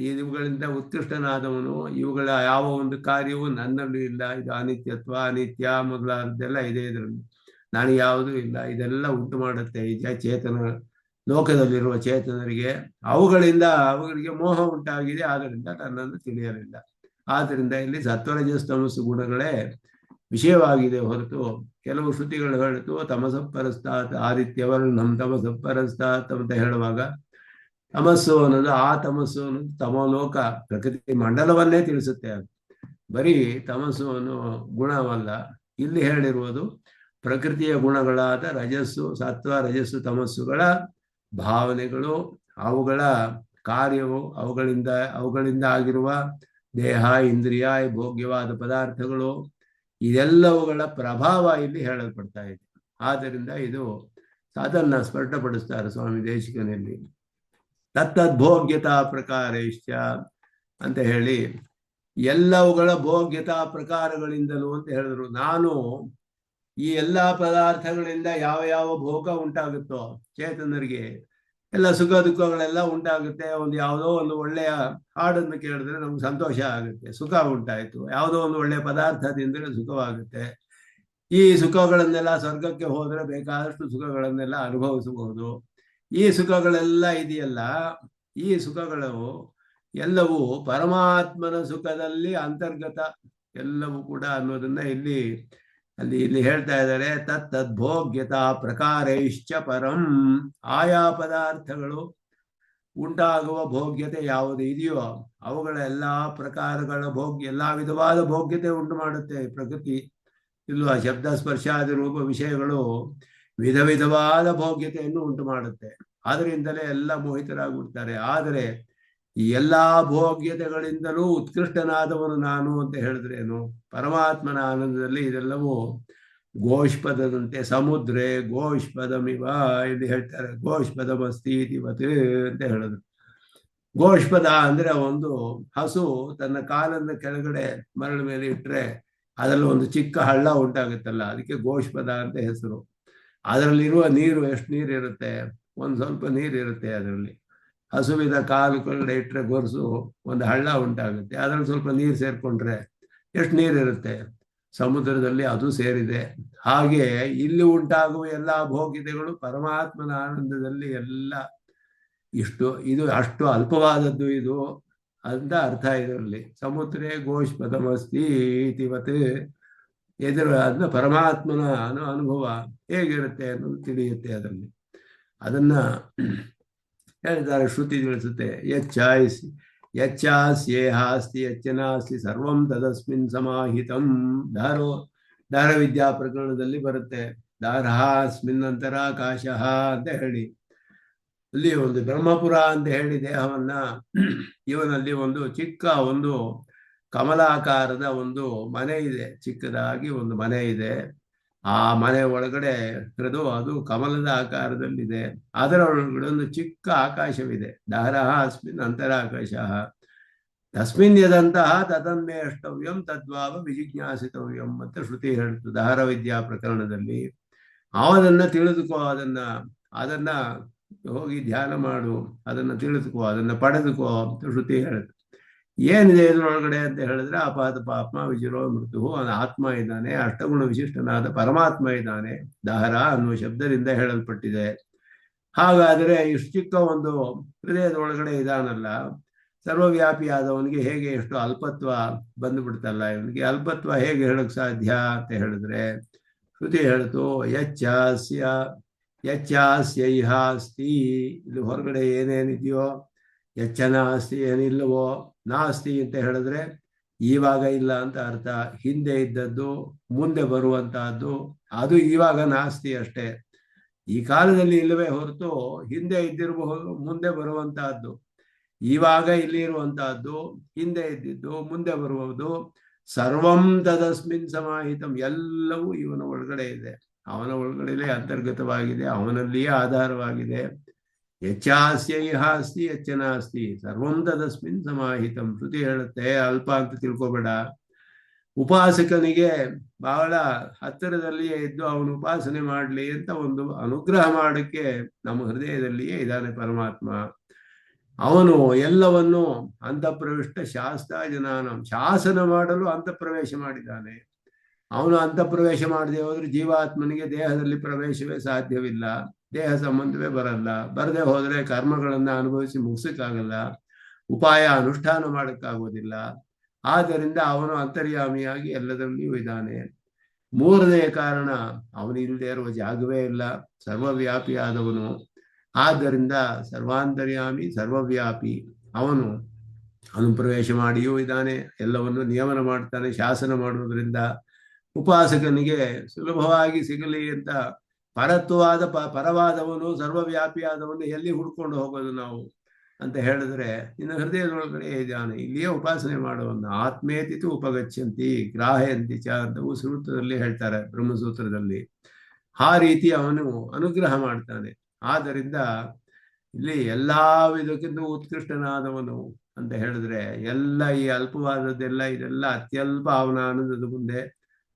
ಇವುಗಳಿಂದ ಉತ್ಕೃಷ್ಟನಾದವನು, ಇವುಗಳ ಯಾವ ಒಂದು ಕಾರ್ಯವೂ ನನ್ನಲ್ಲೂ ಇಲ್ಲ. ಇದು ಅನಿತ್ಯತ್ವ, ಅನಿತ್ಯ ಮೊದಲಾದದ್ದೆಲ್ಲ ಇದೆ ಇದರಲ್ಲಿ, ನಾನು ಯಾವುದೂ ಇಲ್ಲ. ಇದೆಲ್ಲ ಉಂಟು ಮಾಡುತ್ತೆ ಈ ಚೇತನ ಲೋಕದಲ್ಲಿರುವ ಚೇತನರಿಗೆ ಅವರಿಗೆ ಮೋಹ ಉಂಟಾಗಿದೆ, ಆದ್ದರಿಂದ ತನ್ನನ್ನು ತಿಳಿಯಲಿಲ್ಲ. ಆದ್ದರಿಂದ ಇಲ್ಲಿ ಸತ್ವರಜಸ್ತಮಸ್ಸು ಗುಣಗಳೇ ವಿಷಯವಾಗಿದೆ ಹೊರತು, ಕೆಲವು ಶ್ರುತಿಗಳು ಹೇಳಿತು ತಮಸಪ್ಪರಸ್ತಾತ್ ಆದಿತ್ಯವರ್ಣಂ ತಮಸಪ್ಪರಸ್ತಾತ್ ಅಂತ ಹೇಳುವಾಗ ತಮಸ್ಸು ಅನ್ನೋದು ಆ ತಮಸ್ಸು ಅನ್ನೋದು ತಮೋಲೋಕ ಪ್ರಕೃತಿ ಮಂಡಲವನ್ನೇ ತಿಳಿಸುತ್ತೆ. ಅದು ಬರೀ ತಮಸ್ಸು ಅನ್ನೋ ಗುಣವಲ್ಲ. ಇಲ್ಲಿ ಹೇಳಿರುವುದು ಪ್ರಕೃತಿಯ ಗುಣಗಳಾದ ರಜಸ್ಸು, ಸತ್ವ, ರಜಸ್ಸು, ತಮಸ್ಸುಗಳ ಭಾವನೆಗಳು, ಅವುಗಳ ಕಾರ್ಯವು, ಅವುಗಳಿಂದ ಆಗಿರುವ ದೇಹ, ಇಂದ್ರಿಯ, ಭೋಗ್ಯವಾದ ಪದಾರ್ಥಗಳು, ಇದೆಲ್ಲವುಗಳ ಪ್ರಭಾವ ಇಲ್ಲಿ ಹೇಳಲ್ಪಡ್ತಾ ಇದೆ. ಆದ್ದರಿಂದ ಇದು ಅದನ್ನ ಸ್ಪಷ್ಟಪಡಿಸ್ತಾರೆ ಸ್ವಾಮಿ ದೇಶಿಕನಲ್ಲಿ. ತತ್ತದ್ಭೋಗ್ಯತಾ ಪ್ರಕಾರೈಶ್ಚ ಅಂತ ಹೇಳಿ ಎಲ್ಲವುಗಳ ಭೋಗ್ಯತಾ ಪ್ರಕಾರಗಳಿಂದಲೂ ಅಂತ ಹೇಳಿದ್ರು. ನಾನು ಈ ಎಲ್ಲ ಪದಾರ್ಥಗಳಿಂದ ಯಾವ ಯಾವ ಭೋಗ ಉಂಟಾಗುತ್ತೋ ಚೇತನರಿಗೆ, ಎಲ್ಲ ಸುಖ ದುಃಖಗಳೆಲ್ಲ ಉಂಟಾಗುತ್ತೆ. ಯಾವುದೋ ಒಂದು ಒಳ್ಳೆಯ ಹಾಡನ್ನು ಕೇಳಿದ್ರೆ ನಮ್ಗೆ ಸಂತೋಷ ಆಗುತ್ತೆ, ಸುಖ ಉಂಟಾಯಿತು. ಯಾವುದೋ ಒಂದು ಒಳ್ಳೆಯ ಪದಾರ್ಥ ತಿಂದರೆ ಸುಖವಾಗುತ್ತೆ. ಈ ಸುಖಗಳನ್ನೆಲ್ಲ ಸ್ವರ್ಗಕ್ಕೆ ಹೋದರೆ ಬೇಕಾದಷ್ಟು ಸುಖಗಳನ್ನೆಲ್ಲ ಅನುಭವಿಸಬಹುದು. ಈ ಸುಖಗಳೆಲ್ಲ ಇದೆಯಲ್ಲ, ಈ ಸುಖಗಳು ಎಲ್ಲವೂ ಪರಮಾತ್ಮನ ಸುಖದಲ್ಲಿ ಅಂತರ್ಗತ ಎಲ್ಲವೂ ಕೂಡ ಅನ್ನೋದನ್ನ ಇಲ್ಲಿ ಹೇಳ್ತಾ ಇದ್ದಾರೆ. ತತ್ತದ್ಭೋಗ್ಯತಾ ಪ್ರಕಾರೈಶ್ಚ ಪರಂ, ಆಯಾ ಪದಾರ್ಥಗಳು ಉಂಟಾಗುವ ಭೋಗ್ಯತೆ ಯಾವುದು ಇದೆಯೋ ಅವುಗಳ ಎಲ್ಲಾ ಪ್ರಕಾರಗಳ ಎಲ್ಲಾ ವಿಧವಾದ ಭೋಗ್ಯತೆ ಉಂಟು ಮಾಡುತ್ತೆ ಪ್ರಕೃತಿ. ಇಲ್ವಾ? ಶಬ್ದ, ಸ್ಪರ್ಶಾದಿ ರೂಪ ವಿಷಯಗಳು ವಿಧ ವಿಧವಾದ ಭೋಗ್ಯತೆಯನ್ನು ಉಂಟು ಮಾಡುತ್ತೆ. ಆದ್ದರಿಂದಲೇ ಎಲ್ಲ ಮೋಹಿತರಾಗ್ಬಿಡ್ತಾರೆ. ಆದರೆ ಈ ಎಲ್ಲಾ ಭೋಗ್ಯತೆಗಳಿಂದಲೂ ಉತ್ಕೃಷ್ಟನಾದವನು ನಾನು ಅಂತ ಹೇಳಿದ್ರೇನು? ಪರಮಾತ್ಮನ ಆನಂದದಲ್ಲಿ ಇದೆಲ್ಲವೂ ಗೋಷ್ಪದಂತೆ ಸಮುದ್ರೆ ಗೋಷ್ಪದಮಿವ ಇಲ್ಲಿ ಹೇಳ್ತಾರೆ. ಗೋಷ್ಪದಮಸ್ತಿ ಇವತ್ ಅಂತ ಹೇಳಿದ್ರು. ಗೋಷ್ಪದ ಅಂದ್ರೆ ಒಂದು ಹಸು ತನ್ನ ಕಾಲನ್ನ ಕೆಳಗಡೆ ಮರಳ ಮೇಲೆ ಇಟ್ರೆ ಅದರಲ್ಲಿ ಒಂದು ಚಿಕ್ಕ ಹಳ್ಳ ಉಂಟಾಗುತ್ತಲ್ಲ, ಅದಕ್ಕೆ ಗೋಷ್ಪದ ಅಂತ ಹೆಸರು. ಅದರಲ್ಲಿರುವ ನೀರು ಎಷ್ಟು ನೀರಿರುತ್ತೆ? ಒಂದು ಸ್ವಲ್ಪ ನೀರಿರುತ್ತೆ ಅದರಲ್ಲಿ. ಹಸುವಿನ ಕಾಲು ಕೆಳಗಡೆ ಇಟ್ಟರೆ ಗೊರಸು ಒಂದು ಹಳ್ಳ ಉಂಟಾಗುತ್ತೆ. ಅದರಲ್ಲಿ ಸ್ವಲ್ಪ ನೀರು ಸೇರ್ಕೊಂಡ್ರೆ ಎಷ್ಟು ನೀರಿರುತ್ತೆ? ಸಮುದ್ರದಲ್ಲಿ ಅದು ಸೇರಿದೆ. ಹಾಗೆ ಇಲ್ಲಿ ಉಂಟಾಗುವ ಎಲ್ಲ ಭೋಗ್ಯತೆಗಳು ಪರಮಾತ್ಮನ ಆನಂದದಲ್ಲಿ ಎಲ್ಲ ಇದು ಅಷ್ಟು ಅಲ್ಪವಾದದ್ದು ಇದು ಅಂತ ಅರ್ಥ ಇದರಲ್ಲಿ. ಸಮುದ್ರೆ ಗೋಷ್ಪದಮಸ್ತಿ ಇವತ್ ಅದನ್ನ ಪರಮಾತ್ಮನ ಅನುಭವ ಹೇಗಿರುತ್ತೆ ಅನ್ನೋದು ತಿಳಿಯುತ್ತೆ ಅದರಲ್ಲಿ. ಅದನ್ನ ಹೇಳಿದ್ದಾರೆ, ಶ್ರುತಿ ತಿಳಿಸುತ್ತೆ. ಯಚ್ಚಾಸ್ಯೇಹಾಸ್ತಿ ಯಚ್ಚನಾಸ್ತಿ ಸರ್ವಂ ತದಸ್ಮಿನ್ ಸಮಾಹಿತಂ. ದಾರ ವಿದ್ಯಾ ಪ್ರಕರಣದಲ್ಲಿ ಬರುತ್ತೆ. ದಾರಹಾಸ್ಮಿನ್ ಅಂತರಾಕಾಶಃ ಅಂತ ಹೇಳಿ ಅಲ್ಲಿ ಒಂದು ಬ್ರಹ್ಮಪುರ ಅಂತ ಹೇಳಿ ದೇಹವನ್ನ, ಇವನಲ್ಲಿ ಒಂದು ಚಿಕ್ಕ ಒಂದು ಕಮಲಾಕಾರದ ಒಂದು ಮನೆ ಇದೆ, ಚಿಕ್ಕದಾಗಿ ಒಂದು ಮನೆ ಇದೆ. ಆ ಮನೆ ಒಳಗಡೆ ಅದು ಕಮಲದ ಆಕಾರದಲ್ಲಿದೆ. ಅದರ ಒಳಗಡೆ ಒಂದು ಚಿಕ್ಕ ಆಕಾಶವಿದೆ. ದಾರಃ ಅಸ್ಮಿನ್ ಅಂತರಾಕಾಶ ತಸ್ಮಿನ್ ಯದಂತಹ ತದನ್ಮೇ ಅಷ್ಟವ್ಯಂ ತದ್ವಾವ ವಿಜಿಜ್ಞಾಸಿತವ್ಯಂ ಅಂತ ಶ್ರುತಿ ಹೇಳ್ತು ದಾರ ವಿದ್ಯಾ ಪ್ರಕರಣದಲ್ಲಿ. ಅವನನ್ನ ತಿಳಿದುಕೋ, ಅದನ್ನ ಹೋಗಿ ಧ್ಯಾನ ಮಾಡು, ಅದನ್ನ ತಿಳಿದುಕೋ, ಅದನ್ನ ಪಡೆದುಕೋ ಅಂತ ಶ್ರುತಿ ಹೇಳ್ತು. ಏನಿದೆ ಇದರೊಳಗಡೆ ಅಂತ ಹೇಳಿದ್ರೆ ಅಪಾತ ಪಾಪ್ಮ ವಿಜಿರೋ ಮೃತು, ಆತ್ಮ ಇದ್ದಾನೆ, ಅಷ್ಟಗುಣ ವಿಶಿಷ್ಟನಾದ ಪರಮಾತ್ಮ ಇದ್ದಾನೆ. ದಾರ ಅನ್ನುವ ಶಬ್ದದಿಂದ ಹೇಳಲ್ಪಟ್ಟಿದೆ. ಹಾಗಾದರೆ ಇಷ್ಟು ಚಿಕ್ಕ ಒಂದು ಹೃದಯದ ಒಳಗಡೆ ಇದಾನಲ್ಲ, ಸರ್ವವ್ಯಾಪಿಯಾದವನಿಗೆ ಹೇಗೆ ಎಷ್ಟು ಅಲ್ಪತ್ವ ಬಂದುಬಿಡ್ತಲ್ಲ, ಇವನಿಗೆ ಅಲ್ಪತ್ವ ಹೇಗೆ ಹೇಳಕ್ ಸಾಧ್ಯ ಅಂತ ಹೇಳಿದ್ರೆ ಶ್ರುತಿ ಹೇಳ್ತು. ಯಚ್ಚಾಸ್ಯೈಹಾಸ್ತಿ, ಇದು ಹೊರಗಡೆ ಏನೇನಿದೆಯೋ, ಯಚ್ಚನಾಸ್ತಿ ಏನಿಲ್ಲವೋ, ನಾಸ್ತಿ ಅಂತ ಹೇಳಿದ್ರೆ ಇವಾಗ ಇಲ್ಲ ಅಂತ ಅರ್ಥ. ಹಿಂದೆ ಇದ್ದದ್ದು ಮುಂದೆ ಬರುವಂತಹದ್ದು ಅದು ಇವಾಗ ನಾಸ್ತಿ ಅಷ್ಟೇ. ಈ ಕಾಲದಲ್ಲಿ ಇಲ್ಲವೇ ಹೊರತು ಹಿಂದೆ ಇದ್ದಿರಬಹುದು, ಮುಂದೆ ಬರುವಂತಹದ್ದು. ಇವಾಗ ಇಲ್ಲಿ ಇರುವಂತಹದ್ದು, ಹಿಂದೆ ಇದ್ದಿದ್ದು, ಮುಂದೆ ಬರುವುದು. ಸರ್ವಂ ತದಸ್ಮಿನ್ ಸಮಾಹಿತಂ, ಎಲ್ಲವೂ ಇವನ ಒಳಗಡೆ ಇದೆ, ಅವನ ಒಳಗಡೆ ಅಂತರ್ಗತವಾಗಿದೆ, ಅವನಲ್ಲಿಯೇ ಆಧಾರವಾಗಿದೆ. ಯಚ್ಚಾಸ್ಯೈಹಾಸ್ತಿ ಯಚ್ಚನಾಸ್ತಿ ಸರ್ವಂ ತದಸ್ಮಿನ್ ಸಮಾಹಿತಂ. ಶ್ರುತಿ ಹೇಳುತ್ತೆ, ಅಲ್ಪ ಅಂತ ತಿಳ್ಕೊಬೇಡ. ಉಪಾಸಕನಿಗೆ ಬಹಳ ಹತ್ತಿರದಲ್ಲಿಯೇ ಇದ್ದು ಅವನು ಉಪಾಸನೆ ಮಾಡಲಿ ಅಂತ ಒಂದು ಅನುಗ್ರಹ ಮಾಡಕ್ಕೆ ನಮ್ಮ ಹೃದಯದಲ್ಲಿಯೇ ಇದ್ದಾನೆ ಪರಮಾತ್ಮ. ಅವನು ಎಲ್ಲವನ್ನು ಅಂತಃಪ್ರವಿಷ್ಟ ಶಾಸ್ತ್ರ ಜನಾನಂ, ಶಾಸನ ಮಾಡಲು ಅಂತಃಪ್ರವೇಶ ಮಾಡಿದ್ದಾನೆ. ಅವನು ಅಂತಃಪ್ರವೇಶ ಮಾಡದೆ ಹೋದ್ರೆ ಜೀವಾತ್ಮನಿಗೆ ದೇಹದಲ್ಲಿ ಪ್ರವೇಶವೇ ಸಾಧ್ಯವಿಲ್ಲ. ದೇಹ ಸಂಬಂಧವೇ ಬರಲ್ಲ. ಬರದೆ ಹೋದರೆ ಕರ್ಮಗಳನ್ನು ಅನುಭವಿಸಿ ಮುಗಿಸಕ್ಕಾಗಲ್ಲ, ಉಪಾಯ ಅನುಷ್ಠಾನ ಮಾಡೋಕ್ಕಾಗೋದಿಲ್ಲ. ಆದ್ದರಿಂದ ಅವನು ಅಂತರ್ಯಾಮಿಯಾಗಿ ಎಲ್ಲದರಲ್ಲಿಯೂ ಇದ್ದಾನೆ. ಮೂರನೆಯ ಕಾರಣ, ಅವನು ಇಲ್ಲದೆ ಇರುವ ಜಾಗವೇ ಇಲ್ಲ, ಸರ್ವವ್ಯಾಪಿಯಾದವನು. ಆದ್ದರಿಂದ ಸರ್ವಾಂತರ್ಯಾಮಿ ಸರ್ವವ್ಯಾಪಿ. ಅವನು ಅನುಪ್ರವೇಶ ಮಾಡಿಯೂ ಇದ್ದಾನೆ, ಎಲ್ಲವನ್ನು ನಿಯಮನ ಮಾಡ್ತಾನೆ, ಶಾಸನ ಮಾಡುವುದರಿಂದ ಉಪಾಸಕನಿಗೆ ಸುಲಭವಾಗಿ ಸಿಗಲಿ ಅಂತ. ಪರವಾದವನು ಸರ್ವವ್ಯಾಪಿಯಾದವನು ಎಲ್ಲಿ ಹುಡ್ಕೊಂಡು ಹೋಗೋದು ನಾವು ಅಂತ ಹೇಳಿದ್ರೆ, ಇನ್ನು ಹೃದಯದೊಳಗಡೆ ಇದ್ದಾನೆ, ಇಲ್ಲಿಯೇ ಉಪಾಸನೆ ಮಾಡುವನ್ನ. ಆತ್ಮೇತಿತು ಉಪಗಚ್ಚಂತಿ ಗ್ರಾಹಯಂತಿ ಚ ಅಂತ ಸೂತ್ರದಲ್ಲಿ ಹೇಳ್ತಾರೆ, ಬ್ರಹ್ಮಸೂತ್ರದಲ್ಲಿ. ಆ ರೀತಿ ಅವನು ಅನುಗ್ರಹ ಮಾಡ್ತಾನೆ. ಆದ್ದರಿಂದ ಇಲ್ಲಿ ಎಲ್ಲಾ ವಿಧಕ್ಕಿಂತ ಉತ್ಕೃಷ್ಟನಾದವನು ಅಂತ ಹೇಳಿದ್ರೆ, ಎಲ್ಲ ಈ ಅಲ್ಪವಾದದ್ದೆಲ್ಲ ಇದೆಲ್ಲ ಅತ್ಯಲ್ಪ ಅವನ ಆನಂದದ ಮುಂದೆ.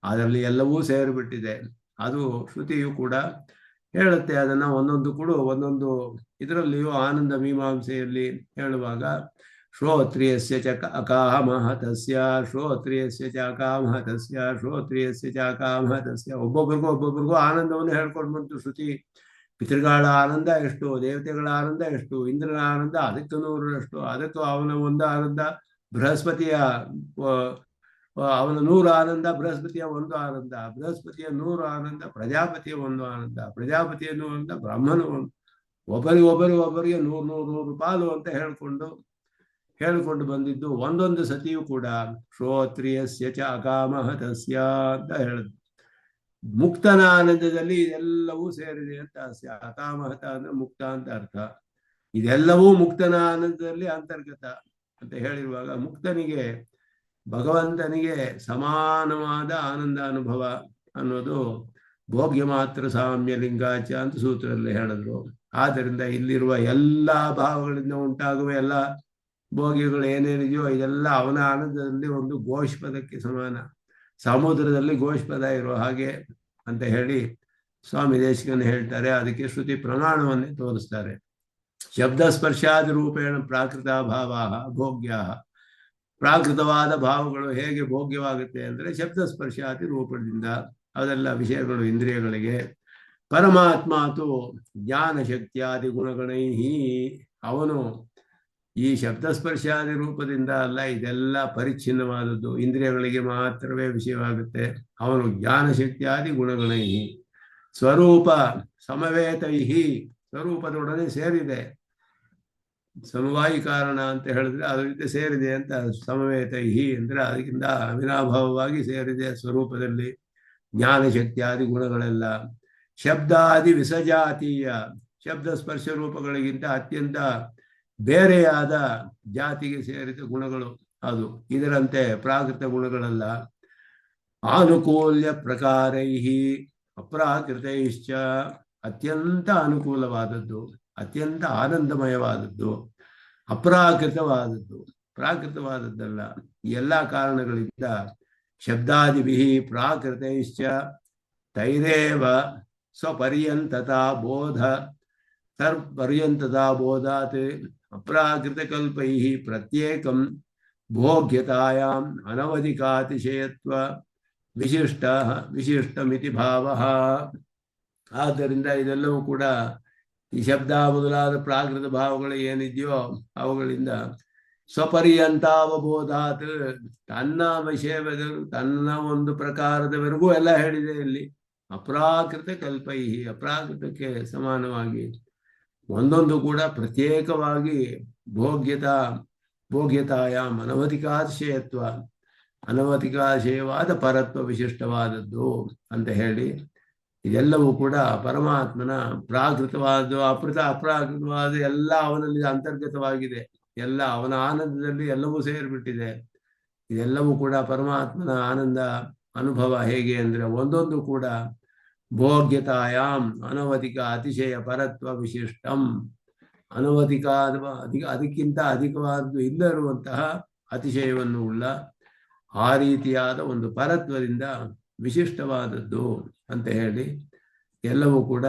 ಅದರಲ್ಲಿ ಎಲ್ಲವೂ ಸೇರಿಬಿಟ್ಟಿದೆ. ಅದು ಶ್ರುತಿಯು ಕೂಡ ಹೇಳುತ್ತೆ ಅದನ್ನ. ಒಂದೊಂದು ಕೂಡ ಒಂದೊಂದು ಇದರಲ್ಲಿಯೂ ಆನಂದ ಮೀಮಾಂಸೆಯಲ್ಲಿ ಹೇಳುವಾಗ, ಶ್ರೋತ್ರಿಯಸ್ಯ ಚ ಅಕಾಮಹತಸ್ಯ, ಶ್ರೋತ್ರಿಯಸ್ಯ ಚ ಅಕಾಮಹತಸ್ಯ, ಶ್ರೋತ್ರಿಯಸ್ಯ ಚ ಅಕಾಮಹತಸ್ಯ. ಒಬ್ಬೊಬ್ರಿಗೂ ಆನಂದವನ್ನು ಹೇಳ್ಕೊಂಡು ಬಂತು ಶ್ರುತಿ. ಪಿತೃಗಳ ಆನಂದ ಎಷ್ಟು, ದೇವತೆಗಳ ಆನಂದ ಎಷ್ಟು, ಇಂದ್ರನ ಆನಂದ ಅದಕ್ಕೆ 100ರಷ್ಟು, ಅದಕ್ಕೂ ಅವನ ಒಂದು ಆನಂದ, ಬೃಹಸ್ಪತಿಯ ಅವನ 100 ಆನಂದ, ಬೃಹಸ್ಪತಿಯ 1 ಆನಂದ, ಬೃಹಸ್ಪತಿಯ 100 ಆನಂದ, ಪ್ರಜಾಪತಿಯ 1 ಆನಂದ, ಪ್ರಜಾಪತಿಯ 1 ಆನಂದ, ಬ್ರಹ್ಮನು ಒಬ್ಬರಿಗೆ 100 ಪಾಲು ಅಂತ ಹೇಳಿಕೊಂಡು ಬಂದಿದ್ದು. ಒಂದೊಂದು ಸತಿಯೂ ಕೂಡ ಶ್ರೋತ್ರಿಯಸ್ಯ ಚ ಅಕಾಮಹತಸ್ಯ ಅಂತ ಹೇಳಿದ್ರು. ಮುಕ್ತನ ಆನಂದದಲ್ಲಿ ಇದೆಲ್ಲವೂ ಸೇರಿದೆ ಅಂತ. ಅಕಾಮಹತ ಅಂದ್ರೆ ಮುಕ್ತ ಅಂತ ಅರ್ಥ. ಇದೆಲ್ಲವೂ ಮುಕ್ತನ ಆನಂದದಲ್ಲಿ ಅಂತರ್ಗತ ಅಂತ ಹೇಳಿರುವಾಗ, ಮುಕ್ತನಿಗೆ ಭಗವಂತನಿಗೆ ಸಮಾನವಾದ ಆನಂದ ಅನುಭವ ಅನ್ನೋದು ಭೋಗ್ಯ ಮಾತ್ರ ಸಾಮ್ಯ ಲಿಂಗಾಚ ಅಂತ ಸೂತ್ರದಲ್ಲಿ ಹೇಳಿದ್ರು. ಆದ್ದರಿಂದ ಇಲ್ಲಿರುವ ಎಲ್ಲ ಭಾವಗಳಿಂದ ಉಂಟಾಗುವ ಎಲ್ಲ ಭೋಗ್ಯಗಳು ಏನೇನಿದೆಯೋ ಇದೆಲ್ಲ ಅವನ ಆನಂದದಲ್ಲಿ ಒಂದು ಗೋಷ್ಪದಕ್ಕೆ ಸಮಾನ. ಸಮುದ್ರದಲ್ಲಿ ಗೋಷ್ಪದ ಇರೋ ಹಾಗೆ ಅಂತ ಹೇಳಿ ಸ್ವಾಮಿ ದೇಶಿಕನ್ ಹೇಳ್ತಾರೆ. ಅದಕ್ಕೆ ಶ್ರುತಿ ಪ್ರಮಾಣವನ್ನೇ ತೋರಿಸ್ತಾರೆ. ಶಬ್ದ ಸ್ಪರ್ಶಾದಿ ರೂಪೇಣ ಪ್ರಾಕೃತ ಭಾವ ಭೋಗ್ಯ. ಪ್ರಾಕೃತವಾದ ಭಾವಗಳು ಹೇಗೆ ಭೋಗ್ಯವಾಗುತ್ತೆ ಅಂದರೆ ಶಬ್ದ ಸ್ಪರ್ಶಾದಿ ರೂಪದಿಂದ. ಅದೆಲ್ಲ ವಿಷಯಗಳು ಇಂದ್ರಿಯಗಳಿಗೆ. ಪರಮಾತ್ಮ ತು ಜ್ಞಾನ ಶಕ್ತಿಯಾದಿ ಗುಣಗಣೈ. ಅವನು ಈ ಶಬ್ದಸ್ಪರ್ಶಾದಿ ರೂಪದಿಂದ ಅಲ್ಲ, ಇದೆಲ್ಲ ಪರಿಚ್ಛಿನ್ನವಾದದ್ದು, ಇಂದ್ರಿಯಗಳಿಗೆ ಮಾತ್ರವೇ ವಿಷಯವಾಗುತ್ತೆ. ಅವನು ಜ್ಞಾನಶಕ್ತಿಯಾದಿ ಗುಣಗಣೈ ಸ್ವರೂಪ ಸಮವೇತೈ, ಸ್ವರೂಪದೊಡನೆ ಸೇರಿದೆ. ಸಮವಾಯಿ ಕಾರಣ ಅಂತ ಹೇಳಿದ್ರೆ ಅದ್ರ ಜೊತೆ ಸೇರಿದೆ ಅಂತ. ಸಮವೇತೈ ಅಂದ್ರೆ ಅದಕ್ಕಿಂತ ಅವಿನಾಭಾವವಾಗಿ ಸೇರಿದೆ ಸ್ವರೂಪದಲ್ಲಿ ಜ್ಞಾನಶಕ್ತಿಯಾದಿ ಗುಣಗಳೆಲ್ಲ. ಶಬ್ದಾದಿ ವಿಸಜಾತೀಯ, ಶಬ್ದ ಸ್ಪರ್ಶ ರೂಪಗಳಿಗಿಂತ ಅತ್ಯಂತ ಬೇರೆಯಾದ ಜಾತಿಗೆ ಸೇರಿದ ಗುಣಗಳು ಅದು. ಇದರಂತೆ ಪ್ರಾಕೃತ ಗುಣಗಳಲ್ಲ. ಆನುಕೂಲ್ಯ ಪ್ರಕಾರೈ ಅಪ್ರಾಕೃತೈಶ್ಚ, ಅತ್ಯಂತ ಅನುಕೂಲವಾದದ್ದು, ಅತ್ಯಂತ ಆನಂದಮಯವಾದದ್ದು, ಅಪ್ರಾಕೃತವಾದದ್ದು, ಪ್ರಾಕೃತವಾದದ್ದಲ್ಲ. ಎಲ್ಲ ಕಾರಣಗಳಿಂದ ಶಬ್ದಾದಿಭಿ ಪ್ರಾಕೃತೈಶ್ಚ ತೈರೇವ ಸ್ವಪರ್ಯಂತತಾ ಬೋಧ ತರ್ಪರ್ಯಂತತಾ ಬೋಧಾತ್ ಅಪ್ರಾಕೃತಕಲ್ಪೈ ಪ್ರತ್ಯೇಕಂ ಭೋಗ್ಯತಾಯಾಂ ಅನವಧಿಕಾತಿಶಯತ್ವ ವಿಶಿಷ್ಟಮಿತಿ ಭಾವಃ. ಆದ್ದರಿಂದ ಇದೆಲ್ಲವೂ ಕೂಡ ಈ ಶಬ್ದ ಮೊದಲಾದ ಪ್ರಾಕೃತ ಭಾವಗಳು ಏನಿದೆಯೋ ಅವುಗಳಿಂದ ಸ್ವಪರ್ಯಂತಾವಬೋಧಾತ್, ತನ್ನ ವಿಷಯವೆದರು ತನ್ನ ಒಂದು ಪ್ರಕಾರದವರೆಗೂ ಎಲ್ಲ ಹೇಳಿದೆ ಇಲ್ಲಿ. ಅಪ್ರಾಕೃತ ಕಲ್ಪೈ, ಅಪ್ರಾಕೃತಕ್ಕೆ ಸಮಾನವಾಗಿ ಒಂದೊಂದು ಕೂಡ ಪ್ರತ್ಯೇಕವಾಗಿ ಭೋಗ್ಯತಾಯಾಮ್ ಅನವಧಿಕಾತಿಶಯತ್ವ, ಅನವಧಿಕಾಶಯವಾದ ಪರತ್ವ ವಿಶಿಷ್ಟವಾದದ್ದು ಅಂತ ಹೇಳಿ ಇದೆಲ್ಲವೂ ಕೂಡ ಪರಮಾತ್ಮನ ಪ್ರಾಕೃತವಾದ ಅಪ್ರಾಕೃತವಾದ ಎಲ್ಲ ಅವನಲ್ಲಿ ಅಂತರ್ಗತವಾಗಿದೆ. ಎಲ್ಲ ಅವನ ಆನಂದದಲ್ಲಿ ಎಲ್ಲವೂ ಸೇರಿಬಿಟ್ಟಿದೆ. ಇದೆಲ್ಲವೂ ಕೂಡ ಪರಮಾತ್ಮನ ಆನಂದ ಅನುಭವ. ಹೇಗೆ ಅಂದರೆ ಒಂದೊಂದು ಕೂಡ ಭೋಗ್ಯತಾಯಾಮ್ ಅನವಧಿಕ ಅತಿಶಯ ಪರತ್ವ ವಿಶಿಷ್ಟಂ, ಅದಕ್ಕಿಂತ ಅಧಿಕವಾದ್ದು ಇಲ್ಲರುವಂತಹ ಅತಿಶಯವನ್ನು ಉಳ್ಳ ಆ ರೀತಿಯಾದ ಒಂದು ಪರತ್ವದಿಂದ ವಿಶಿಷ್ಟವಾದದ್ದು ಅಂತ ಹೇಳಿ ಎಲ್ಲವೂ ಕೂಡ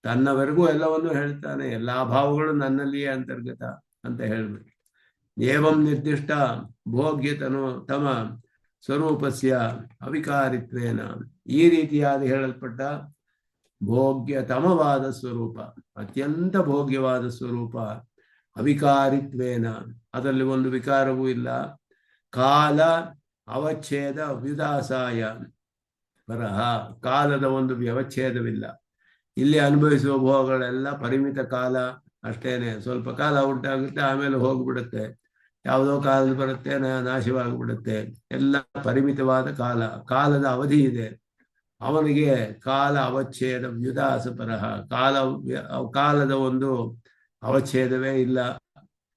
ತನ್ನವರೆಗೂ ಎಲ್ಲವನ್ನು ಹೇಳ್ತಾನೆ. ಎಲ್ಲ ಭಾವಗಳು ನನ್ನಲ್ಲಿಯೇ ಅಂತರ್ಗತ ಅಂತ ಹೇಳ್ಬಿಟ್ಟು ಏವಂ ನಿರ್ದಿಷ್ಟ ಭೋಗ್ಯತನು ತಮ ಸ್ವರೂಪಸ್ಯ ಅವಿಕಾರಿತ್ವೇನ, ಈ ರೀತಿಯಾದ ಹೇಳಲ್ಪಟ್ಟ ಭೋಗ್ಯತಮವಾದ ಸ್ವರೂಪ, ಅತ್ಯಂತ ಭೋಗ್ಯವಾದ ಸ್ವರೂಪ. ಅವಿಕಾರಿತ್ವೇನ, ಅದರಲ್ಲಿ ಒಂದು ವಿಕಾರವೂ ಇಲ್ಲ. ಕಾಲ ಅವಚ್ಛೇದ ವಿದಾಸಾಯ ಪರಹ, ಕಾಲದ ಒಂದು ವ್ಯವಚ್ಛೇದವಿಲ್ಲ. ಇಲ್ಲಿ ಅನುಭವಿಸುವ ಭೋಗಗಳೆಲ್ಲ ಪರಿಮಿತ ಕಾಲ ಅಷ್ಟೇನೆ. ಸ್ವಲ್ಪ ಕಾಲ ಉಂಟಾಗುತ್ತೆ, ಆಮೇಲೆ ಹೋಗ್ಬಿಡುತ್ತೆ. ಯಾವುದೋ ಕಾಲದಲ್ಲಿ ಬರುತ್ತೆ, ನಾಶವಾಗಿಬಿಡುತ್ತೆ. ಎಲ್ಲ ಪರಿಮಿತವಾದ ಕಾಲ, ಕಾಲದ ಅವಧಿ ಇದೆ. ಅವನಿಗೆ ಕಾಲ ಅವಚ್ಛೇದ ವ್ಯುದಾಸ ಪರಹ, ಕಾಲದ ಒಂದು ಅವಚ್ಛೇದವೇ ಇಲ್ಲ.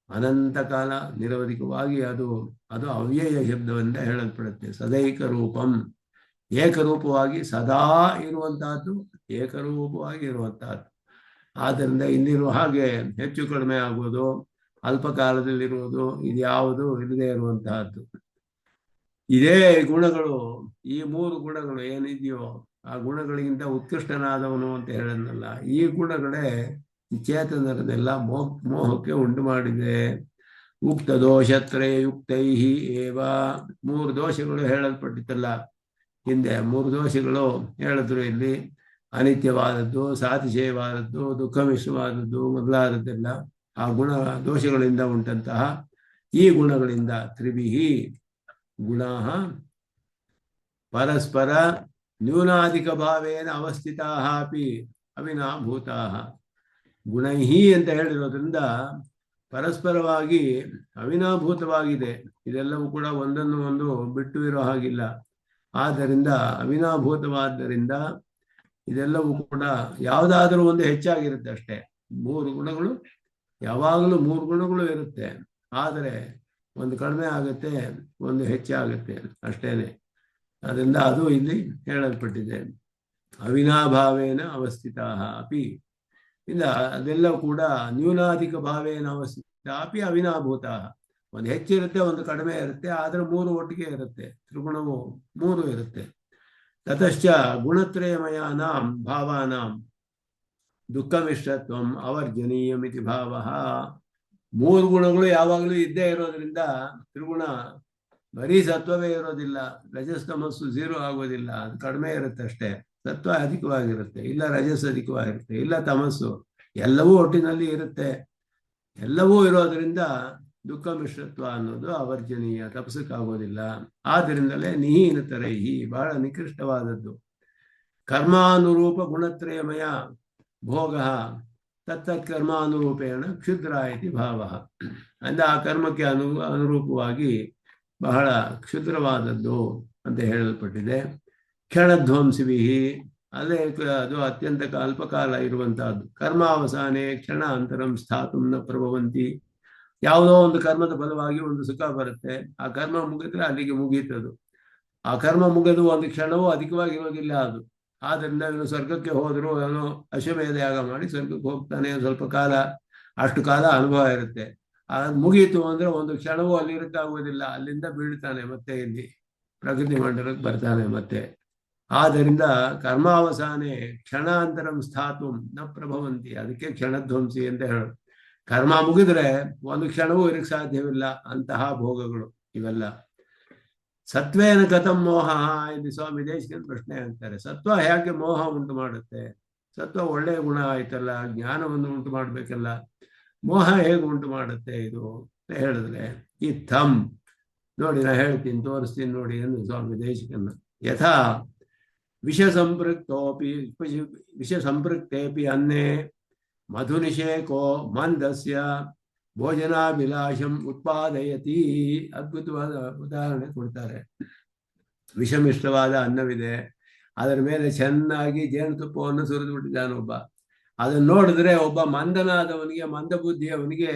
ಅನಂತ ಕಾಲ ನಿರವಧಿಕವಾಗಿ ಅದು ಅವ್ಯಯ ಶಬ್ದವೆಂದ ಹೇಳಲ್ಪಡುತ್ತೆ. ಸದೈಕ ರೂಪಂ, ಏಕರೂಪವಾಗಿ ಸದಾ ಇರುವಂತಹದ್ದು, ಏಕರೂಪವಾಗಿ ಇರುವಂತಹದ್ದು. ಆದ್ದರಿಂದ ಇಲ್ಲಿರುವ ಹಾಗೆ ಹೆಚ್ಚು ಕಡಿಮೆ ಆಗುವುದು, ಅಲ್ಪ ಕಾಲದಲ್ಲಿರುವುದು, ಇದ್ಯಾವುದು ಇಲ್ಲದೆ ಇರುವಂತಹದ್ದು. ಇದೇ ಗುಣಗಳು, ಈ 3 ಗುಣಗಳು ಏನಿದೆಯೋ ಆ ಗುಣಗಳಿಗಿಂತ ಉತ್ಕೃಷ್ಟನಾದವನು ಅಂತ ಹೇಳದ್ನಲ್ಲ, ಈ ಗುಣಗಳೇ ಈ ಚೇತನರನ್ನೆಲ್ಲ ಮೋಹಕ್ಕೆ ಉಂಟು ಮಾಡಿದೆ. ಉಕ್ತ ದೋಷತ್ರಯ ಯುಕ್ತೈ ಏವ, 3 ದೋಷಗಳು ಹೇಳಲ್ಪಟ್ಟಿತ್ತಲ್ಲ ಹಿಂದೆ. 3 ದೋಷಗಳು ಹೇಳಿದ್ರು ಇಲ್ಲಿ. ಅನಿತ್ಯವಾದದ್ದು, ಸಾತಿಶಯವಾದದ್ದು, ದುಃಖ ಮಿಶ್ರವಾದದ್ದು ಮೊದಲಾದದ್ದೆಲ್ಲ ಆ ದೋಷಗಳಿಂದ ಉಂಟಂತಹ ಈ ಗುಣಗಳಿಂದ ತ್ರಿಭಿಹಿ ಗುಣಾ ಪರಸ್ಪರ ನ್ಯೂನಾಧಿಕ ಭಾವೇನ ಅವಸ್ಥಿತಾ ಅಪಿ ಅವಿನಾಭೂತಾ. ಗುಣೈಹಿ ಅಂತ ಹೇಳಿರೋದ್ರಿಂದ ಪರಸ್ಪರವಾಗಿ ಅವಿನಾಭೂತವಾಗಿದೆ. ಇದೆಲ್ಲವೂ ಕೂಡ ಒಂದನ್ನು ಒಂದು ಬಿಟ್ಟು ಇರೋ ಹಾಗಿಲ್ಲ. ಆದ್ದರಿಂದ ಅವಿನಾಭೂತವಾದ್ದರಿಂದ ಇದೆಲ್ಲವೂ ಕೂಡ ಯಾವುದಾದ್ರೂ ಒಂದು ಹೆಚ್ಚಾಗಿರುತ್ತೆ ಅಷ್ಟೇ. 3 ಗುಣಗಳು ಯಾವಾಗಲೂ 3 ಗುಣಗಳು ಇರುತ್ತೆ. ಆದರೆ ಒಂದು ಕಡಿಮೆ ಆಗುತ್ತೆ, ಒಂದು ಹೆಚ್ಚಾಗುತ್ತೆ ಅಷ್ಟೇನೆ. ಅದರಿಂದ ಅದು ಇಲ್ಲಿ ಹೇಳಲ್ಪಟ್ಟಿದೆ. ಅವಿನಾಭಾವೇನ ಅವಸ್ಥಿತಾ ಅಪಿ, ಇಲ್ಲ ಅದೆಲ್ಲ ಕೂಡ ನ್ಯೂನಾಧಿಕ ಭಾವೇನ ಅವಸ್ಥಿತ ಅಪಿ ಅವಿನಾಭೂತ. ಒಂದು ಹೆಚ್ಚಿರುತ್ತೆ, ಒಂದು ಕಡಿಮೆ ಇರುತ್ತೆ, ಆದರೆ 3 ಒಟ್ಟಿಗೆ ಇರುತ್ತೆ. ತ್ರಿಗುಣವು 3 ಇರುತ್ತೆ. ತತಶ್ಚ ಗುಣತ್ರಯಮಯಾನಾಂ ಭಾವಾನಾಂ ದುಃಖಮಿಶ್ರತ್ವಂ ಅವರ್ಜನೀಯಮಿತಿ ಭಾವ. 3 ಗುಣಗಳು ಯಾವಾಗಲೂ ಇದ್ದೇ ಇರೋದ್ರಿಂದ ತ್ರಿಗುಣ ಬರೀ ಸತ್ವವೇ ಇರೋದಿಲ್ಲ. ರಜಸ್ ತಮಸ್ಸು 0 ಆಗೋದಿಲ್ಲ, ಅದು ಕಡಿಮೆ ಇರುತ್ತೆ ಅಷ್ಟೇ. ಸತ್ವ ಅಧಿಕವಾಗಿರುತ್ತೆ, ಇಲ್ಲ ರಜಸ್ ಅಧಿಕವಾಗಿರುತ್ತೆ, ಇಲ್ಲ ತಮಸ್ಸು, ಎಲ್ಲವೂ ಒಟ್ಟಿನಲ್ಲಿ ಇರುತ್ತೆ. ಎಲ್ಲವೂ ಇರೋದ್ರಿಂದ ದುಃಖ ಮಿಶ್ರತ್ವ ಅನ್ನೋದು ಅವರ್ಜನೀಯ, ತಪಸ್ಸಕ್ಕಾಗೋದಿಲ್ಲ. ಆದ್ದರಿಂದಲೇ ನಿಹೀನತರೈಹಿ, ಬಹಳ ನಿಕೃಷ್ಟವಾದದ್ದು. ಕರ್ಮಾನುರೂಪ ಗುಣತ್ರಯಮಯ ಭೋಗ ತತ್ತತ್ ಕರ್ಮಾನುರೂಪೇಣ ಕ್ಷುದ್ರ ಇತಿ ಭಾವ. ಅಂದ್ರೆ ಆ ಕರ್ಮಕ್ಕೆ ಅನುರೂಪವಾಗಿ ಬಹಳ ಕ್ಷುದ್ರವಾದದ್ದು ಅಂತ ಹೇಳಲ್ಪಟ್ಟಿದೆ. ಕ್ಷಣಧ್ವಂಸಿವಿಹಿ, ಅದೇ ಅದು ಅತ್ಯಂತ ಅಲ್ಪಕಾಲ ಇರುವಂತಹದ್ದು. ಕರ್ಮಾವಸಾನೆ ಕ್ಷಣ ಅಂತರಂ ಸ್ಥಾತುಂ ನ ಪ್ರಭವಂತಿ. ಯಾವುದೋ ಒಂದು ಕರ್ಮದ ಫಲವಾಗಿ ಒಂದು ಸುಖ ಬರುತ್ತೆ, ಆ ಕರ್ಮ ಮುಗಿದ್ರೆ ಅಲ್ಲಿಗೆ ಮುಗೀತದು. ಆ ಕರ್ಮ ಮುಗಿದು ಒಂದು ಕ್ಷಣವೂ ಅಧಿಕವಾಗಿರೋದಿಲ್ಲ ಅದು. ಆದ್ದರಿಂದ ಇವನು ಸ್ವರ್ಗಕ್ಕೆ ಹೋದ್ರು, ಅವನು ಅಶ್ವಮೇಧ ಯಾಗ ಮಾಡಿ ಸ್ವರ್ಗಕ್ಕೆ ಹೋಗ್ತಾನೆ. ಸ್ವಲ್ಪ ಕಾಲ, ಅಷ್ಟು ಕಾಲ ಅನುಭವ ಇರುತ್ತೆ. ಮುಗೀತು ಅಂದ್ರೆ ಒಂದು ಕ್ಷಣವೂ ಅಲ್ಲಿರಕ್ಕಾಗುವುದಿಲ್ಲ, ಅಲ್ಲಿಂದ ಬೀಳ್ತಾನೆ, ಮತ್ತೆ ಇಲ್ಲಿ ಪ್ರಕೃತಿ ಮಂಡಲಕ್ಕೆ ಬರ್ತಾನೆ ಮತ್ತೆ. ಆದ್ದರಿಂದ ಕರ್ಮಾವಸಾನೆ ಕ್ಷಣಾಂತರಂ ಸ್ಥಾತು ನ ಪ್ರಭವಂತಿ, ಅದಕ್ಕೆ ಕ್ಷಣಧ್ವಂಸಿ ಅಂತ ಹೇಳು. ಕರ್ಮ ಮುಗಿದ್ರೆ ಒಂದು ಕ್ಷಣವೂ ಇರಕ್ಕೆ ಸಾಧ್ಯವಿಲ್ಲ ಅಂತಹ ಭೋಗಗಳು ಇವೆಲ್ಲ. ಸತ್ವೇನ ಕಥಂ ಮೋಹ ಎಂದು ಸ್ವಾಮಿ ದೇಶಿಕನ್ ಪ್ರಶ್ನೆ ಅಂತಾರೆ. ಸತ್ವ ಹೇಗೆ ಮೋಹ ಉಂಟು ಮಾಡುತ್ತೆ? ಸತ್ವ ಒಳ್ಳೆಯ ಗುಣ ಆಯ್ತಲ್ಲ, ಜ್ಞಾನವನ್ನು ಉಂಟು ಮಾಡ್ಬೇಕಲ್ಲ, ಮೋಹ ಹೇಗೆ ಉಂಟು ಮಾಡುತ್ತೆ ಇದು ಅಂತ ಹೇಳಿದ್ರೆ, ಇತ್ತಂ ನೋಡಿ, ನಾ ಹೇಳ್ತೀನಿ, ತೋರಿಸ್ತೀನಿ ನೋಡಿ ಎಂದು ಸ್ವಾಮಿ ದೇಶಿಕನ್ನ. ಯಥಾ ವಿಷ ಸಂಪೃಕ್ತೇಪಿ ಅನ್ನೇ ಮಧುನಿಷೇಕೋ ಮಂದಸ್ಯ ಭೋಜನಾಭಿಲಾಷಂ ಉತ್ಪಾದಯತಿ. ಅದ್ಭುತವಾದ ಉದಾಹರಣೆ ಕೊಡ್ತಾರೆ. ವಿಷಮಿಷ್ಟವಾದ ಅನ್ನವಿದೆ, ಅದರ ಮೇಲೆ ಚೆನ್ನಾಗಿ ಜೇನುತುಪ್ಪವನ್ನು ಸುರಿದು ಬಿಟ್ಟಿದ್ದಾನೊಬ್ಬ. ಅದನ್ನು ನೋಡಿದ್ರೆ ಒಬ್ಬ ಮಂದನಾದವನಿಗೆ, ಮಂದಬುದ್ಧಿಯವನಿಗೆ,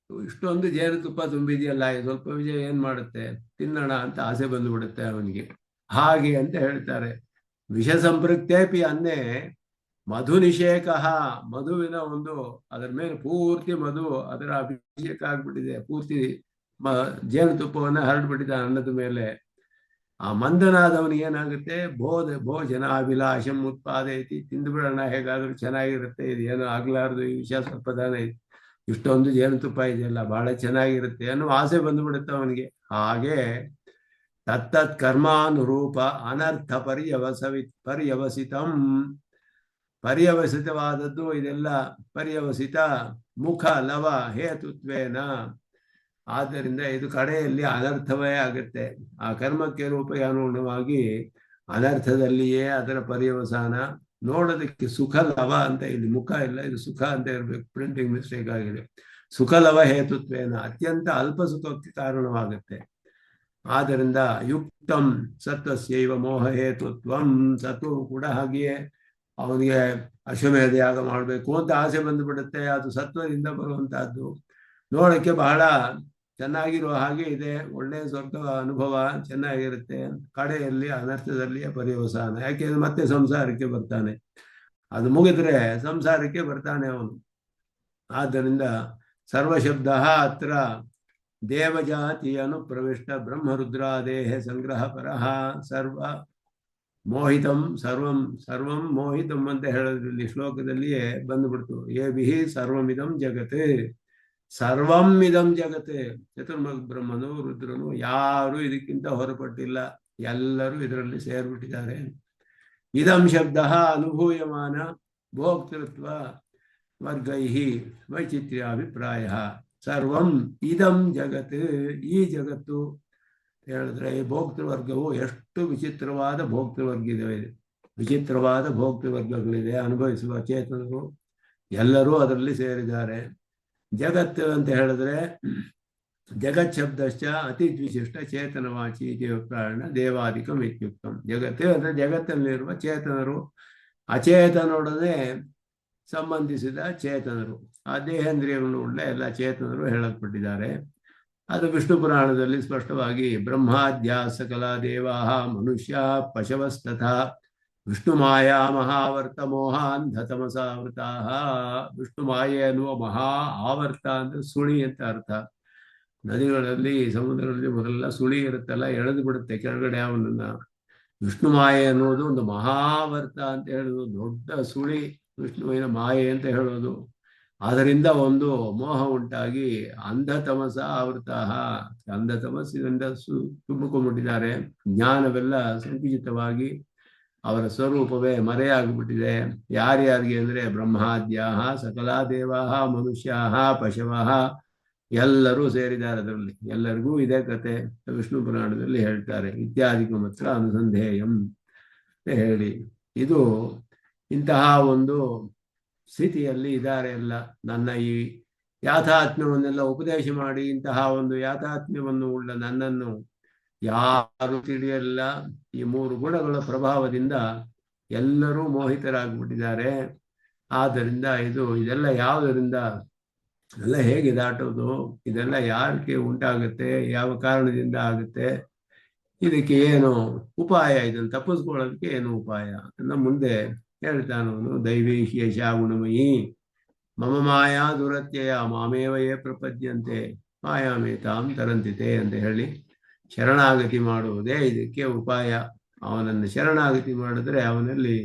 ಇಷ್ಟೊಂದು ಜೇನುತುಪ್ಪ ತುಂಬಿದೆಯಲ್ಲ, ಸ್ವಲ್ಪ ವಿಜಯ ಏನ್ ಮಾಡುತ್ತೆ, ತಿನ್ನೋಣ ಅಂತ ಆಸೆ ಬಂದು ಬಿಡುತ್ತೆ ಅವನಿಗೆ. ಹಾಗೆ ಅಂತ ಹೇಳ್ತಾರೆ. ವಿಷ ಸಂಪೃಕ್ತೇಪಿ ಅನ್ನೇ ಮಧು ನಿಷೇಕ, ಮಧುವಿನ ಒಂದು ಅದರ ಮೇಲೆ ಪೂರ್ತಿ ಮಧು, ಅದರ ಅಭಿಷೇಕ ಆಗ್ಬಿಟ್ಟಿದೆ, ಪೂರ್ತಿ ಜೇನುತುಪ್ಪವನ್ನ ಹರಡ್ಬಿಟ್ಟಿದೆ ಅನ್ನದ ಮೇಲೆ. ಆ ಮಂದನಾದವನಿಗೆ ಏನಾಗುತ್ತೆ, ಭೋಜನಾಭಿಲಾಷಂ ಉತ್ಪಾದಯತಿ, ತಿಂದು ಬಿಡೋಣ ಹೇಗಾದ್ರೂ ಚೆನ್ನಾಗಿರುತ್ತೆ, ಇದು ಏನೋ ಆಗ್ಲಾರ್ದು, ಈ ವಿಷಯ ಸ್ವಲ್ಪ ತಾನೇ, ಇಷ್ಟೊಂದು ಜೇನುತುಪ್ಪ ಇದೆಯಲ್ಲ ಬಹಳ ಚೆನ್ನಾಗಿರುತ್ತೆ ಅನ್ನೋ ಆಸೆ ಬಂದುಬಿಡುತ್ತೆ ಅವನಿಗೆ. ಹಾಗೆ ತತ್ತತ್ ಕರ್ಮಾನುರೂಪ ಅನರ್ಥ ಪರ್ಯವಸಿತಂ, ಪರ್ಯವಸಿತವಾದದ್ದು ಇದೆಲ್ಲ ಪರ್ಯವಸಿತ ಮುಖ ಲವ ಹೇತುತ್ವೇನ. ಆದ್ದರಿಂದ ಇದು ಕಡೆಯಲ್ಲಿ ಅನರ್ಥವೇ ಆಗುತ್ತೆ. ಆ ಕರ್ಮಕ್ಕೆ ರೂಪಕ್ಕೆ ಅನುಗುಣವಾಗಿ ಅನರ್ಥದಲ್ಲಿಯೇ ಅದರ ಪರ್ಯವಸಾನ. ನೋಡೋದಕ್ಕೆ ಸುಖ ಲವ ಅಂತ, ಇಲ್ಲಿ ಮುಖ ಇಲ್ಲ, ಇದು ಸುಖ ಅಂತ ಇರಬೇಕು, ಪ್ರಿಂಟಿಂಗ್ ಮಿಸ್ಟೇಕ್ ಆಗಿದೆ. ಸುಖ ಲವ ಹೇತುತ್ವೇನ ಅತ್ಯಂತ ಅಲ್ಪ ಸುಖಕ್ಕೆ ಕಾರಣವಾಗುತ್ತೆ. ಆದ್ದರಿಂದ ಯುಕ್ತಂ ಸತ್ವಸ್ಯೈವ ಮೋಹ ಹೇತುತ್ವಂ. ಸತ್ವವು ಕೂಡ ಹಾಗೆಯೇ ಅವನಿಗೆ ಅಶ್ವಮೇಧ ಯಾಗ ಮಾಡಬೇಕು ಅಂತ ಆಸೆ ಬಂದುಬಿಡುತ್ತೆ. ಅದು ಸತ್ವದಿಂದ ಬರುವಂತಹದ್ದು. ನೋಡಕ್ಕೆ ಬಹಳ ಚೆನ್ನಾಗಿರುವ ಹಾಗೆ ಇದೆ, ಒಳ್ಳೆಯ ಸ್ವರ್ಗ ಅನುಭವ ಚೆನ್ನಾಗಿರುತ್ತೆ. ಕಡೆಯಲ್ಲಿ ಅನರ್ಥದಲ್ಲಿಯೇ ಪರ್ಯವಸಾನ. ಯಾಕೆಂದ್ರೆ ಮತ್ತೆ ಸಂಸಾರಕ್ಕೆ ಬರ್ತಾನೆ, ಅದು ಮುಗಿದ್ರೆ ಸಂಸಾರಕ್ಕೆ ಬರ್ತಾನೆ ಅವನು. ಆದ್ದರಿಂದ ಸರ್ವಶಬ್ದ ಅತ್ರ ದೇವಜಾತಿ ಅನುಪ್ರವಿಷ್ಟ ಬ್ರಹ್ಮರುದ್ರಾದೇಹ ಸಂಗ್ರಹ ಪರಹ. ಸರ್ವ ಮೋಹಿತಂ ಸರ್ವಂ ಸರ್ವಂ ಮೋಹಿತಂ ಅಂತ ಹೇಳೋದ್ರಲ್ಲಿ ಶ್ಲೋಕದಲ್ಲಿಯೇ ಬಂದುಬಿಡ್ತು. ಏಬಿಹಿ ಸರ್ವಮಿದಂ ಜಗತ್. ಸರ್ವಂ ಇದಂ ಜಗತ್. ಚತುರ್ಮುಖ ಬ್ರಹ್ಮನು ರುದ್ರನು ಯಾರು ಇದಕ್ಕಿಂತ ಹೊರಪಟ್ಟಿಲ್ಲ, ಎಲ್ಲರೂ ಇದರಲ್ಲಿ ಸೇರ್ಬಿಟ್ಟಿದ್ದಾರೆ. ಇದಂ ಶಬ್ದ ಅನುಭೂಯಮಾನ ಭೋಕ್ತೃತ್ವ ವರ್ಗೈಹಿ ವೈಚಿತ್ರ್ಯಾಭಿಪ್ರಾಯ. ಸರ್ವಂ ಇದಂ ಜಗತ್, ಈ ಜಗತ್ತು ಹೇಳಿದ್ರೆ ಈ ಭೋಕ್ತೃವರ್ಗವು ಎಷ್ಟು ವಿಚಿತ್ರವಾದ ಭೋಕ್ತೃವರ್ಗವಿದೆ, ವಿಚಿತ್ರವಾದ ಭೋಕ್ತೃವರ್ಗಗಳಿದೆ. ಅನುಭವಿಸುವ ಚೇತನರು ಎಲ್ಲರೂ ಅದರಲ್ಲಿ ಸೇರಿದ್ದಾರೆ. ಜಗತ್ತು ಅಂತ ಹೇಳಿದ್ರೆ ಜಗತ್ ಶಬ್ದಶ್ಚ ಅತಿದ್ವಿಶಿಷ್ಟ ಚೇತನವಾಚಿ ಜೀವಪ್ರಾಣ ದೇವಾದಿಕಂ ಇತ್ಯುಕ್ತಂ. ಜಗತ್ತು ಅಂದರೆ ಜಗತ್ತಲ್ಲಿರುವ ಚೇತನರು, ಅಚೇತನೊಡನೆ ಸಂಬಂಧಿಸಿದ ಚೇತನರು, ಆ ದೇಹೇಂದ್ರಿಯಗಳನ್ನು ಉಳ್ಳ ಎಲ್ಲ ಚೇತನರು ಹೇಳಲ್ಪಟ್ಟಿದ್ದಾರೆ. ಅದು ವಿಷ್ಣು ಪುರಾಣದಲ್ಲಿ ಸ್ಪಷ್ಟವಾಗಿ ಬ್ರಹ್ಮಾದ್ಯ ಸಕಲ ದೇವಾ ಮನುಷ್ಯ ಪಶವಸ್ತಥಾ ವಿಷ್ಣು ಮಾಯಾ ಮಹಾವರ್ತ ಮೋಹಾಂಧ ತಮಸಾವೃತಾ. ವಿಷ್ಣು ಮಾಯೆ ಅನ್ನುವ ಮಹಾ ಆವರ್ತ ಅಂದ್ರೆ ಸುಳಿ ಅಂತ ಅರ್ಥ. ನದಿಗಳಲ್ಲಿ ಸಮುದ್ರಗಳಲ್ಲಿ ಮೊದಲೆಲ್ಲ ಸುಳಿ ಇರುತ್ತಲ್ಲ, ಎಳೆದು ಬಿಡುತ್ತೆ ಕೆಳಗಡೆ ಅವನನ್ನ. ವಿಷ್ಣು ಮಾಯೆ ಅನ್ನೋದು ಒಂದು ಮಹಾವರ್ತ ಅಂತ ಹೇಳೋದು, ದೊಡ್ಡ ಸುಳಿ ವಿಷ್ಣುವಿನ ಮಾಯೆ ಅಂತ ಹೇಳೋದು. ಅದರಿಂದ ಒಂದು ಮೋಹ ಉಂಟಾಗಿ ಅಂಧತಮಸ ಆವೃತ, ಅಂಧತಮಸ್ಸಿನಿಂದ ತುಂಬಿಕೊಂಡ್ಬಿಟ್ಟಿದ್ದಾರೆ. ಜ್ಞಾನವೆಲ್ಲ ಸಂಕುಚಿತವಾಗಿ ಅವರ ಸ್ವರೂಪವೇ ಮರೆಯಾಗಿಬಿಟ್ಟಿದೆ. ಯಾರ್ಯಾರಿಗೆ ಅಂದರೆ ಬ್ರಹ್ಮಾದ್ಯ ಸಕಲ ದೇವಾ ಮನುಷ್ಯ ಪಶವ ಎಲ್ಲರೂ ಸೇರಿದ್ದಾರೆ ಅದರಲ್ಲಿ. ಎಲ್ಲರಿಗೂ ಇದೇ ಕತೆ ವಿಷ್ಣು ಪುರಾಣದಲ್ಲಿ ಹೇಳ್ತಾರೆ. ಇತ್ಯಾದಿಕ ಮಾತ್ರ ಅನುಸಂಧೇಯಂ ಅಂತ ಹೇಳಿ, ಇದು ಇಂತಹ ಒಂದು ಸ್ಥಿತಿಯಲ್ಲಿ ಇದ್ದಾರೆ ಎಲ್ಲ. ನನ್ನ ಈ ಯಾಥಾತ್ಮ್ಯವನ್ನೆಲ್ಲ ಉಪದೇಶ ಮಾಡಿ ಇಂತಹ ಒಂದು ಯಾಥಾತ್ಮ್ಯವನ್ನು ಉಳ್ಳ ನನ್ನನ್ನು ಯಾರು ತಿಳಿಯಲ್ಲ. ಈ ಮೂರು ಗುಣಗಳ ಪ್ರಭಾವದಿಂದ ಎಲ್ಲರೂ ಮೋಹಿತರಾಗ್ಬಿಟ್ಟಿದ್ದಾರೆ. ಆದ್ದರಿಂದ ಇದೆಲ್ಲ ಯಾವುದರಿಂದ, ಎಲ್ಲ ಹೇಗೆ ದಾಟೋದು, ಇದೆಲ್ಲ ಯಾರಿಗೆ ಉಂಟಾಗುತ್ತೆ, ಯಾವ ಕಾರಣದಿಂದ ಆಗುತ್ತೆ, ಇದಕ್ಕೆ ಏನು ಉಪಾಯ, ಇದನ್ನು ತಪ್ಪಿಸ್ಕೊಳ್ಳೋದಕ್ಕೆ ಏನು ಉಪಾಯ ಅಂತ ಮುಂದೆ ಹೇಳ್ತಾನವನು. ದೈವೀಶೇಷ ಗುಣಮಯಿ ಮಮ ಮಾಯಾ ದುರತ್ಯಯ ಮಾಮೇವಯೇ ಪ್ರಪದ್ಯಂತೆ ಮಾಯಾಮೇತಾಂ ತರಂತಿತೆ ಅಂತ ಹೇಳಿ ಶರಣಾಗತಿ ಮಾಡುವುದೇ ಇದಕ್ಕೆ ಉಪಾಯ. ಅವನನ್ನು ಶರಣಾಗತಿ ಮಾಡಿದ್ರೆ ಅವನಲ್ಲಿ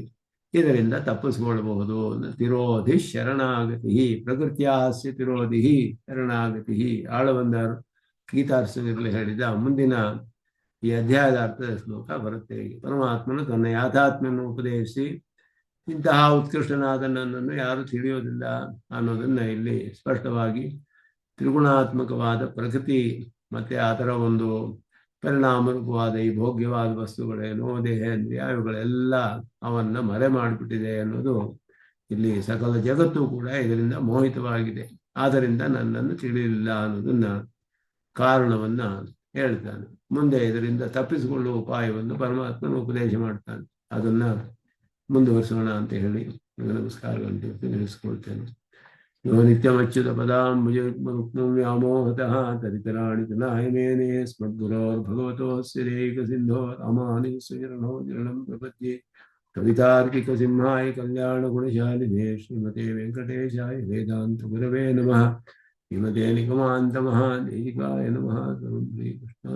ಇದರಿಂದ ತಪ್ಪಿಸ್ಕೊಳ್ಬಹುದು. ತಿರೋಧಿ ಶರಣಾಗತಿ ಪ್ರಕೃತ್ಯಾಸ್ಯ ತಿರೋಧಿ ಶರಣಾಗತಿ. ಆಳವಂದರು ಗೀತಾರ್ಸದಲ್ಲಿ ಹೇಳಿದ ಮುಂದಿನ ಈ ಅಧ್ಯಾಯದ ಅರ್ಥದ ಶ್ಲೋಕ ಬರುತ್ತೆ. ಪರಮಾತ್ಮನು ತನ್ನ ಯಾಥಾತ್ಮ್ಯವನ್ನು ಉಪದೇಶಿಸಿ ಇಂತಹ ಉತ್ಕೃಷ್ಟನಾದ ನನ್ನನ್ನು ಯಾರು ತಿಳಿಯೋದಿಲ್ಲ ಅನ್ನೋದನ್ನು ಇಲ್ಲಿ ಸ್ಪಷ್ಟವಾಗಿ ತ್ರಿಗುಣಾತ್ಮಕವಾದ ಪ್ರಕೃತಿ ಮತ್ತೆ ಅದರ ಒಂದು ಪರಿಣಾಮರೂಪವಾದ ಈ ಭೋಗ್ಯವಾದ ವಸ್ತುಗಳೇನೋ ದೇಹೇಂದ್ರಿಯ ಇವುಗಳೆಲ್ಲ ಅವನ್ನ ಮರೆ ಮಾಡಿಬಿಟ್ಟಿದೆ ಅನ್ನೋದು ಇಲ್ಲಿ. ಸಕಲ ಜಗತ್ತು ಕೂಡ ಇದರಿಂದ ಮೋಹಿತವಾಗಿದೆ, ಆದ್ದರಿಂದ ನನ್ನನ್ನು ತಿಳಿಯಲಿಲ್ಲ ಅನ್ನೋದನ್ನ ಕಾರಣವನ್ನ ಹೇಳ್ತಾನೆ. ಮುಂದೆ ಇದರಿಂದ ತಪ್ಪಿಸಿಕೊಳ್ಳುವ ಉಪಾಯವನ್ನು ಪರಮಾತ್ಮನ ಉಪದೇಶ ಮಾಡ್ತಾನೆ. ಅದನ್ನ ಮುಂದುವರಿಸೋಣ ಅಂತ ಹೇಳಿ ನಮಸ್ಕಾರಗಳನ್ನು ತಿಳಿಸ್ಕೊಳ್ತೇನೆ. ಯೋ ನಿತ್ಯಮಚ್ಯುತ ಪದಾಂಬುಜಯುಗ್ಮರುಕ್ಮಂ ವ್ಯಾಮೋಹತಃ ತದಿತರಾಣಿ ತನಾಯಮೇನೆ ಸ್ಮದ್ಗುರೋರ್ಭಗವತೋಸ್ಯ ದೇಹಿಕಸಿಂಧೋ ರಾಮಾನುಜಸ್ಯ ಚರಣೋ ಶರಣಂ ಪ್ರಪದ್ಯೆ. ಕವಿತಾರ್ಕಿಕ ಸಿಂಹಾಯ ಕಲ್ಯಾಣ ಗುಣಶಾಲಿನೇ ಶ್ರೀಮತೆ ವೆಂಕಟೇಶಾಯ ವೇದಾಂತ ಗುರವೇ ನಮಃ. ಶ್ರೀಮತೆ ನಿಗಮಾಂತ ಮಹಾದೇಶಿಕಾಯ ನಮಃ. ಶ್ರೀ ಕೃಷ್ಣ